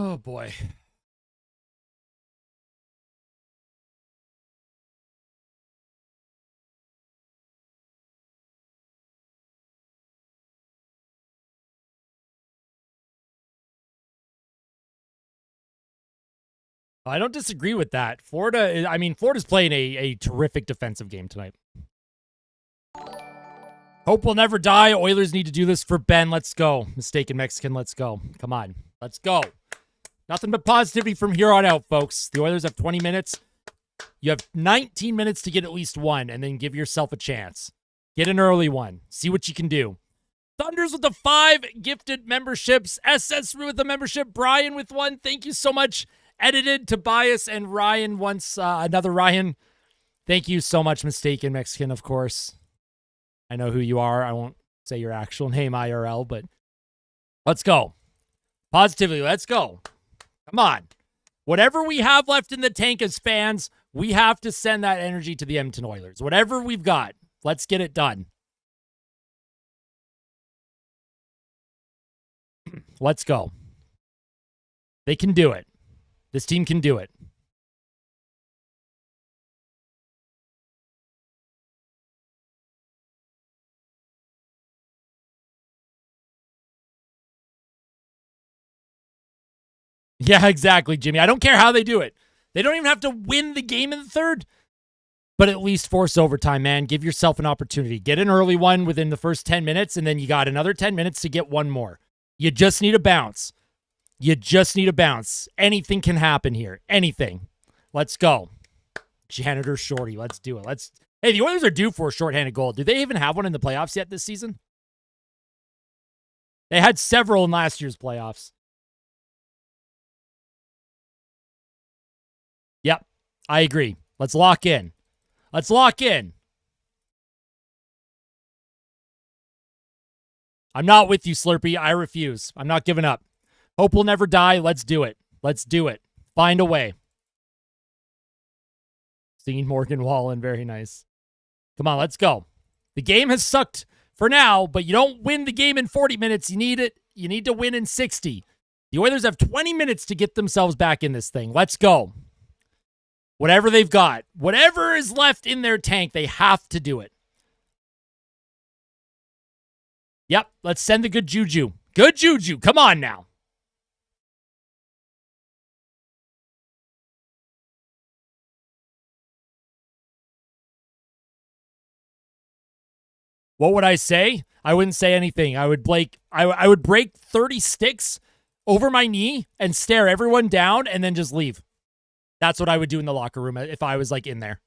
Oh, boy. I don't disagree with that. Florida's playing a terrific defensive game tonight. Hope will never die. Oilers need to do this for Ben. Let's go. Mistaken Mexican, let's go. Come on. Let's go. Nothing but positivity from here on out, folks. The Oilers have 20 minutes. You have 19 minutes to get at least one, and then give yourself a chance. Get an early one. See what you can do. Thunders with the 5 gifted memberships. SS with the membership. Brian with 1. Thank you so much. Edited Tobias and Ryan once. Another Ryan. Thank you so much, Mistaken Mexican, of course. I know who you are. I won't say your actual name IRL, but let's go. Positively, let's go. Come on. Whatever we have left in the tank as fans, we have to send that energy to the Edmonton Oilers. Whatever we've got, let's get it done. Let's go. They can do it. This team can do it. Yeah, exactly, Jimmy. I don't care how they do it. They don't even have to win the game in the third, but at least force overtime, man. Give yourself an opportunity. Get an early one within the first 10 minutes, and then you got another 10 minutes to get one more. You just need a bounce. You just need a bounce. Anything can happen here. Anything. Let's go. Janitor Shorty. Let's do it. Hey, the Oilers are due for a shorthanded goal. Do they even have one in the playoffs yet this season? They had several in last year's playoffs. Yep, I agree. Let's lock in. Let's lock in. I'm not with you, Slurpee. I refuse. I'm not giving up. Hope will never die. Let's do it. Let's do it. Find a way. Singing Morgan Wallen. Very nice. Come on, let's go. The game has sucked for now, but you don't win the game in 40 minutes. You need it. You need to win in 60. The Oilers have 20 minutes to get themselves back in this thing. Let's go. Whatever they've got, whatever is left in their tank, they have to do it. Yep, let's send the good juju. Good juju. Come on now. What would I say? I wouldn't say anything. I would break 30 sticks over my knee and stare everyone down and then just leave. That's what I would do in the locker room if I was in there.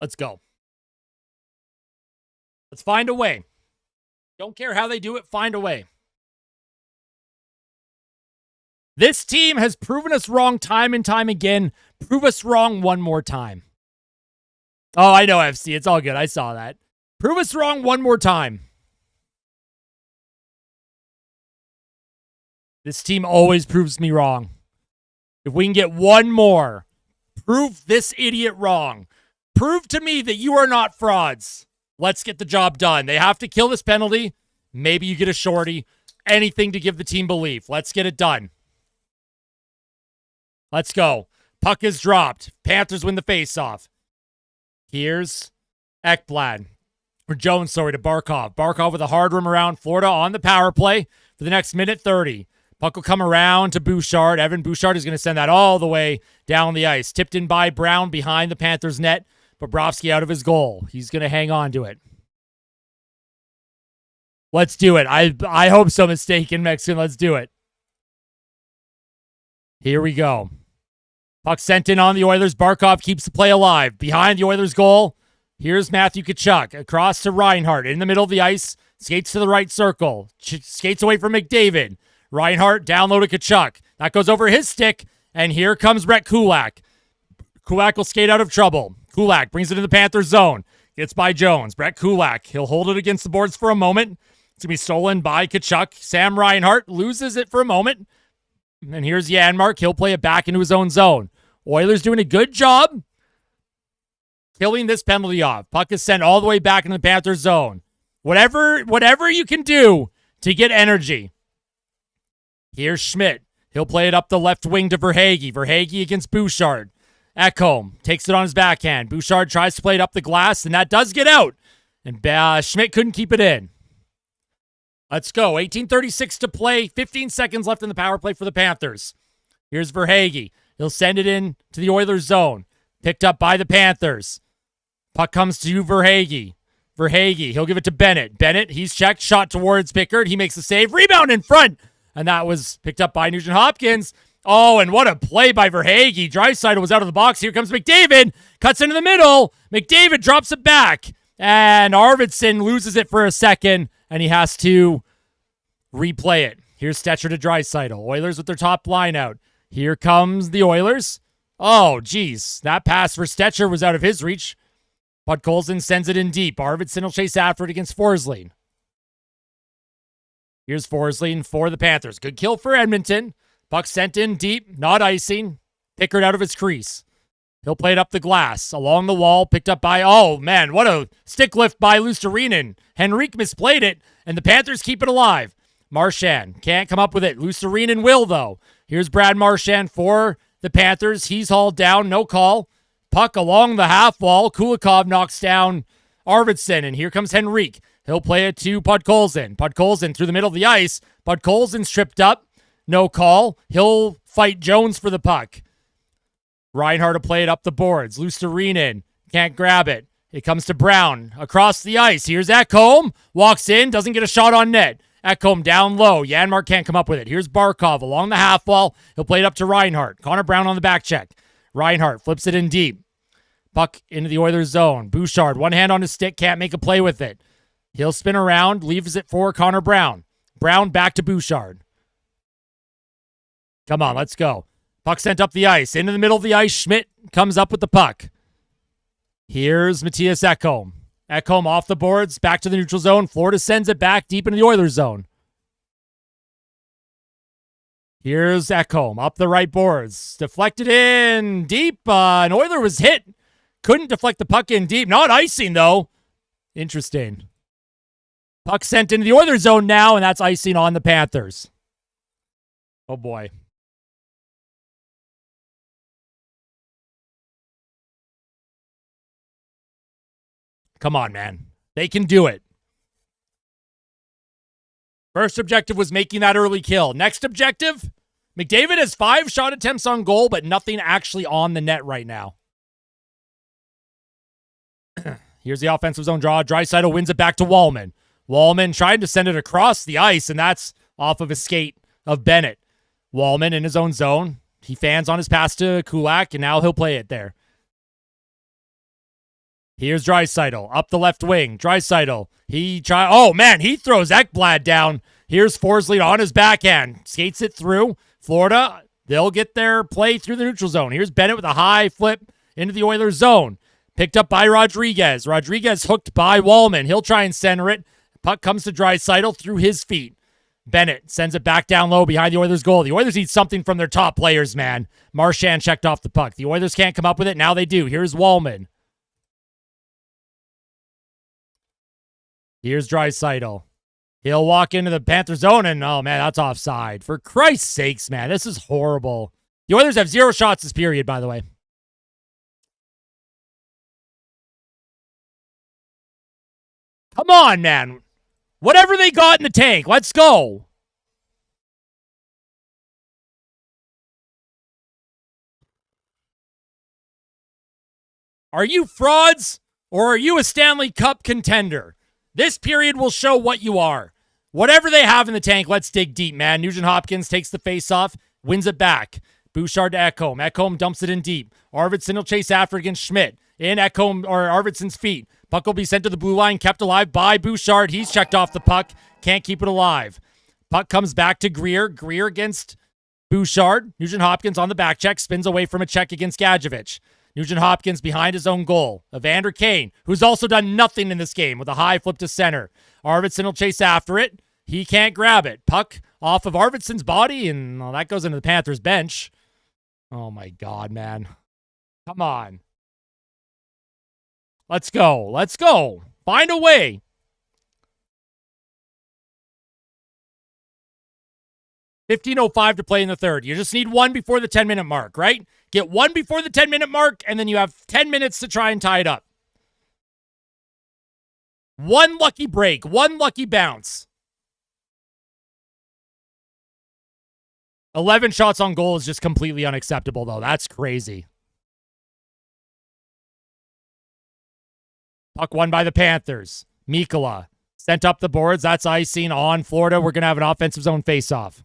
Let's go. Let's find a way. Don't care how they do it. Find a way. This team has proven us wrong time and time again. Prove us wrong one more time. Oh, I know, FC. It's all good. I saw that. Prove us wrong one more time. This team always proves me wrong. If we can get one more, prove this idiot wrong. Prove to me that you are not frauds. Let's get the job done. They have to kill this penalty. Maybe you get a shorty. Anything to give the team belief. Let's get it done. Let's go. Puck is dropped. Panthers win the faceoff. Here's Ekblad. Or Jones, sorry, to Barkov. Barkov with a hard room around Florida on the power play for the next minute 30. Puck will come around to Bouchard. Evan Bouchard is going to send that all the way down the ice. Tipped in by Brown behind the Panthers net. Bobrovsky out of his goal. He's going to hang on to it. Let's do it. I hope so, Mistaken Mexican. Let's do it. Here we go. Puck sent in on the Oilers. Barkov keeps the play alive. Behind the Oilers' goal, here's Matthew Tkachuk. Across to Reinhart. In the middle of the ice. Skates to the right circle. Skates away from McDavid. Reinhart down low to Tkachuk. That goes over his stick. And here comes Brett Kulak. Kulak will skate out of trouble. Kulak brings it in the Panthers zone. Gets by Jones. Brett Kulak. He'll hold it against the boards for a moment. It's going to be stolen by Tkachuk. Sam Reinhart loses it for a moment. And here's Janmark. He'll play it back into his own zone. Oilers doing a good job killing this penalty off. Puck is sent all the way back into the Panthers zone. Whatever you can do to get energy. Here's Schmidt. He'll play it up the left wing to Verhaeghe. Verhaeghe against Bouchard. Ekholm takes it on his backhand. Bouchard tries to play it up the glass, and that does get out. And Schmidt couldn't keep it in. Let's go. 18:36 to play. 15 seconds left in the power play for the Panthers. Here's Verhaeghe. He'll send it in to the Oilers zone. Picked up by the Panthers. Puck comes to Verhaeghe. Verhaeghe, he'll give it to Bennett. Bennett, he's checked. Shot towards Pickard. He makes the save. Rebound in front. And that was picked up by Nugent Hopkins. Oh, and what a play by Verhaeghe. Draisaitl was out of the box. Here comes McDavid. Cuts into the middle. McDavid drops it back. And Arvidsson loses it for a second. And he has to replay it. Here's Stecher to Draisaitl. Oilers with their top line out. Here comes the Oilers. Oh, geez. That pass for Stecher was out of his reach. Podkolzin sends it in deep. Arvidsson will chase after it against Forsling. Here's Forsling for the Panthers. Good kill for Edmonton. Puck sent in deep. Not icing. Pickard out of his crease. He'll play it up the glass. Along the wall. Picked up by... Oh, man. What a stick lift by Luostarinen. Henrique misplayed it. And the Panthers keep it alive. Marchand can't come up with it. Luostarinen will, though. Here's Brad Marchand for the Panthers. He's hauled down. No call. Puck along the half wall. Kulikov knocks down Arvidsson. And here comes Henrique. He'll play it to Podkolzin. Podkolzin through the middle of the ice. Podkolzin's tripped up. No call. He'll fight Jones for the puck. Reinhart will play it up the boards. Luostarinen can't grab it. It comes to Brown across the ice. Here's Ekholm. Walks in. Doesn't get a shot on net. Ekholm down low. Janmark can't come up with it. Here's Barkov along the half wall. He'll play it up to Reinhart. Connor Brown on the back check. Reinhart flips it in deep. Puck into the Oilers zone. Bouchard, one hand on his stick, can't make a play with it. He'll spin around, leaves it for Connor Brown. Brown back to Bouchard. Come on, let's go. Puck sent up the ice. Into the middle of the ice, Schmidt comes up with the puck. Here's Matthias Ekholm. Ekholm off the boards, back to the neutral zone. Florida sends it back deep into the Oilers zone. Here's Ekholm up the right boards. Deflected in deep. An Oiler was hit. Couldn't deflect the puck in deep. Not icing, though. Interesting. Puck sent into the Oilers zone now, and that's icing on the Panthers. Oh, boy. Come on, man. They can do it. First objective was making that early kill. Next objective, McDavid has 5 shot attempts on goal, but nothing actually on the net right now. Here's the offensive zone draw. Draisaitl wins it back to Wallman. Wallman tried to send it across the ice, and that's off of a skate of Bennett. Wallman in his own zone. He fans on his pass to Kulak, and now he'll play it there. Here's Draisaitl up the left wing. Draisaitl. Oh, man, he throws Ekblad down. Here's Forsling on his backhand. Skates it through. Florida, they'll get their play through the neutral zone. Here's Bennett with a high flip into the Oilers zone. Picked up by Rodriguez. Rodriguez hooked by Wallman. He'll try and center it. Puck comes to Draisaitl through his feet. Bennett sends it back down low behind the Oilers' goal. The Oilers need something from their top players, man. Marchand checked off the puck. The Oilers can't come up with it. Now they do. Here's Wallman. Here's Draisaitl. He'll walk into the Panther zone, and oh, man, that's offside. For Christ's sakes, man, this is horrible. The Oilers have 0 shots this period, by the way. Come on, man. Whatever they got in the tank, let's go. Are you frauds, or are you a Stanley Cup contender? This period will show what you are. Whatever they have in the tank, let's dig deep, man. Nugent Hopkins takes the face-off, wins it back. Bouchard to Ekholm. Ekholm dumps it in deep. Arvidsson will chase after against Schmidt. In Ekholm, or Arvidsson's feet. Puck will be sent to the blue line, kept alive by Bouchard. He's checked off the puck. Can't keep it alive. Puck comes back to Greer. Greer against Bouchard. Nugent Hopkins on the back check. Spins away from a check against Gadjevich. Nugent Hopkins behind his own goal. Evander Kane, who's also done nothing in this game with a high flip to center. Arvidsson will chase after it. He can't grab it. Puck off of Arvidsson's body, and well, that goes into the Panthers bench. Oh, my God, man. Come on. Let's go. Let's go. Find a way. $15:05 to play in the third. You just need one before the 10-minute mark, right? Get one before the 10-minute mark, and then you have 10 minutes to try and tie it up. One lucky break, one lucky bounce. 11 shots on goal is just completely unacceptable, though. That's crazy. Puck won by the Panthers. Mikkola sent up the boards. That's icing on Florida. We're going to have an offensive zone face-off.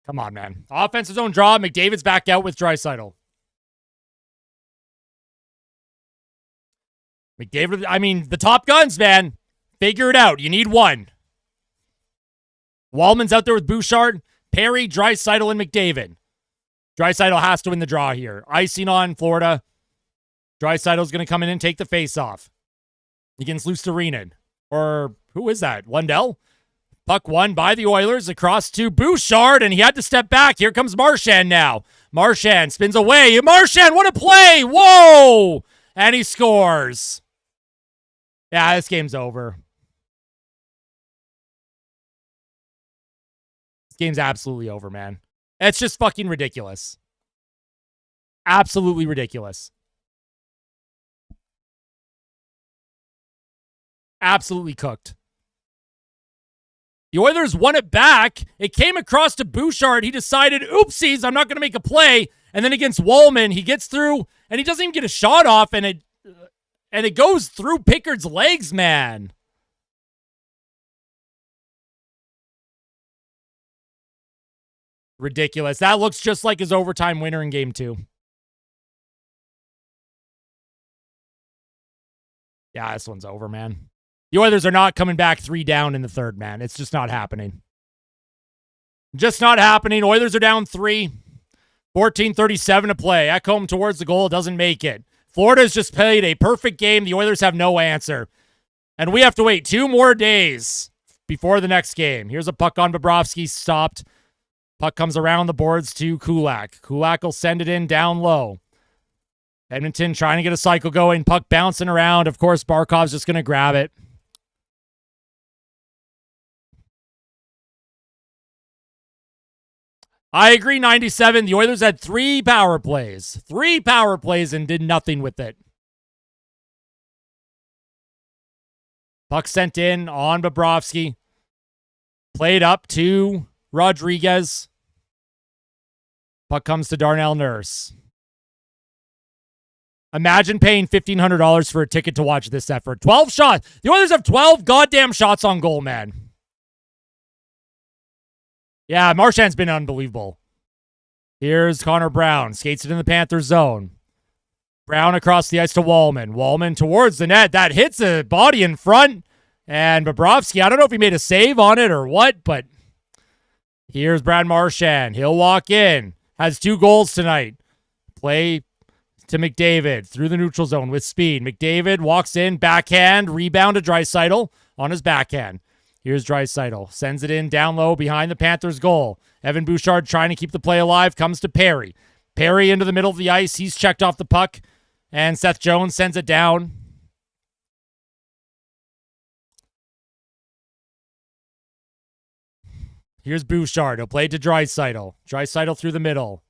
Come on, man. Offensive zone draw. McDavid's back out with Draisaitl. McDavid, I mean, the top guns, man. Figure it out. You need one. Wallman's out there with Bouchard, Perry, Draisaitl, and McDavid. Draisaitl has to win the draw here. Icing on Florida. Draisaitl's going to come in and take the face-off against Luostarinen. Or who is that? Lundell? Puck won by the Oilers across to Bouchard, and he had to step back. Here comes Marchand now. Marchand spins away. Marchand, what a play! Whoa! And he scores. Yeah, this game's over. This game's absolutely over, man. It's just fucking ridiculous. Absolutely ridiculous. Absolutely cooked. The Oilers won it back. It came across to Bouchard. He decided, oopsies, I'm not going to make a play. And then against Wallman, he gets through, and he doesn't even get a shot off, and it goes through Pickard's legs, man. Ridiculous. That looks just like his overtime winner in Game 2. Yeah, this one's over, man. The Oilers are not coming back 3 down in the third, man. It's just not happening. Just not happening. Oilers are down 3. 14:37 to play. Ekholm towards the goal. Doesn't make it. Florida's just played a perfect game. The Oilers have no answer. And we have to wait 2 more days before the next game. Here's a puck on Bobrovsky. Stopped. Puck comes around the boards to Kulak. Kulak will send it in down low. Edmonton trying to get a cycle going. Puck bouncing around. Of course, Barkov's just going to grab it. I agree, 97. The Oilers had 3 power plays. 3 power plays and did nothing with it. Puck sent in on Bobrovsky. Played up to Rodriguez. Puck comes to Darnell Nurse. Imagine paying $1,500 for a ticket to watch this effort. 12 shots. The Oilers have 12 goddamn shots on goal, man. Yeah, Marchand's been unbelievable. Here's Connor Brown. Skates it in the Panthers zone. Brown across the ice to Wallman. Wallman towards the net. That hits a body in front. And Bobrovsky, I don't know if he made a save on it or what, but here's Brad Marchand. He'll walk in. Has 2 goals tonight. Play to McDavid through the neutral zone with speed. McDavid walks in, backhand, rebound to Draisaitl on his backhand. Here's Draisaitl. Sends it in down low behind the Panthers' goal. Evan Bouchard trying to keep the play alive. Comes to Perry. Perry into the middle of the ice. He's checked off the puck. And Seth Jones sends it down. Here's Bouchard. He'll play to Draisaitl. Draisaitl through the middle.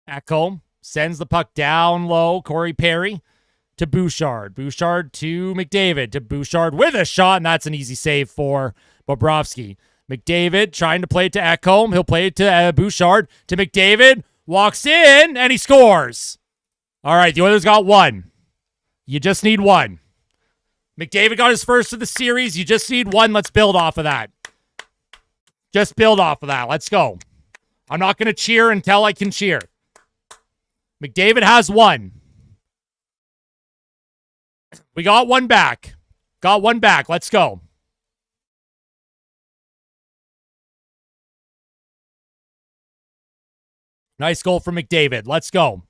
Ekholm sends the puck down low. Corey Perry to Bouchard. Bouchard to McDavid. To Bouchard with a shot, and that's an easy save for Bobrovsky. McDavid trying to play it to Ekholm. He'll play it to Bouchard. To McDavid. Walks in, and he scores. All right, the Oilers got 1. You just need 1. McDavid got his first of the series. You just need 1. Let's build off of that. Just build off of that. Let's go. I'm not going to cheer until I can cheer. McDavid has 1. We got 1 back. Got 1 back. Let's go. Nice goal from McDavid. Let's go.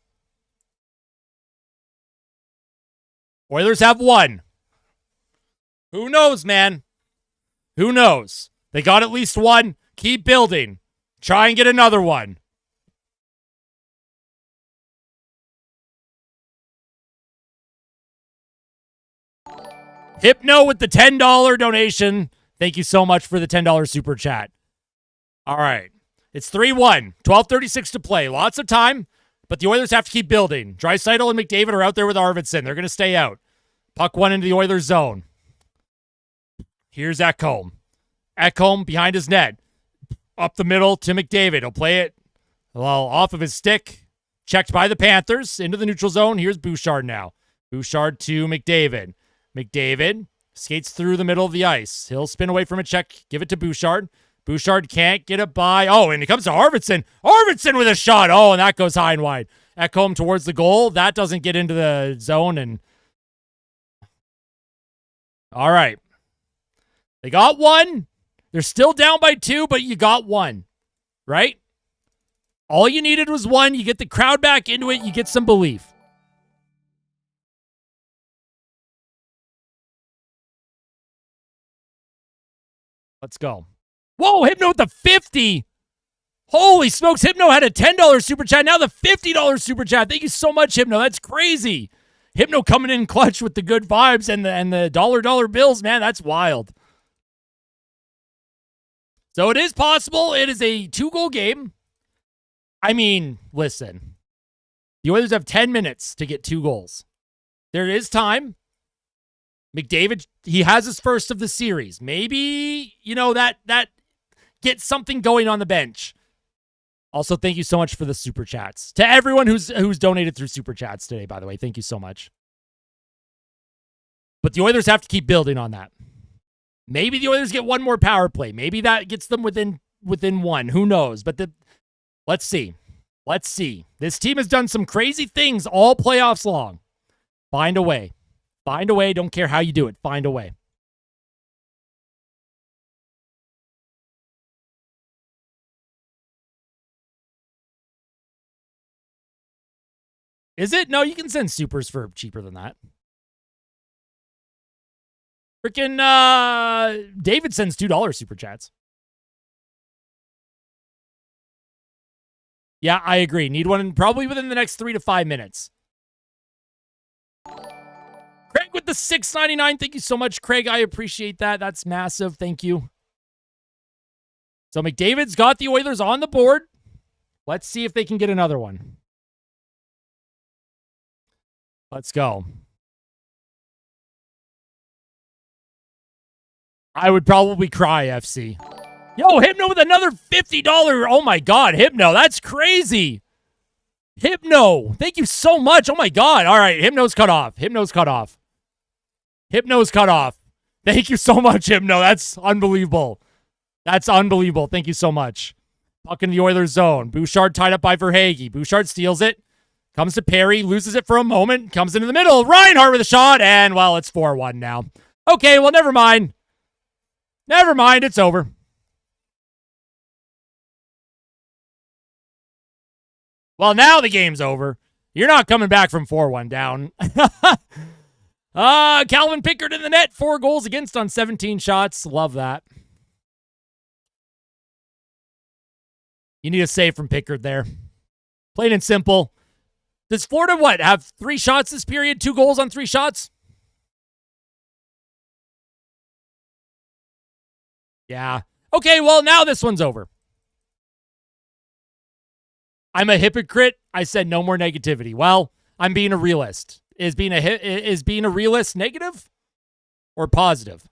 Oilers have 1. Who knows, man? Who knows? They got at least one. Keep building. Try and get another one. Hypno with the $10 donation. Thank you so much for the $10 super chat. All right. It's 3-1. 12:36 to play. Lots of time, but the Oilers have to keep building. Draisaitl and McDavid are out there with Arvidsson. They're going to stay out. Puck one into the Oilers zone. Here's Ekholm. Ekholm behind his net. Up the middle to McDavid. He'll play it off of his stick. Checked by the Panthers into the neutral zone. Here's Bouchard now. Bouchard to McDavid. McDavid skates through the middle of the ice. He'll spin away from a check. Give it to Bouchard. Bouchard can't get it by. Oh, and it comes to Arvidsson. Arvidsson with a shot. Oh, and that goes high and wide. Ekholm towards the goal. That doesn't get into the zone. And all right. They got one. They're still down by 2, but you got one, right? All you needed was one. You get the crowd back into it. You get some belief. Let's go. Whoa, Hypno with the 50. Holy smokes, Hypno had a $10 super chat. Now the $50 super chat. Thank you so much, Hypno. That's crazy. Hypno coming in clutch with the good vibes and the dollar bills, man. That's wild. So it is possible. It is a 2-goal game. I mean, listen. The Oilers have 10 minutes to get 2 goals. There is time. McDavid, he has his first of the series. Maybe, that gets something going on the bench. Also, thank you so much for the super chats. To everyone who's donated through super chats today, by the way, thank you so much. But the Oilers have to keep building on that. Maybe the Oilers get one more power play. Maybe that gets them within one. Who knows? But let's see. Let's see. This team has done some crazy things all playoffs long. Find a way. Find a way. Don't care how you do it. Find a way. Is it? No, you can send supers for cheaper than that. Freaking David sends $2 super chats. Yeah, I agree. Need one probably within the next 3 to 5 minutes. Craig with the $6.99. Thank you so much, Craig. I appreciate that. That's massive. Thank you. So McDavid's got the Oilers on the board. Let's see if they can get another one. Let's go. I would probably cry, FC. Yo, Hypno with another $50. Oh my God, Hypno. That's crazy. Hypno. Thank you so much. Oh my God. All right, Hypno's cut off. Hypno's cut off. Hypno's cut off. Thank you so much, Hypno. That's unbelievable. That's unbelievable. Thank you so much. Puck in the Oilers zone. Bouchard tied up by Verhaeghe. Bouchard steals it. Comes to Perry. Loses it for a moment. Comes into the middle. Reinhart with a shot. And, well, it's 4-1 now. Okay, well, never mind. Never mind. It's over. Well, now the game's over. You're not coming back from 4-1 down. Calvin Pickard in the net. 4 goals against on 17 shots. Love that. You need a save from Pickard there. Plain and simple. Does Florida, have 3 shots this period? 2 goals on 3 shots? Yeah. Okay, well, now this one's over. I'm a hypocrite. I said no more negativity. Well, I'm being a realist. Is being a realist negative or positive?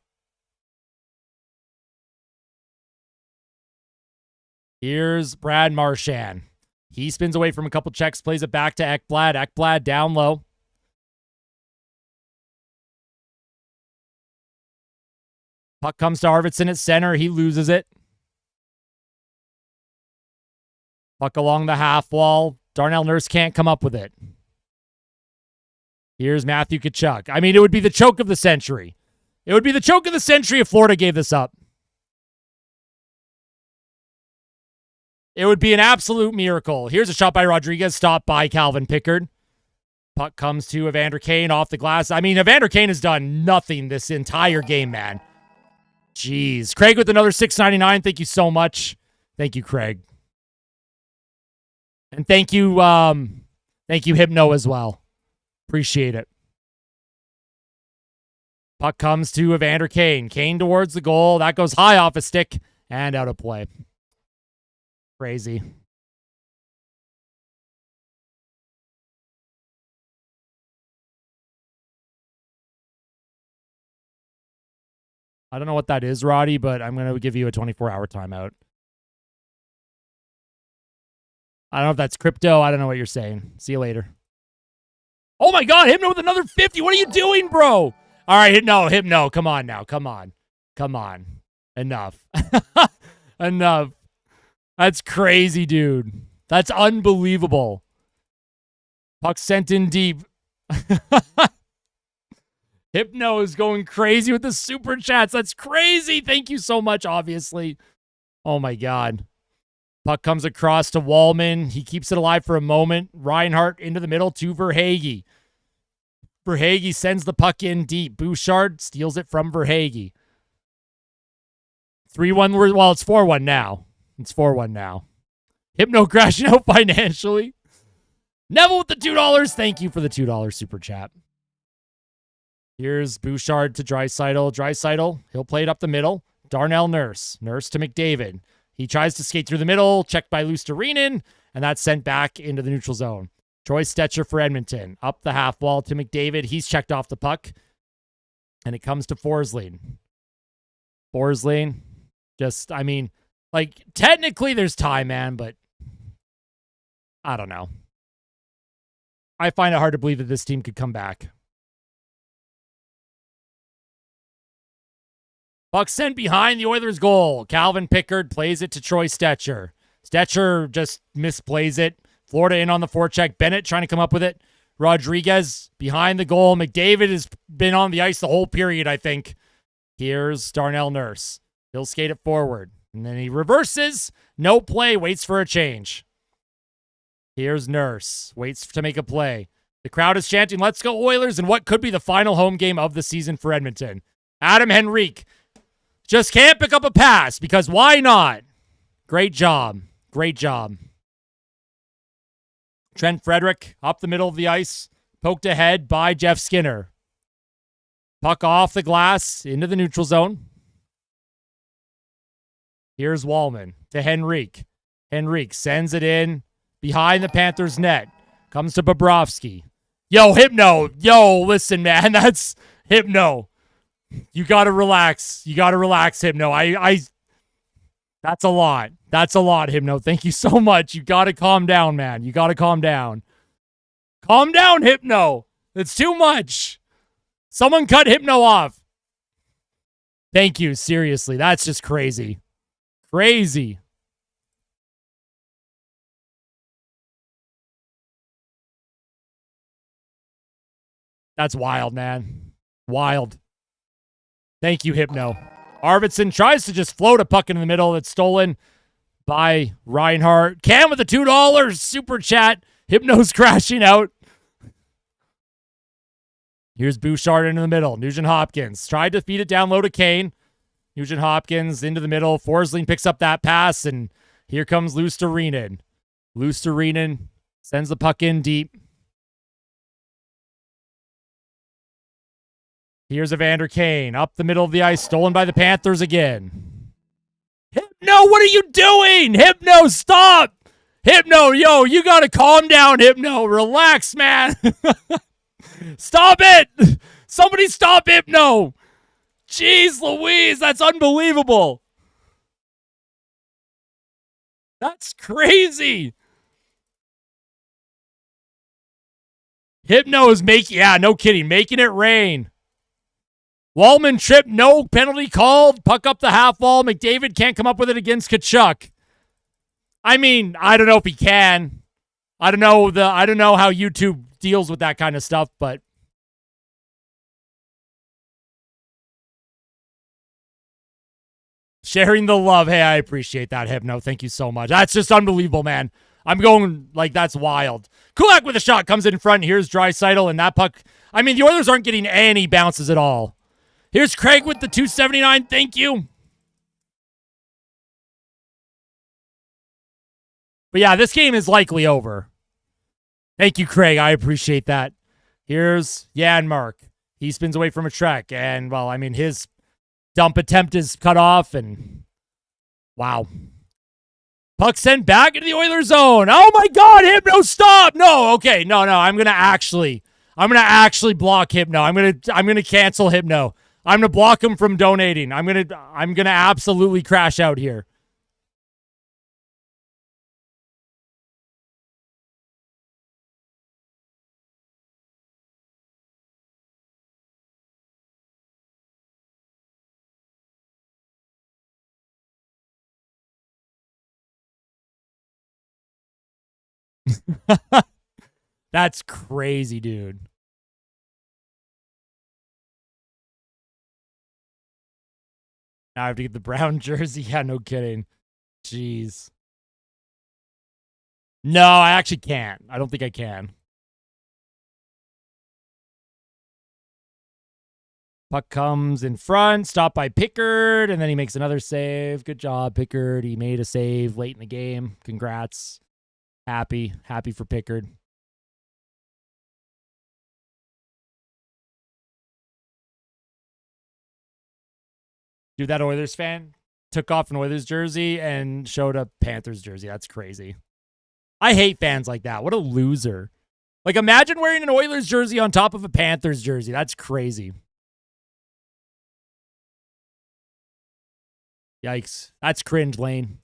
Here's Brad Marchand. He spins away from a couple checks, plays it back to Ekblad. Ekblad down low. Puck comes to Arvidsson at center. He loses it. Puck along the half wall. Darnell Nurse can't come up with it. Here's Matthew Tkachuk. I mean, it would be the choke of the century. It would be the choke of the century if Florida gave this up. It would be an absolute miracle. Here's a shot by Rodriguez, stopped by Calvin Pickard. Puck comes to Evander Kane off the glass. I mean, Evander Kane has done nothing this entire game, man. Jeez. Craig with another $6.99. Thank you so much. Thank you, Craig. And thank you Hypno as well. Appreciate it. Puck comes to Evander Kane. Kane towards the goal. That goes high off a stick and out of play. Crazy. I don't know what that is, Roddy, but I'm going to give you a 24-hour timeout. I don't know if that's crypto. I don't know what you're saying. See you later. Oh, my God. Hypno with another 50. What are you doing, bro? All right. No, Hypno. Come on now. Come on. Enough. Enough. That's crazy, dude. That's unbelievable. Puck sent in deep. Hypno is going crazy with the super chats. That's crazy. Thank you so much, obviously. Oh, my God. Puck comes across to Wallman. He keeps it alive for a moment. Reinhart into the middle to Verhaeghe. Verhaeghe sends the puck in deep. Bouchard steals it from Verhaeghe. 3-1. Well, it's 4-1 now. It's 4-1 now. Hypno crashing out financially. Neville with the $2. Thank you for the $2 super chat. Here's Bouchard to Draisaitl. Draisaitl, he'll play it up the middle. Darnell Nurse. Nurse to McDavid. He tries to skate through the middle, checked by Luostarinen, and that's sent back into the neutral zone. Troy Stecher for Edmonton. Up the half wall to McDavid. He's checked off the puck. And it comes to Forsling. Forsling, technically there's time, man, but I don't know. I find it hard to believe that this team could come back. Puck sent behind the Oilers' goal. Calvin Pickard plays it to Troy Stecher. Stecher just misplays it. Florida in on the forecheck. Bennett trying to come up with it. Rodriguez behind the goal. McDavid has been on the ice the whole period, I think. Here's Darnell Nurse. He'll skate it forward. And then he reverses. No play. Waits for a change. Here's Nurse. Waits to make a play. The crowd is chanting, "Let's go Oilers," in what could be the final home game of the season for Edmonton. Adam Henrique just can't pick up a pass because why not? Great job. Great job. Trent Frederick up the middle of the ice. Poked ahead by Jeff Skinner. Puck off the glass into the neutral zone. Here's Wallman to Henrique. Henrique sends it in behind the Panthers' net. Comes to Bobrovsky. Yo, Hypno. Yo, listen, man. That's Hypno. You got to relax. You got to relax, Hypno. That's a lot. That's a lot, Hypno. Thank you so much. You got to calm down, man. You got to calm down. Calm down, Hypno. It's too much. Someone cut Hypno off. Thank you. Seriously. That's just crazy. Crazy. That's wild, man. Wild. Thank you, Hypno. Arvidsson tries to just float a puck in the middle. That's stolen by Reinhart. Cam with the $2 super chat. Hypno's crashing out. Here's Bouchard into the middle. Nugent Hopkins tried to feed it down low to Kane. Nugent Hopkins into the middle. Forsling picks up that pass, and here comes Luostarinen. Luostarinen sends the puck in deep. Here's Evander Kane up the middle of the ice, stolen by the Panthers again. Hypno, what are you doing? Hypno, stop! Hypno, yo, you gotta calm down, Hypno. Relax, man. Stop it! Somebody stop Hypno! Jeez Louise, that's unbelievable. That's crazy. Hypno is no kidding, making it rain. Wallman tripped, no penalty called. Puck up the half wall. McDavid can't come up with it against Tkachuk. I mean, I don't know if he can. I don't know how YouTube deals with that kind of stuff, but sharing the love. Hey, I appreciate that, Hypno. Thank you so much. That's just unbelievable, man. I'm going that's wild. Kulak with a shot comes in front. Here's Draisaitl, and that puck. I mean, the Oilers aren't getting any bounces at all. Here's Craig with the 279. Thank you. But yeah, this game is likely over. Thank you, Craig. I appreciate that. Here's Janmark. He spins away from a Trek. And, well, I mean, his dump attempt is cut off. And, wow. Puck sent back into the Oilers zone. Oh, my God. Hypno, stop. No, okay. No. I'm going to actually block Hypno. I'm going to cancel Hypno. I'm going to block him from donating. I'm going to absolutely crash out here. That's crazy, dude. Now I have to get the brown jersey. Yeah, no kidding. Jeez. No, I actually can't. I don't think I can. Puck comes in front, stopped by Pickard, and then he makes another save. Good job, Pickard. He made a save late in the game. Congrats. Happy for Pickard. Dude, that Oilers fan took off an Oilers jersey and showed a Panthers jersey. That's crazy. I hate fans like that. What a loser. Like, imagine wearing an Oilers jersey on top of a Panthers jersey. That's crazy. Yikes. That's cringe, Lane.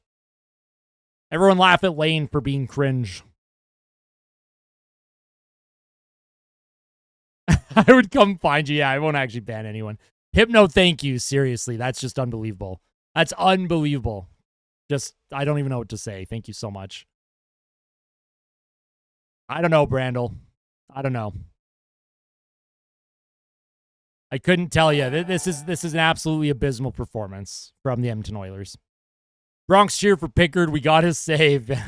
Everyone laugh at Lane for being cringe. I would come find you. Yeah, I won't actually ban anyone. Hypno, thank you. Seriously, that's just unbelievable. That's unbelievable. Just, I don't even know what to say. Thank you so much. I don't know, Brandel. I don't know. I couldn't tell you. This is an absolutely abysmal performance from the Edmonton Oilers. Bronx cheer for Pickard. We got his save.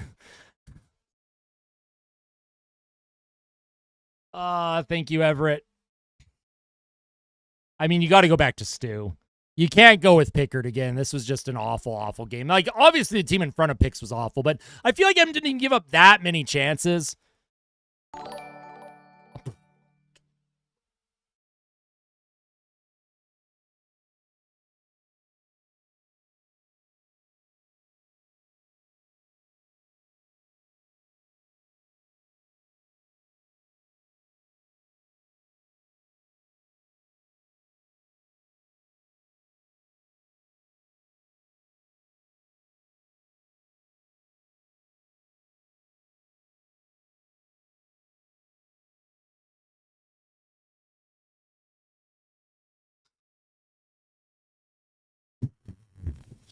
Thank you, Everett. I mean, you got to go back to Stu. You can't go with Pickard again. This was just an awful, awful game. Like, obviously, the team in front of Picks was awful, but I feel like Edmonton didn't give up that many chances.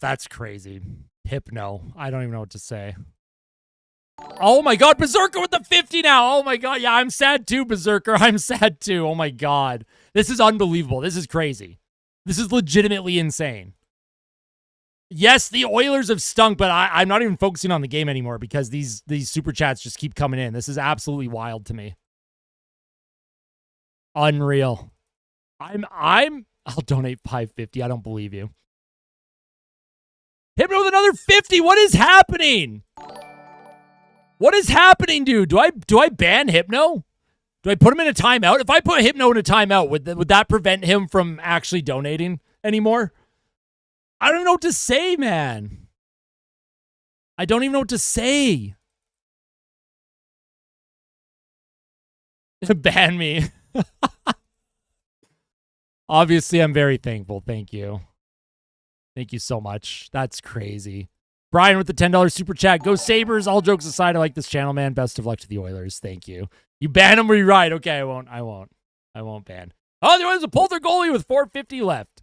That's crazy. Hypno. I don't even know what to say. Oh my God, Berserker with the 50 now. Oh my God. Yeah, I'm sad too, Berserker. I'm sad too. Oh my God. This is unbelievable. This is crazy. This is legitimately insane. Yes, the Oilers have stunk, but I'm not even focusing on the game anymore because these super chats just keep coming in. This is absolutely wild to me. Unreal. I'll donate $5.50. I don't believe you. Hypno with another 50. What is happening? What is happening, dude? Do I ban Hypno? Do I put him in a timeout? If I put Hypno in a timeout, would that prevent him from actually donating anymore? I don't know what to say, man. I don't even know what to say. Ban me. Obviously, I'm very thankful. Thank you. Thank you so much. That's crazy. Brian with the $10 super chat. Go Sabres. All jokes aside, I like this channel, man. Best of luck to the Oilers. Thank you. You ban them where you ride. Okay, I won't ban. Oh, the Oilers have pulled their goalie with 4:50 left.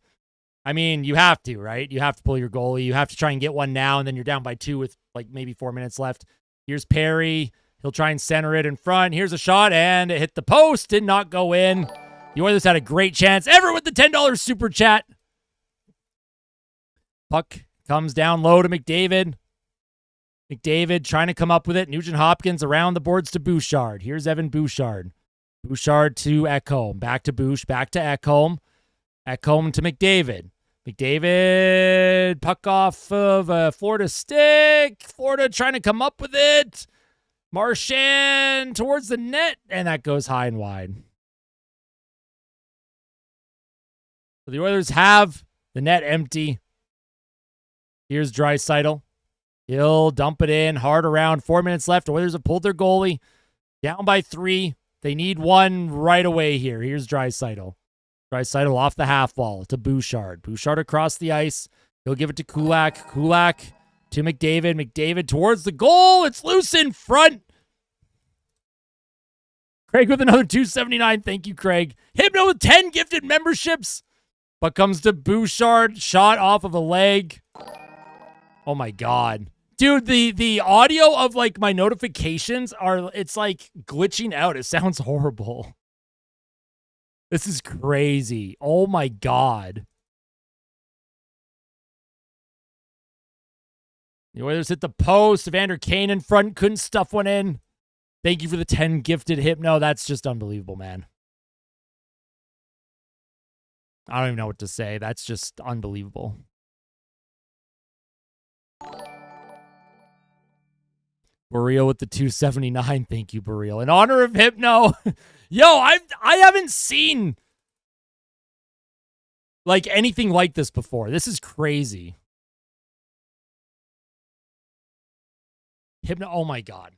I mean, you have to, right? You have to pull your goalie. You have to try and get one now, and then you're down by 2 with like maybe 4 minutes left. Here's Perry. He'll try and center it in front. Here's a shot, and it hit the post. Did not go in. The Oilers had a great chance. Ever with the $10 super chat. Puck comes down low to McDavid. McDavid trying to come up with it. Nugent Hopkins around the boards to Bouchard. Here's Evan Bouchard. Bouchard to Ekholm. Back to Bouch. Back to Ekholm. Back home to McDavid. McDavid, puck off of a Florida stick. Florida trying to come up with it. Marchand towards the net, and that goes high and wide. So the Oilers have the net empty. Here's Draisaitl. He'll dump it in, hard around. 4 minutes left. Oilers have pulled their goalie. Down by 3. They need one right away here. Here's Draisaitl. Draisaitl off the half wall to Bouchard. Bouchard across the ice. He'll give it to Kulak. Kulak to McDavid. McDavid towards the goal. It's loose in front. Craig with another 279. Thank you, Craig. Hypno with 10 gifted memberships. But comes to Bouchard. Shot off of a leg. Oh, my God. Dude, the audio of, like, my notifications it's, like, glitching out. It sounds horrible. This is crazy. Oh, my God. The Oilers hit the post. Evander Kane in front. Couldn't stuff one in. Thank you for the 10 gifted Hypno. That's just unbelievable, man. I don't even know what to say. That's just unbelievable. Burrell with the 279. Thank you, Burrell. In honor of Hypno. Yo, I haven't seen like anything like this before. This is crazy. Hypno. Oh my God.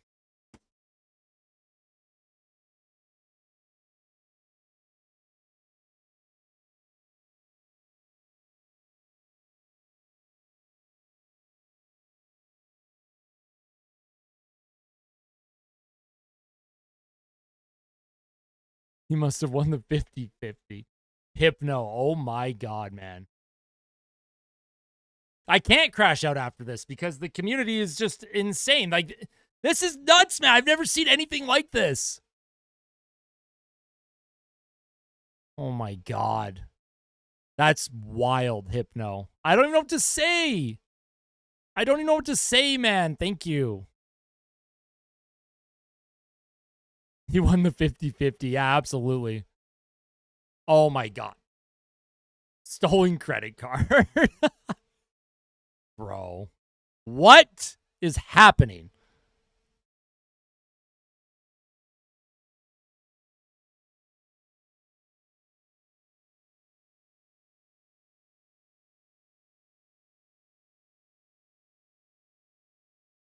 He must have won the 50-50. Hypno. Oh my God, man. I can't crash out after this because the community is just insane. Like, this is nuts, man. I've never seen anything like this. Oh my God. That's wild, Hypno. I don't even know what to say. I don't even know what to say, man. Thank you. He won the 50-50. Yeah, absolutely. Oh, my God. Stolen credit card. Bro. What is happening?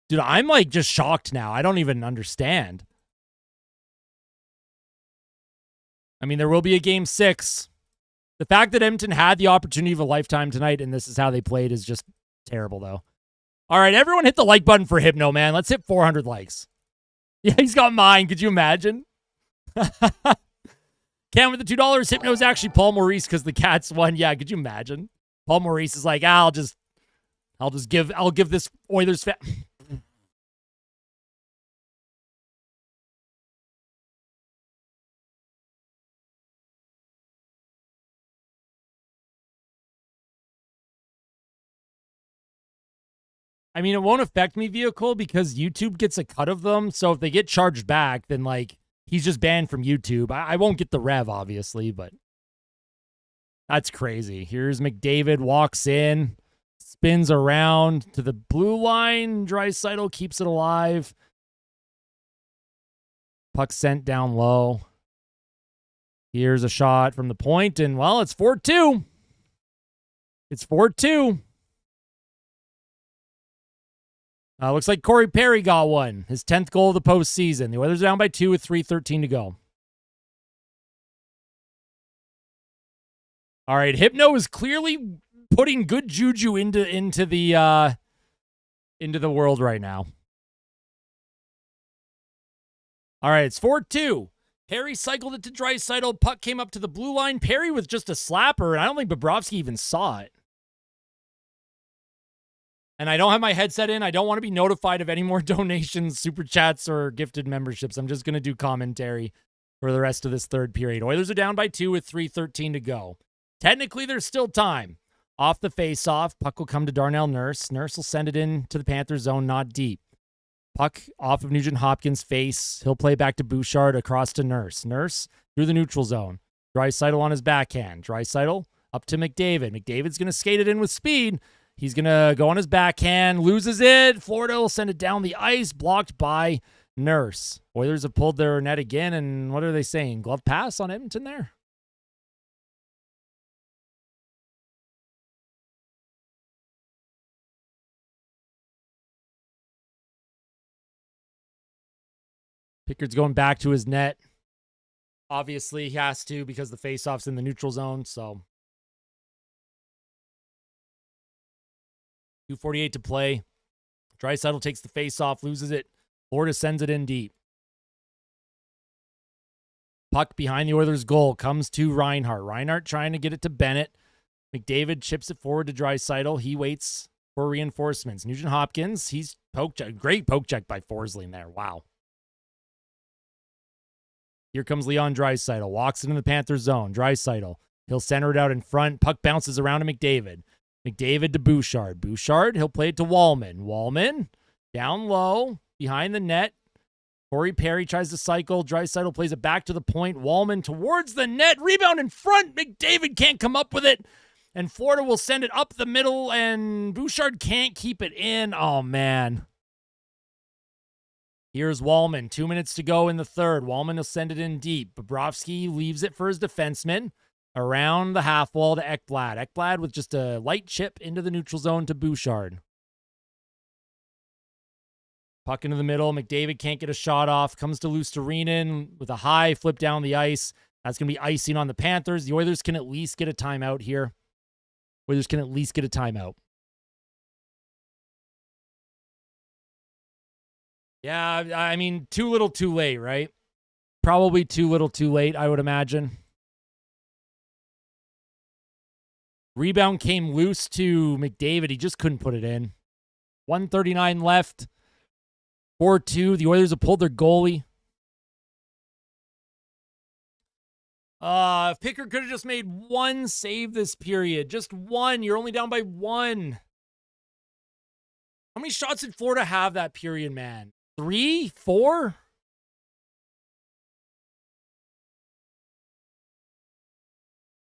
Dude, I'm like just shocked now. I don't even understand. I mean, there will be a game 6. The fact that Edmonton had the opportunity of a lifetime tonight and this is how they played is just terrible, though. All right, everyone hit the like button for Hypno, man. Let's hit 400 likes. Yeah, he's got mine. Could you imagine? Cam with the $2. Hypno is actually Paul Maurice because the Cats won. Yeah, could you imagine? Paul Maurice is like, I'll give this Oilers fan. I mean, it won't affect me, Vehicle, because YouTube gets a cut of them. So if they get charged back, then, like, he's just banned from YouTube. I won't get the rev, obviously, but that's crazy. Here's McDavid, walks in, spins around to the blue line. Draisaitl keeps it alive. Puck sent down low. Here's a shot from the point, and, well, it's 4-2. It's 4-2. Looks like Corey Perry got one. His 10th goal of the postseason. The Oilers are down by 2 with 3:13 to go. All right, Hypno is clearly putting good juju into the world right now. All right, it's 4-2. Perry cycled it to Draisaitl. Puck came up to the blue line. Perry with just a slapper, and I don't think Bobrovsky even saw it. And I don't have my headset in. I don't want to be notified of any more donations, super chats, or gifted memberships. I'm just going to do commentary for the rest of this third period. Oilers are down by 2 with 3:13 to go. Technically, there's still time. Off the face-off, puck will come to Darnell Nurse. Nurse will send it in to the Panthers zone, not deep. Puck off of Nugent Hopkins' face. He'll play back to Bouchard, across to Nurse. Nurse through the neutral zone. Draisaitl on his backhand. Draisaitl Up to McDavid. McDavid's going to skate it in with speed. He's going to go on his backhand, loses it. Florida will send it down the ice, blocked by Nurse. Oilers have pulled their net again, and what are they saying? Glove pass on Edmonton there? Pickard's going back to his net. Obviously, he has to because the faceoff's in the neutral zone, so 2:48 to play. Draisaitl takes the faceoff, loses it. Florida sends it in deep. Puck behind the Oilers' goal comes to Reinhart. Reinhart trying to get it to Bennett. McDavid chips it forward to Draisaitl. He waits for reinforcements. Nugent Hopkins, he's poke check. Great poke check by Forsling there. Wow. Here comes Leon Draisaitl. Walks into the Panthers zone. Draisaitl. He'll center it out in front. Puck bounces around to McDavid. McDavid to Bouchard. Bouchard, he'll play it to Wallman. Wallman, down low, behind the net. Corey Perry tries to cycle. Draisaitl plays it back to the point. Wallman towards the net. Rebound in front. McDavid can't come up with it. And Florida will send it up the middle, and Bouchard can't keep it in. Oh, man. Here's Wallman. 2 minutes to go in the third. Wallman will send it in deep. Bobrovsky leaves it for his defenseman. Around the half wall to Ekblad. Ekblad with just a light chip into the neutral zone to Bouchard. Puck into the middle. McDavid can't get a shot off. Comes to Luostarinen with a high flip down the ice. That's going to be icing on the Panthers. The Oilers can at least get a timeout here. Oilers can at least get a timeout. Yeah, I mean, too little too late, right? Probably too little too late, I would imagine. Rebound came loose to McDavid. He just couldn't put it in. 1:39 left. 4-2. The Oilers have pulled their goalie. If Pickard could have just made one save this period. Just one. You're only down by one. How many shots did Florida have that period, man? 3? 4?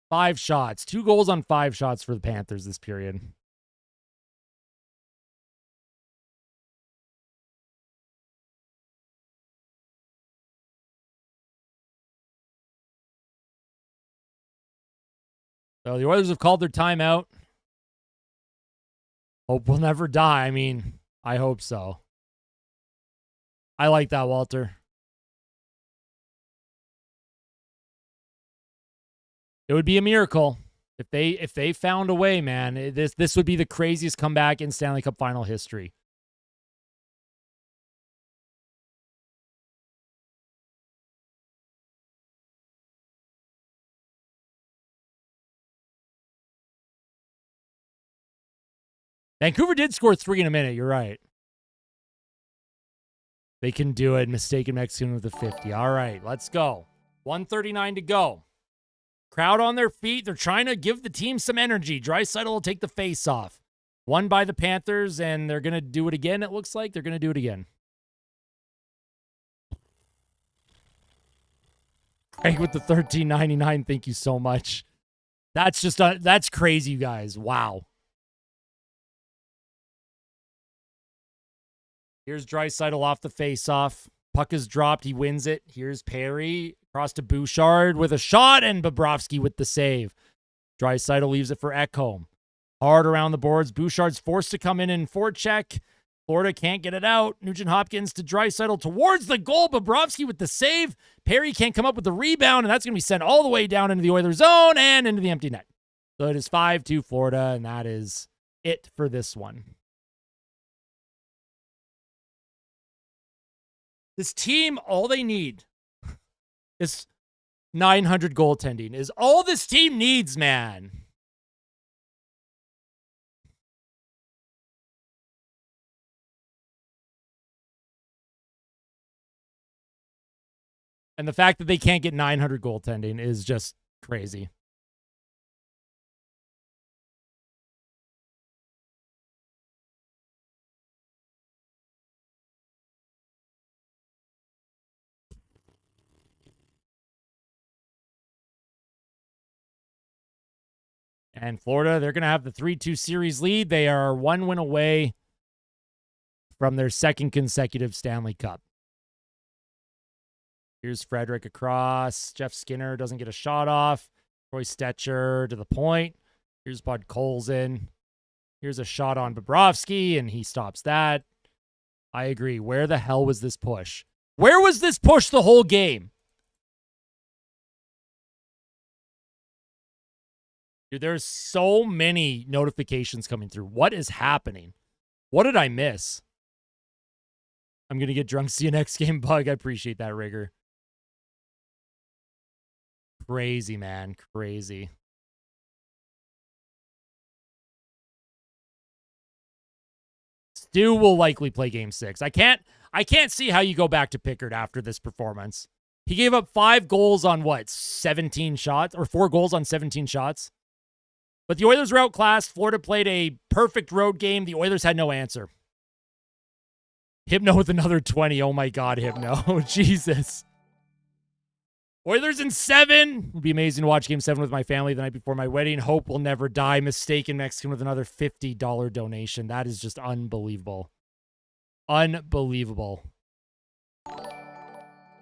Five shots. 2 goals on 5 shots for the Panthers this period. So the Oilers have called their timeout. Hope will never die. I mean, I hope so. I like that, Walter. It would be a miracle if they found a way, man. This would be the craziest comeback in Stanley Cup Final history. Vancouver did score 3 in a minute. You're right. They can do it. Mistaken Mexican with a 50. All right, let's go. 1:39 to go. Crowd on their feet. They're trying to give the team some energy. Draisaitl will take the face off. Won by the Panthers, and they're going to do it again, it looks like. They're going to do it again. Craig with the $13.99. Thank you so much. That's just, that's crazy, you guys. Wow. Here's Draisaitl off the face-off. Puck is dropped. He wins it. Here's Perry across to Bouchard with a shot, and Bobrovsky with the save. Draisaitl leaves it for Ekholm. Hard around the boards. Bouchard's forced to come in and forecheck. Florida can't get it out. Nugent Hopkins to Draisaitl towards the goal. Bobrovsky with the save. Perry can't come up with the rebound, and that's going to be sent all the way down into the Oilers zone and into the empty net. So it is 5-2 Florida, and that is it for this one. This team, all they need is 900 goaltending. Is all this team needs, man. And the fact that they can't get 900 goaltending is just crazy. And Florida, they're going to have the 3-2 series lead. They are 1 win away from their second consecutive Stanley Cup. Here's Frederick across. Jeff Skinner doesn't get a shot off. Troy Stetcher to the point. Here's Bud Colson. Here's a shot on Bobrovsky, and he stops that. I agree. Where the hell was this push? Where was this push the whole game? Dude, there's so many notifications coming through. What is happening? What did I miss? I'm going to get drunk. See you next game, Bug. I appreciate that, Rigger. Crazy, man. Crazy. Stu will likely play game 6. I can't see how you go back to Pickard after this performance. He gave up 5 goals on what? 17 shots? Or 4 goals on 17 shots? But the Oilers were outclassed. Florida played a perfect road game. The Oilers had no answer. Hypno with another 20. Oh my God, Hypno. Jesus. Oilers in 7. It'll be amazing to watch game 7 with my family the night before my wedding. Hope will never die. Mistaken Mexican with another $50 donation. That is just unbelievable. Unbelievable.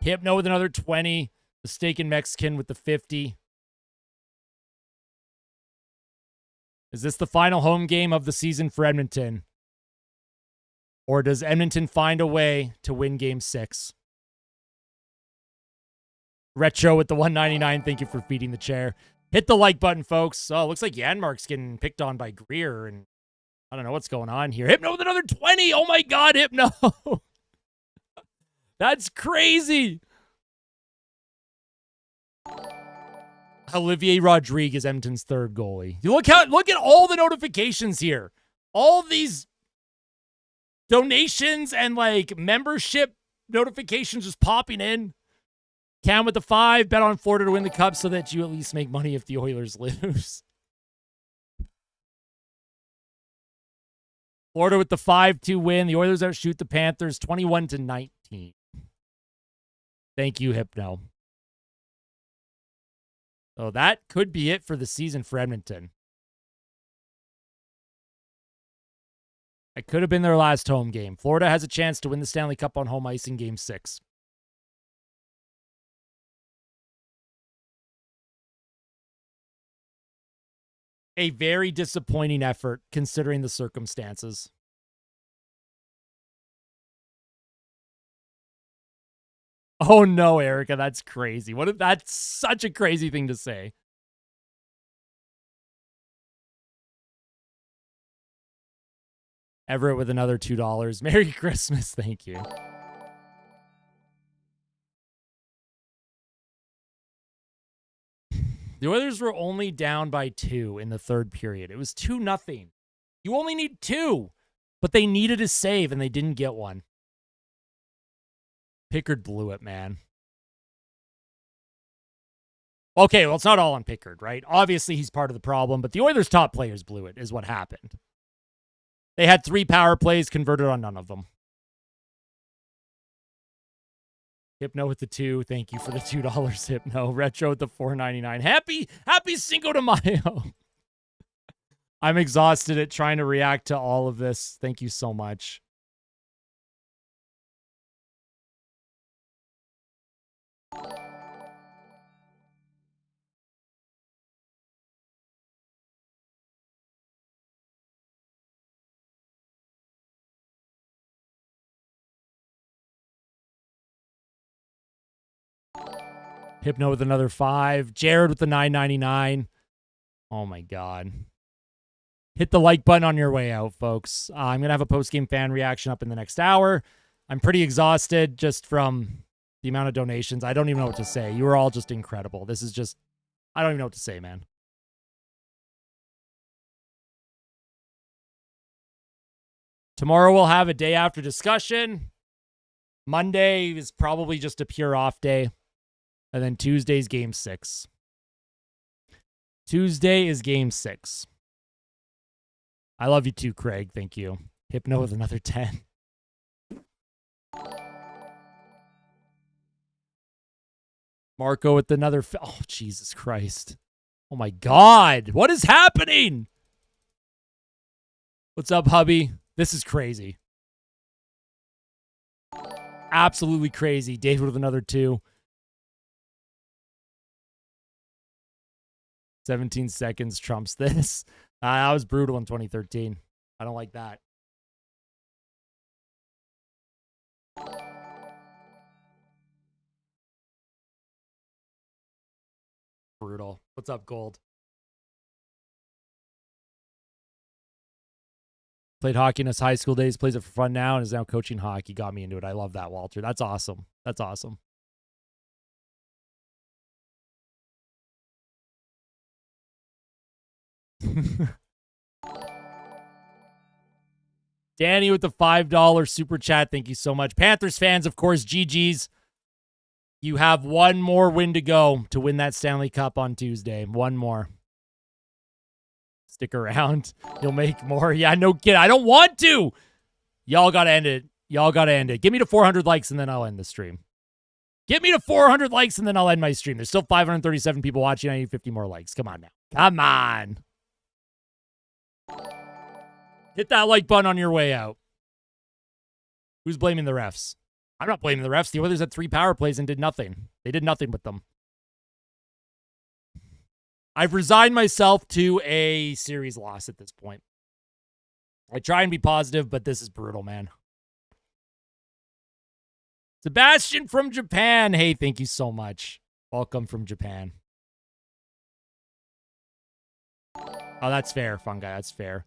Hypno with another 20. Mistaken Mexican with the 50. Is this the final home game of the season for Edmonton? Or does Edmonton find a way to win game 6? Retro with the 199. Thank you for feeding the chair. Hit the like button, folks. Oh, looks like Janmark's getting picked on by Greer, and I don't know what's going on here. Hypno with another 20. Oh my God, Hypno. That's crazy. Olivier Rodriguez, Edmonton's 3rd goalie. You look at all the notifications here. All these donations and like membership notifications just popping in. Cam with the 5. Bet on Florida to win the Cup so that you at least make money if the Oilers lose. Florida with the 5-2 win. The Oilers outshoot the Panthers 21-19. Thank you, Hypno. So that could be it for the season for Edmonton. It could have been their last home game. Florida has a chance to win the Stanley Cup on home ice in game 6. A very disappointing effort considering the circumstances. Oh no, Erica, that's crazy. That's such a crazy thing to say. Everett with another $2. Merry Christmas. Thank you. The Oilers were only down by 2 in the 3rd period. It was 2-0. You only need 2, but they needed a save, and they didn't get one. Pickard blew it, man. Okay, well, it's not all on Pickard, right? Obviously, he's part of the problem, but the Oilers' top players blew it, is what happened. They had 3 power plays, converted on none of them. Hypno with the 2. Thank you for the $2, Hypno. Retro with the $4.99. Happy Cinco de Mayo. I'm exhausted at trying to react to all of this. Thank you so much. Hypno with another 5. Jared with the $9.99. Oh my God. Hit the like button on your way out, folks. I'm going to have a post-game fan reaction up in the next hour. I'm pretty exhausted just from the amount of donations. I don't even know what to say. You were all just incredible. This is just, I don't even know what to say, man. Tomorrow we'll have a day after discussion. Monday is probably just a pure off day. And then Tuesday's game 6. Tuesday is game 6. I love you too, Craig. Thank you. Hypno with another 10. Marco with another... Oh, Jesus Christ. Oh my God. What is happening? What's up, hubby? This is crazy. Absolutely crazy. David with another 2. 17 seconds trumps this. I was brutal in 2013. I don't like that. Brutal. What's up, Gold? Played hockey in his high school days, plays it for fun now, and is now coaching hockey. Got me into it. I love that, Walter. That's awesome. That's awesome. Danny with the $5 super chat. Thank you so much. Panthers fans, of course, GG's. You have one more win to go to win that Stanley Cup on Tuesday. One more. Stick around. You'll make more. Yeah, no kid. I don't want to. Y'all got to end it. Y'all got to end it. Give me to 400 likes and then I'll end the stream. Get me to 400 likes and then I'll end my stream. There's still 537 people watching. I need 50 more likes. Come on now. Come on. Hit that like button on your way out. Who's blaming the refs? I'm not blaming the refs. The Oilers had 3 power plays and did nothing. They did nothing with them. I've resigned myself to a series loss at this point. I try and be positive, but this is brutal, man. Sebastian from Japan. Hey, thank you so much. Welcome from Japan. Oh, that's fair, fun guy. That's fair.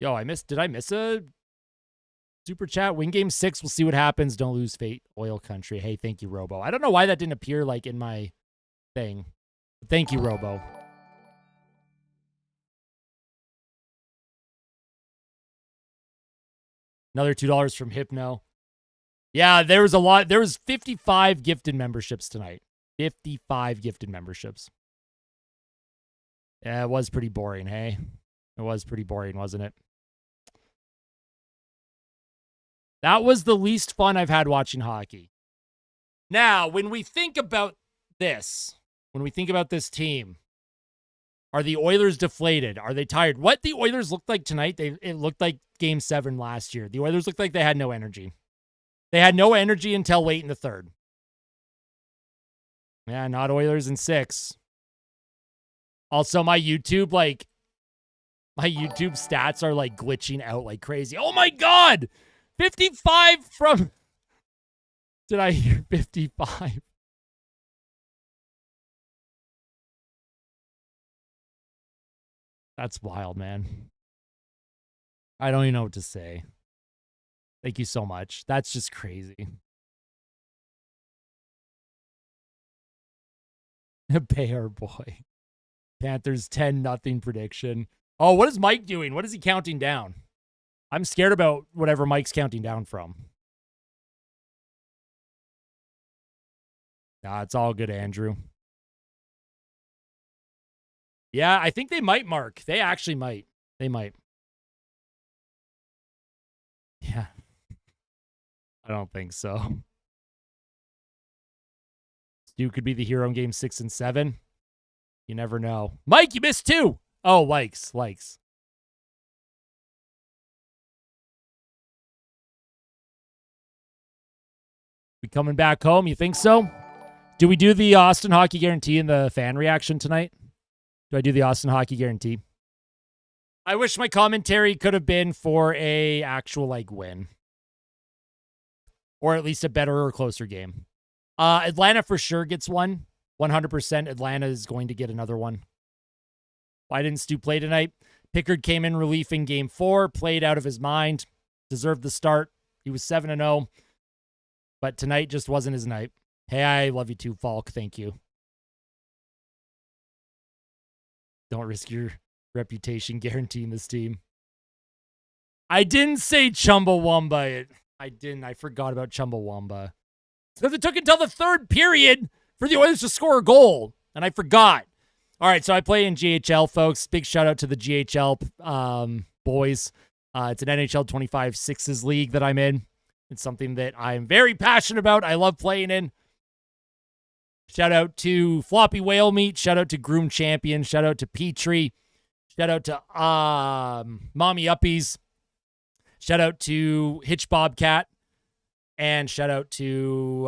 Yo, did I miss a super chat? Win game 6. We'll see what happens. Don't lose fate. Oil country. Hey, thank you, Robo. I don't know why that didn't appear like in my thing. But thank you, Robo. Another $2 from Hypno. Yeah, there was a lot. There was 55 gifted memberships tonight. 55 gifted memberships. Yeah, it was pretty boring, hey? It was pretty boring, wasn't it? That was the least fun I've had watching hockey. Now, when we think about this, when we think about this team, are the Oilers deflated? Are they tired? What the Oilers looked like tonight, it looked like Game 7 last year. The Oilers looked like they had no energy. They had no energy until late in the third. Yeah, not Oilers in 6. Also, my YouTube stats are like glitching out like crazy. Oh my God! 55 from... Did I hear 55? That's wild, man. I don't even know what to say. Thank you so much. That's just crazy. Bear boy. Panthers 10-0 prediction. Oh, what is Mike doing? What is he counting down? I'm scared about whatever Mike's counting down from. Nah, it's all good, Andrew. Yeah, I think they might, Mark. They actually might. They might. Yeah. I don't think so. Stu could be the hero in game 6 and 7. You never know. Mike, you missed 2. Oh, likes. We coming back home? You think so? Do we do the Austin Hockey Guarantee in the fan reaction tonight? Do I do the Austin Hockey Guarantee? I wish my commentary could have been for a actual win. Or at least a better or closer game. Atlanta for sure gets one. 100% Atlanta is going to get another one. Why didn't Stu play tonight? Pickard came in relief in game 4, played out of his mind, deserved the start. He was 7-0, but tonight just wasn't his night. Hey, I love you too, Falk. Thank you. Don't risk your reputation guaranteeing this team. I didn't say Chumbawamba. I didn't. I forgot about Chumbawamba. Because it took until the third period for the Oilers to score a goal, and I forgot. All right, so I play in GHL, folks. Big shout out to the GHL boys. It's an NHL 25 Sixes league that I'm in. It's something that I'm very passionate about. I love playing in. Shout out to Floppy Whale Meat. Shout out to Groom Champion. Shout out to Petrie. Shout out to Mommy Uppies. Shout out to Hitch Bobcat. And shout out to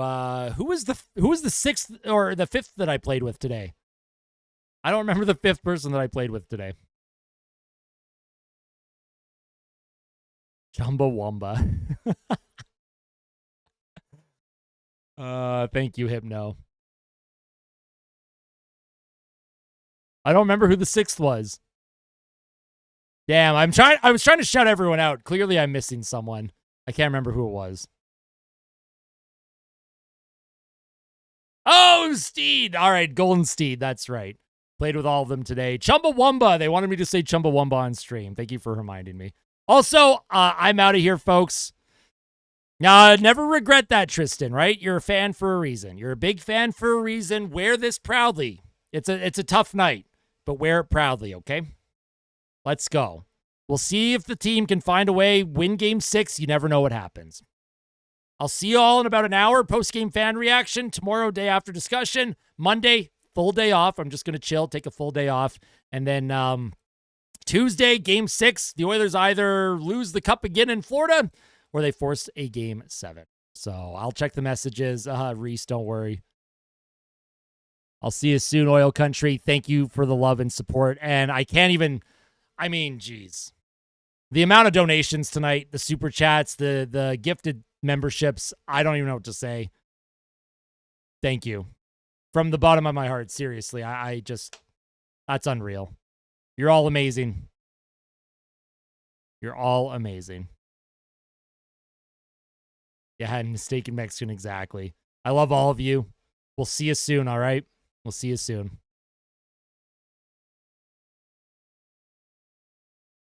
who was the sixth or the fifth that I played with today? I don't remember the fifth person that I played with today. Chumbawamba. Thank you, Hypno. I don't remember who the sixth was. Damn, I was trying to shout everyone out. Clearly I'm missing someone. I can't remember who it was. Oh, Steed. All right, Golden Steed. That's right. Played with all of them today. Chumbawamba. They wanted me to say Chumbawamba on stream. Thank you for reminding me. Also, I'm out of here, folks. Never regret that, Tristan, right? You're a fan for a reason. You're a big fan for a reason. Wear this proudly. It's a tough night, but wear it proudly, okay? Let's go. We'll see if the team can find a way, win game 6. You never know what happens. I'll see you all in about an hour. Post-game fan reaction. Tomorrow, day after discussion. Monday, full day off. I'm just going to chill, take a full day off. And then Tuesday, game 6. The Oilers either lose the cup again in Florida or they force a game 7. So I'll check the messages. Reese, don't worry. I'll see you soon, Oil Country. Thank you for the love and support. And geez. The amount of donations tonight, the super chats, the gifted memberships, I don't even know what to say. Thank you. From the bottom of my heart, seriously. I just, that's unreal. You're all amazing. You're all amazing. Yeah, mistaken Mexican, exactly. I love all of you. We'll see you soon, all right? We'll see you soon.